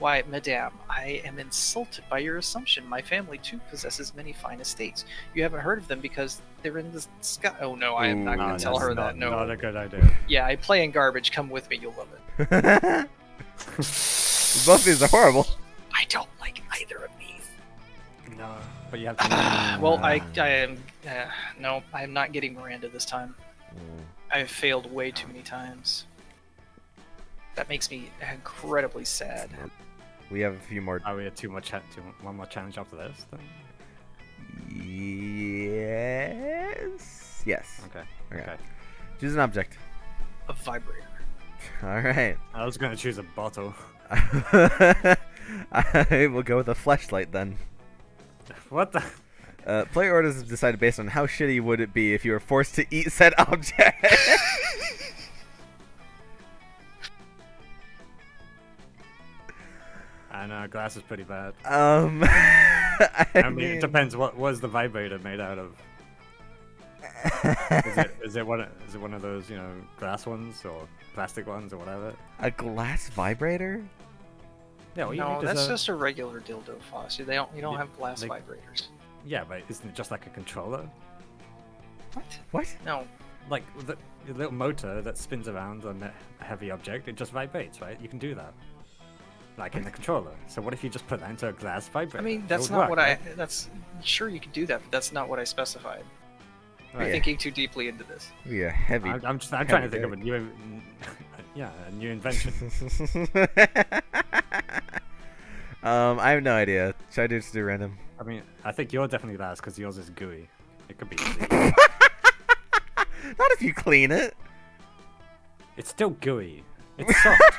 Why, madame, I am insulted by your assumption. My family, too, possesses many fine estates. You haven't heard of them because they're in the sky. Oh, no, I am not going to tell her that. No. Not a good idea. Yeah, I play in garbage. Come with me. You'll love it. Both of these are horrible. I don't like either of these. No, but you have to... Well, I am... no, I am not getting Miranda this time. I have failed way too many times. That makes me incredibly sad. We have a few more. Are we at one more challenge after this? Then? Yes. Yes. Okay. Choose an object. A vibrator. All right. I was gonna choose a bottle. I will go with a fleshlight then. What the? Player orders is decided based on how shitty would it be if you were forced to eat said object. I know, glass is pretty bad. I mean, it depends. What was the vibrator made out of? Is it one of those, glass ones or plastic ones or whatever? A glass vibrator? Yeah. Well, No, that's just a regular dildo, Foss. You don't have glass vibrators. Yeah, but isn't it just like a controller? What? No. Like the little motor that spins around on a heavy object, it just vibrates, right? You can do that. Like in the controller. So what if you just put that into a glass vibrator? I mean, that's not what I... That's... Sure, you could do that, but that's not what I specified. Oh, You're thinking too deeply into this. Yeah, heavy. I'm trying to think of a new... a new invention. I have no idea. Should I just do random? I mean, I think you're definitely last because yours is gooey. It could be easy. Not if you clean it. It's still gooey. It's soft.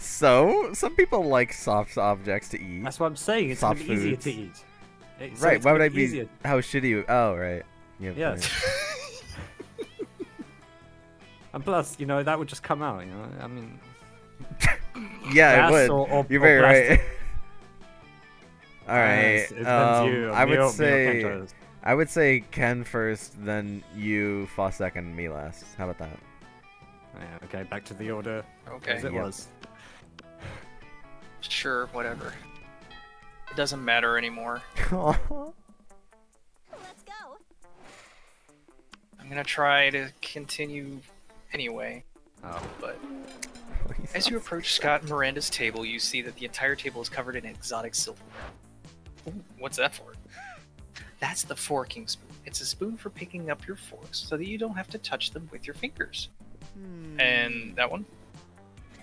So some people like soft objects to eat. That's what I'm saying. It's Soft gonna be easier foods. to eat. So Right? it's Why would gonna I be? easier. How shitty? Oh, right. Yeah. Yes. And plus, you know, that would just come out. You know, I mean. Yeah, Glass it would. or You're very plastic. right. All right. Yes, it depends you, I would Mio say. Kentos. I would say Ken first, then you, Foss second, me last. How about that? Yeah, okay, back to the order Okay. as it Yep. was. Sure, whatever. It doesn't matter anymore. Let's go. I'm gonna try to continue anyway. Oh. But as you approach Scott and Miranda's table, you see that the entire table is covered in exotic silverware. Ooh, what's that for? That's the forking spoon. It's a spoon for picking up your forks so that you don't have to touch them with your fingers. And that one?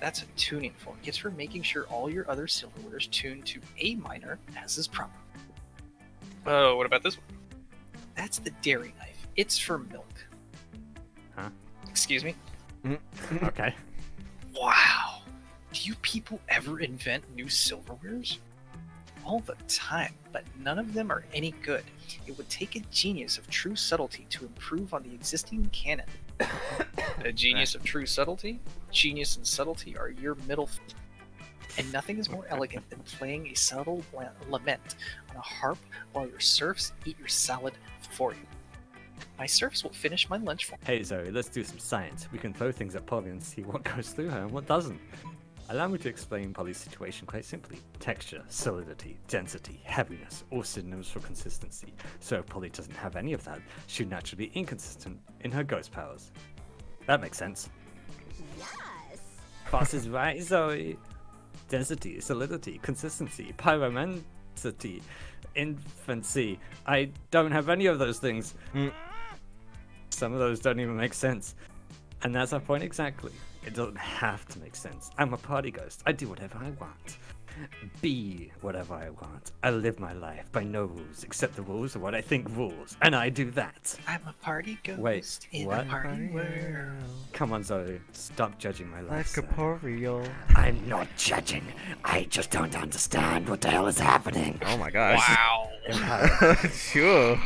That's a tuning fork. It's for making sure all your other silverware is tuned to A minor as is proper. Oh, what about this one? That's the dairy knife. It's for milk. Huh? Excuse me? Okay. Wow. Do you people ever invent new silverwares? All the time, but none of them are any good. It would take a genius of true subtlety to improve on the existing canon. A genius of true subtlety? Genius and subtlety are your middle and nothing is more elegant than playing a subtle lament on a harp while your serfs eat your salad for you. My serfs will finish my lunch for me. Hey Zoe, let's do some science. We can throw things at Polly and see what goes through her and what doesn't. Allow me to explain Polly's situation quite simply. Texture, solidity, density, heaviness, all synonyms for consistency. So if Polly doesn't have any of that, she'd naturally be inconsistent in her ghost powers. That makes sense. Yes. Foss is right, Zoe. Density, solidity, consistency, pyromancity, infancy. I don't have any of those things. Some of those don't even make sense. And that's our point exactly. It doesn't have to make sense. I'm a party ghost. I do whatever I want. Be whatever I want. I live my life by no rules except the rules of what I think rules. And I do that. I'm a party ghost Wait, in what? a party world. Come on, Zoe. Stop judging my life. Life sir. corporeal. I'm not judging. I just don't understand what the hell is happening. Oh my gosh. Wow. Sure.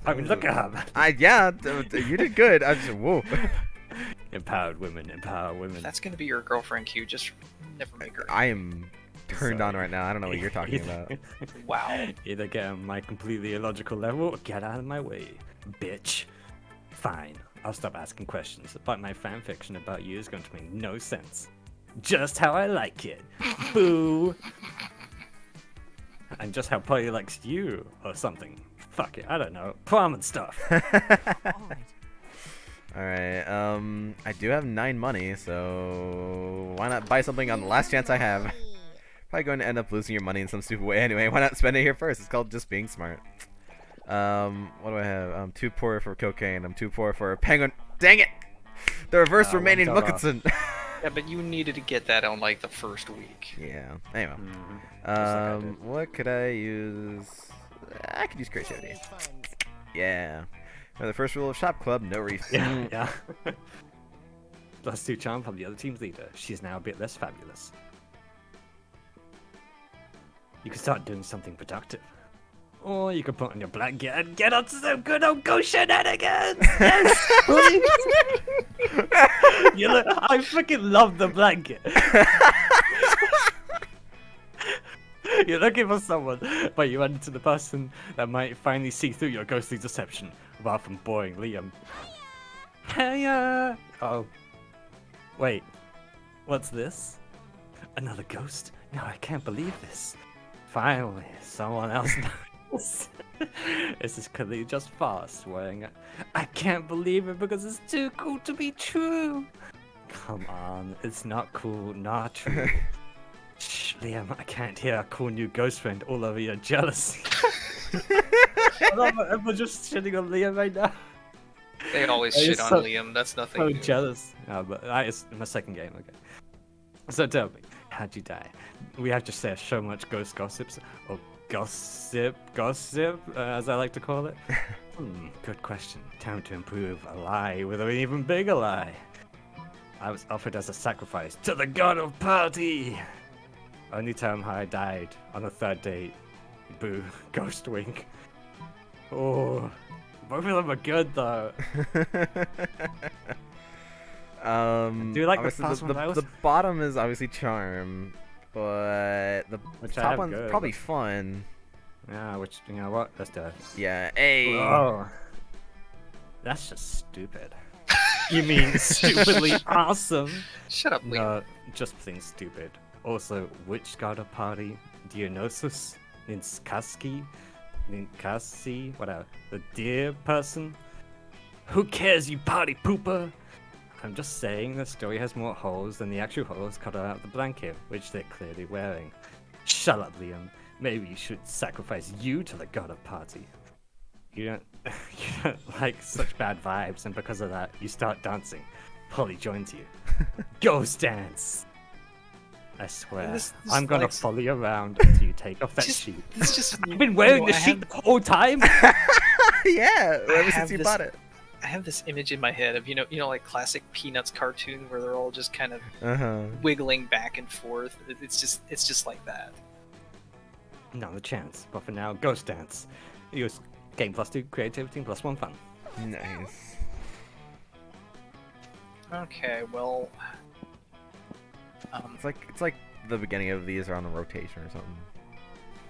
I mean, look at her. Yeah, you did good. I just whoa. Empowered women, empower women. That's gonna be your girlfriend Q. Just never make her. I am turned on Sorry. right now. I don't know what you're talking about. Wow. Either get on my completely illogical level or get out of my way, bitch. Fine, I'll stop asking questions, but my fanfiction about you is going to make no sense. Just how I like it. Boo! And just how Polly likes you, or something. Fuck it, I don't know. Prom and stuff. Alright, I do have 9 money, so why not buy something on the last chance I have? Probably going to end up losing your money in some stupid way anyway. Why not spend it here first? It's called just being smart. What do I have? I'm too poor for cocaine. I'm too poor for a penguin. Dang it! The reverse remaining $1. Mukatsun. Yeah, but you needed to get that on like the first week. Yeah. Anyway. I did. What could I use? I could use creativity. Yeah. The first rule of Shop Club, no refund. Yeah. +2 charm from the other team's leader. She's now a bit less fabulous. You can start doing something productive. Or you can put on your black gear and get on to some good old ghost shenanigans! Yes! You look, I freaking love the black gear. You're looking for someone, but you run into the person that might finally see through your ghostly deception, rather than boring Liam. Heya! Oh. Wait. What's this? Another ghost? No, I can't believe this. Finally, someone else knows. This is clearly just Foss wearing it. I can't believe it because it's too cool to be true. Come on, it's not cool, not true. Shh, Liam, I can't hear our cool new ghost friend all over your jealousy. I love it. Everyone's just shitting on Liam right now. They always I'm shit on so- Liam. That's nothing So new. jealous. No, but it's my second game, okay. So tell me, how'd you die? We have to say so much ghost gossips, or gossip, as I like to call it. Good question. Time to improve a lie with an even bigger lie. I was offered as a sacrifice to the god of party. Only time I died on the third date. Boo. Ghost wink. Oh. Both of them are good though. Do you like the obviously first one? the bottom is obviously charm, but the Which I top have one's good, probably but- fun. Yeah, which, you know what? Let's do it. Yeah, hey. Oh. That's just stupid. You mean stupidly awesome? Shut up, Liam. No, just plain stupid. Also, which god of party? Dionysus? Ninskaski? Ninkasi? Whatever. The deer person? Who cares, you party pooper? I'm just saying the story has more holes than the actual holes cut out of the blanket, which they're clearly wearing. Shut up, Liam. Maybe you should sacrifice you to the god of party. You don't, you don't like such bad vibes, and because of that, you start dancing. Polly joins you. Ghost dance! I swear, This I'm gonna like- follow you around until you take off that Just- sheet. It's just. You've been wearing No, the I sheet have- the whole time? Yeah, ever since have you this- bought it. I have this image in my head of like classic Peanuts cartoon where they're all just kind of wiggling back and forth. It's just like that. Not a chance, but for now, ghost dance. Use game +2 creativity +1 fun. Nice. Okay, well. It's like the beginning of these are on the rotation or something.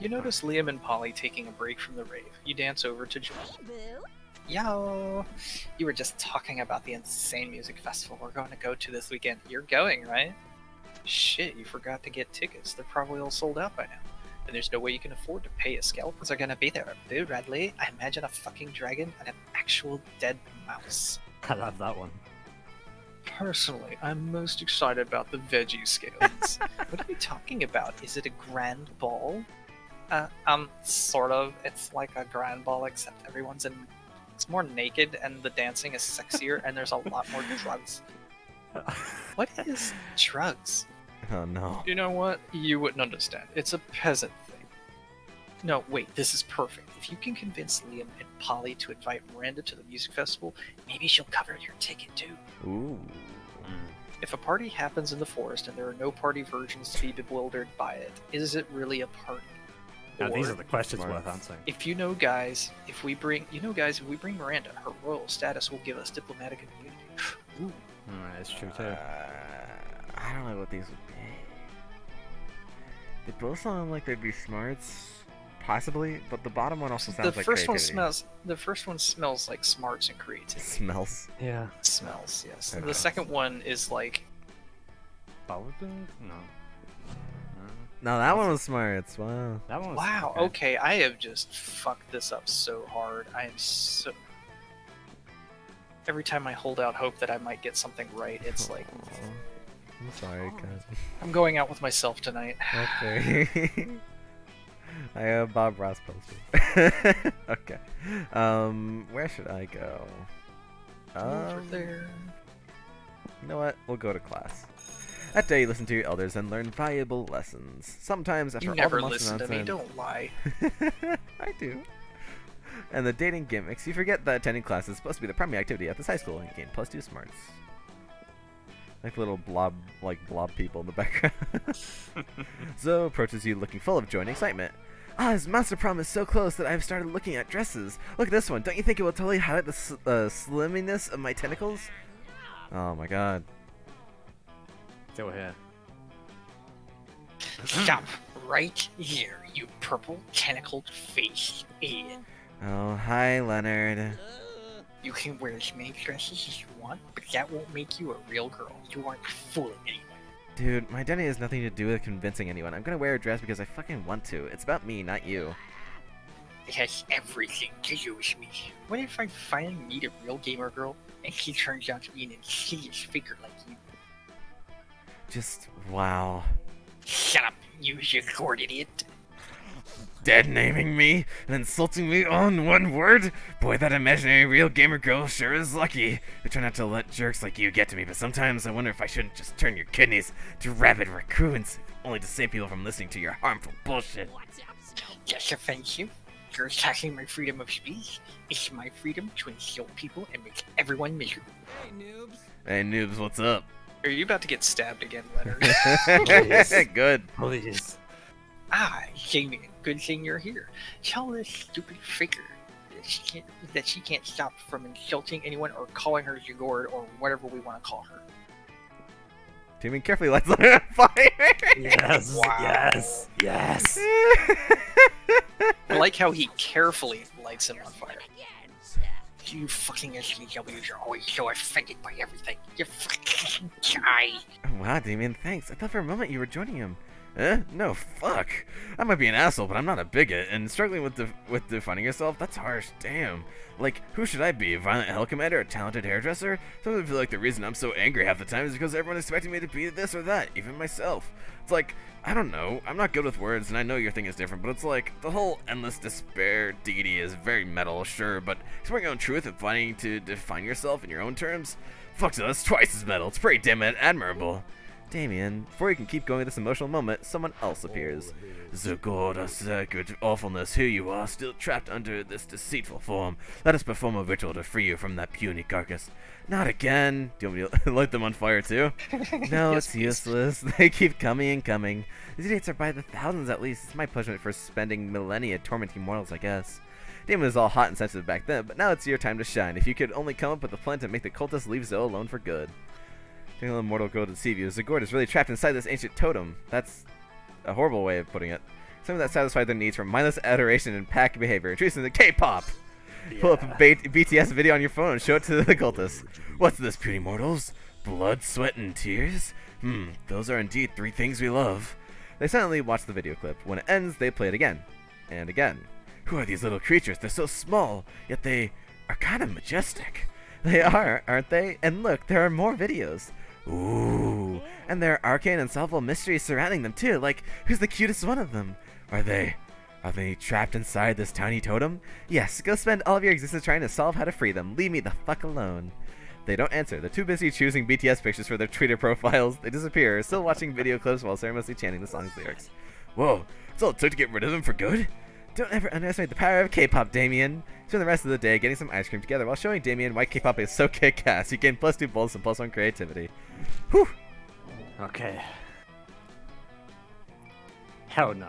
You notice Liam and Polly taking a break from the rave. You dance over to Joel. Boo. Yo! You were just talking about the insane music festival we're going to go to this weekend. You're going, right? Shit, you forgot to get tickets. They're probably all sold out by now. And there's no way you can afford to pay a scalpers are gonna be there. Boo, Radley, I imagine a fucking dragon and an actual dead mouse. I love that one. Personally, I'm most excited about the veggie scales. What are you talking about? Is it a grand ball? Sort of. It's like a grand ball, except everyone's in. It's more naked, and the dancing is sexier, and there's a lot more drugs. What is drugs? Oh no. You know what? You wouldn't understand. It's a peasant thing. No, wait, this is perfect. If you can convince Liam and Polly to invite Miranda to the music festival, maybe she'll cover your ticket too. Ooh. If a party happens in the forest and there are no party virgins to be bewildered by it, is it really a party? Now, these Or, are the questions Smart. worth answering. if you know guys, if we bring Miranda, her royal status will give us diplomatic immunity. Ooh. That's true too. I don't know what these would be. They both sound like they'd be smarts, possibly, but the bottom one also sounds The like first creativity. the first one smells like smarts and creativity. Smells. Yeah. Smells, yes. And Okay. the second one is like Bowden? No. No, that one was smarts. Wow. That one was wow, okay, I have just fucked this up so hard. I am so every time I hold out hope that I might get something right, it's like Aw. I'm sorry, cousin. I'm going out with myself tonight. Okay. I have Bob Ross poster. Okay. Where should I go? Over there. You know what? We'll go to class. That day, you listen to your elders and learn valuable lessons. Sometimes, after You all never the months listen of to me, nonsense- don't lie. I do. And the dating gimmicks, you forget that attending class is supposed to be the primary activity at this high school and you gain +2 smarts. Like little blob people in the background. Zoe approaches you looking full of joy and excitement. Ah, his monster prom is so close that I've started looking at dresses. Look at this one. Don't you think it will totally highlight the slimminess of my tentacles? Oh my god. Still here. Stop right here, you purple tentacled face idiot. Oh, hi, Leonard. You can wear as many dresses as you want, but that won't make you a real girl. You aren't fooling anyone. Dude, my identity has nothing to do with convincing anyone. I'm gonna wear a dress because I fucking want to. It's about me, not you. It has everything to do with me. What if I finally meet a real gamer girl and she turns out to be an insidious figure like you? Just, wow. Shut up, you short idiot. Dead naming me and insulting me all in one word? Boy, that imaginary real gamer girl sure is lucky. I try not to let jerks like you get to me, but sometimes I wonder if I shouldn't just turn your kidneys to rabid raccoons, only to save people from listening to your harmful bullshit. That's offensive. You're attacking my freedom of speech. It's my freedom to insult people and make everyone miserable. Hey, noobs, what's up? Are you about to get stabbed again, Leonard? Good. Please. Good thing you're here. Tell this stupid faker that she can't stop from insulting anyone or calling her Zagord or whatever we want to call her. Do you mean carefully lights on fire? Yes. Wow. Yes. Yes. I like how he carefully lights him on fire. You fucking SJWs are always so offended by everything. You fucking guy. Oh, wow, Damien, thanks. I thought for a moment you were joining him. No, fuck. I might be an asshole, but I'm not a bigot, and struggling with defining yourself, that's harsh, damn. Like, who should I be, a violent hell commander, a talented hairdresser? Sometimes I feel like the reason I'm so angry half the time is because everyone expecting me to be this or that, even myself. It's like, I don't know, I'm not good with words, and I know your thing is different, but it's like, the whole endless despair deity is very metal, sure, but exploring your own truth and finding to define yourself in your own terms? Fuck, so that's twice as metal, it's pretty damn admirable. Damien, before you can keep going with this emotional moment, someone else appears. Zagord, a sacred awfulness, here you are, still trapped under this deceitful form. Let us perform a ritual to free you from that puny carcass. Not again. Do you want me to light them on fire too? No, Yes, it's please. useless. They keep coming and coming. These idiots are by the thousands at least. It's my punishment for spending millennia tormenting mortals, I guess. Damon was all hot and sensitive back then, but now it's your time to shine. If you could only come up with a plan to make the cultists leave Zoe alone for good. Single immortal girl to deceive you. Zagord is really trapped inside this ancient totem. That's a horrible way of putting it. Something that satisfied their needs for mindless adoration and pack behavior. Introducing the K-pop. Pull up a BTS video on your phone and show it to the cultists. What's this, puny mortals? Blood, sweat, and tears? Those are indeed three things we love. They silently watch the video clip. When it ends, they play it again. And again. Who are these little creatures? They're so small, yet they are kind of majestic. They are, aren't they? And look, there are more videos. Ooh, and there are arcane and solvable mysteries surrounding them too, like, who's the cutest one of them? Are they trapped inside this tiny totem? Yes, go spend all of your existence trying to solve how to free them. Leave me the fuck alone. They don't answer. They're too busy choosing BTS pictures for their Twitter profiles. They disappear, still watching video clips while ceremoniously chanting the song's lyrics. Whoa, that's all it took to get rid of them for good? Don't ever underestimate the power of K-pop, Damien. Spend the rest of the day getting some ice cream together while showing Damien why K-pop is so kick-ass. You gain +2 bullets and +1 creativity. Whew. Okay. Hell nah.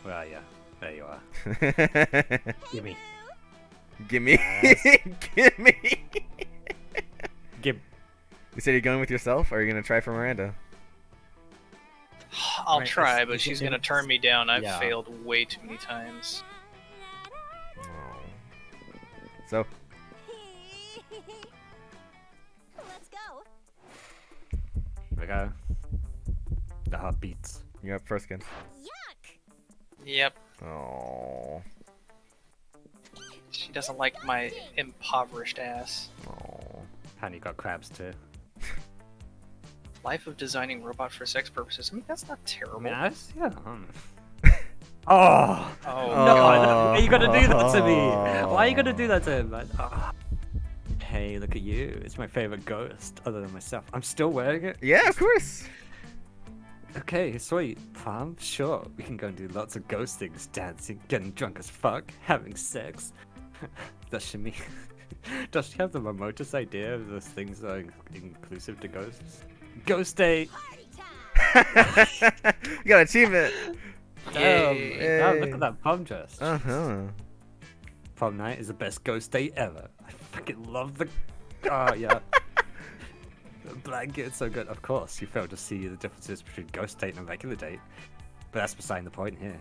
Where are you? There you are. Gimme. Gimme. Yes. Gimme. Give. You said you're going with yourself, or are you going to try for Miranda? I'll Right, try, it's- but it's- she's gonna it's- turn me down. I've yeah. failed way too many times. So, Let's go. There we go. The heart beats. you're up first, Ken. Yuck. Yep, Oh. she doesn't like my impoverished ass. Oh. And you got crabs too. Life of designing robot for sex purposes. I mean, that's not I terrible. mean, yeah. Oh! Oh, No, Oh. why are you gonna do that to me? Why are you gonna do that to him, man? Oh. Hey, look at you. It's my favorite ghost, other than myself. I'm still wearing it? Yeah, of course. Okay, sweet. Prom? Sure. We can go and do lots of ghost things. Dancing, getting drunk as fuck, having sex. Does she mean... Does she have the remotest idea of those things that are inclusive to ghosts? Ghost date! You got achievement. Damn, Yay. damn, look at that prom dress. Uh-huh. Prom night is the best ghost date ever. I fucking love the... Oh, yeah. The blanket's so good. Of course, you failed to see the differences between ghost date and a regular date. But that's beside the point here.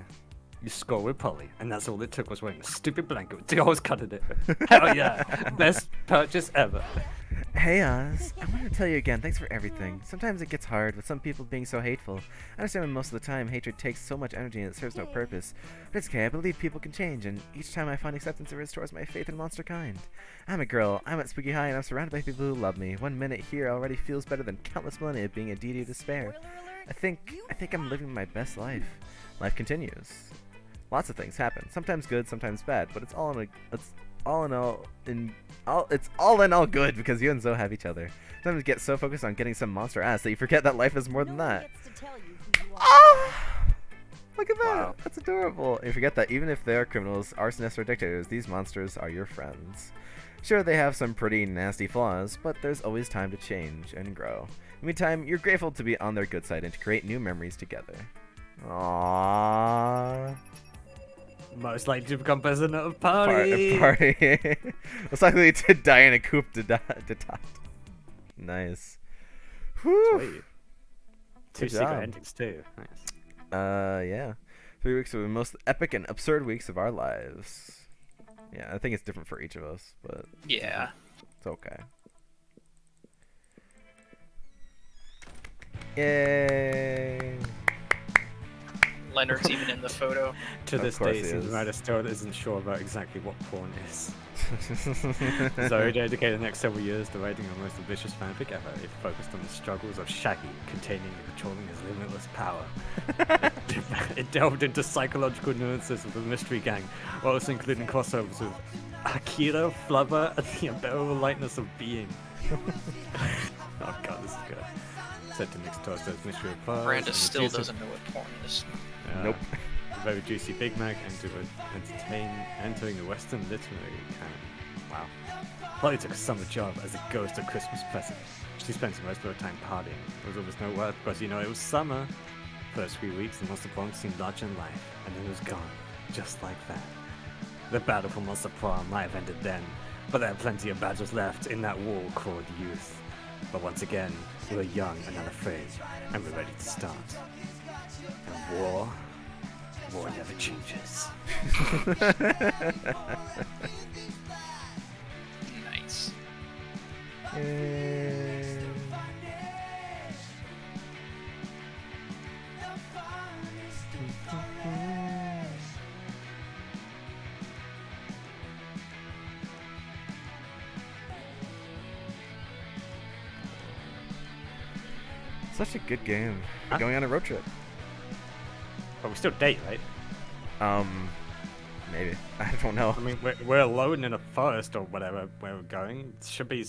You score with Polly, and that's all it took was wearing a stupid blanket with the holes cut in it. Hell yeah. Best purchase ever. Hey Oz, I wanted to tell you again, thanks for everything. Sometimes it gets hard with some people being so hateful. I understand when most of the time hatred takes so much energy and it serves no purpose. But it's okay, I believe people can change, and each time I find acceptance it restores my faith in monster kind. I'm a girl, I'm at Spooky High, and I'm surrounded by people who love me. 1 minute here already feels better than countless millennia of being a deity of despair. I think I'm living my best life. Life continues. Lots of things happen, sometimes good, sometimes bad, but it's all in all good because you and Zoe have each other. Sometimes you get so focused on getting some monster ass that you forget that life is more than that. Look at that! Wow. That's adorable. And forget that even if they are criminals, arsonists, or dictators, these monsters are your friends. Sure, they have some pretty nasty flaws, but there's always time to change and grow. In the meantime, you're grateful to be on their good side and to create new memories together. Aww. Most likely to become president of party. Party. Most likely to die in a coup d'etat. Nice. Whew. Sweet. Two Good secret job. endings too. Nice. Yeah. 3 weeks were the most epic and absurd weeks of our lives. Yeah, I think it's different for each of us, but Yeah. it's okay. Yay! Leonard's even in the photo. To Of this course day, he seems is. writer still isn't sure about exactly what porn is. Zoe dedicated the next several years to writing the most ambitious fanfic ever. It focused on the struggles of Shaggy, containing and controlling his limitless power. It delved into psychological nuances of the mystery gang, while also including crossovers with Akira, Flubber, and the unbearable lightness of being. Oh god, this is good. Set to mix Toaster's Mystery of Pearls. Miranda and still reduces- doesn't know what porn is. Nope. A very juicy Big Mac entering the Western literary canon. Wow. Polly took a summer job as a ghost at Christmas present. She spent most of her time partying. There was almost no work because, you know, it was summer. First 3 weeks, the Monster Prom seemed larger than life, and then it was gone. Just like that. The battle for Monster Prom might have ended then, but there are plenty of battles left in that war called youth. But once again, we're young and unafraid, and we're ready to start. And war never changes. Nice. Yay. Such a good game. We're Huh? going on a road trip. But we still date, right? Maybe. I don't know. I mean, we're alone in a forest or whatever where we're going. It should be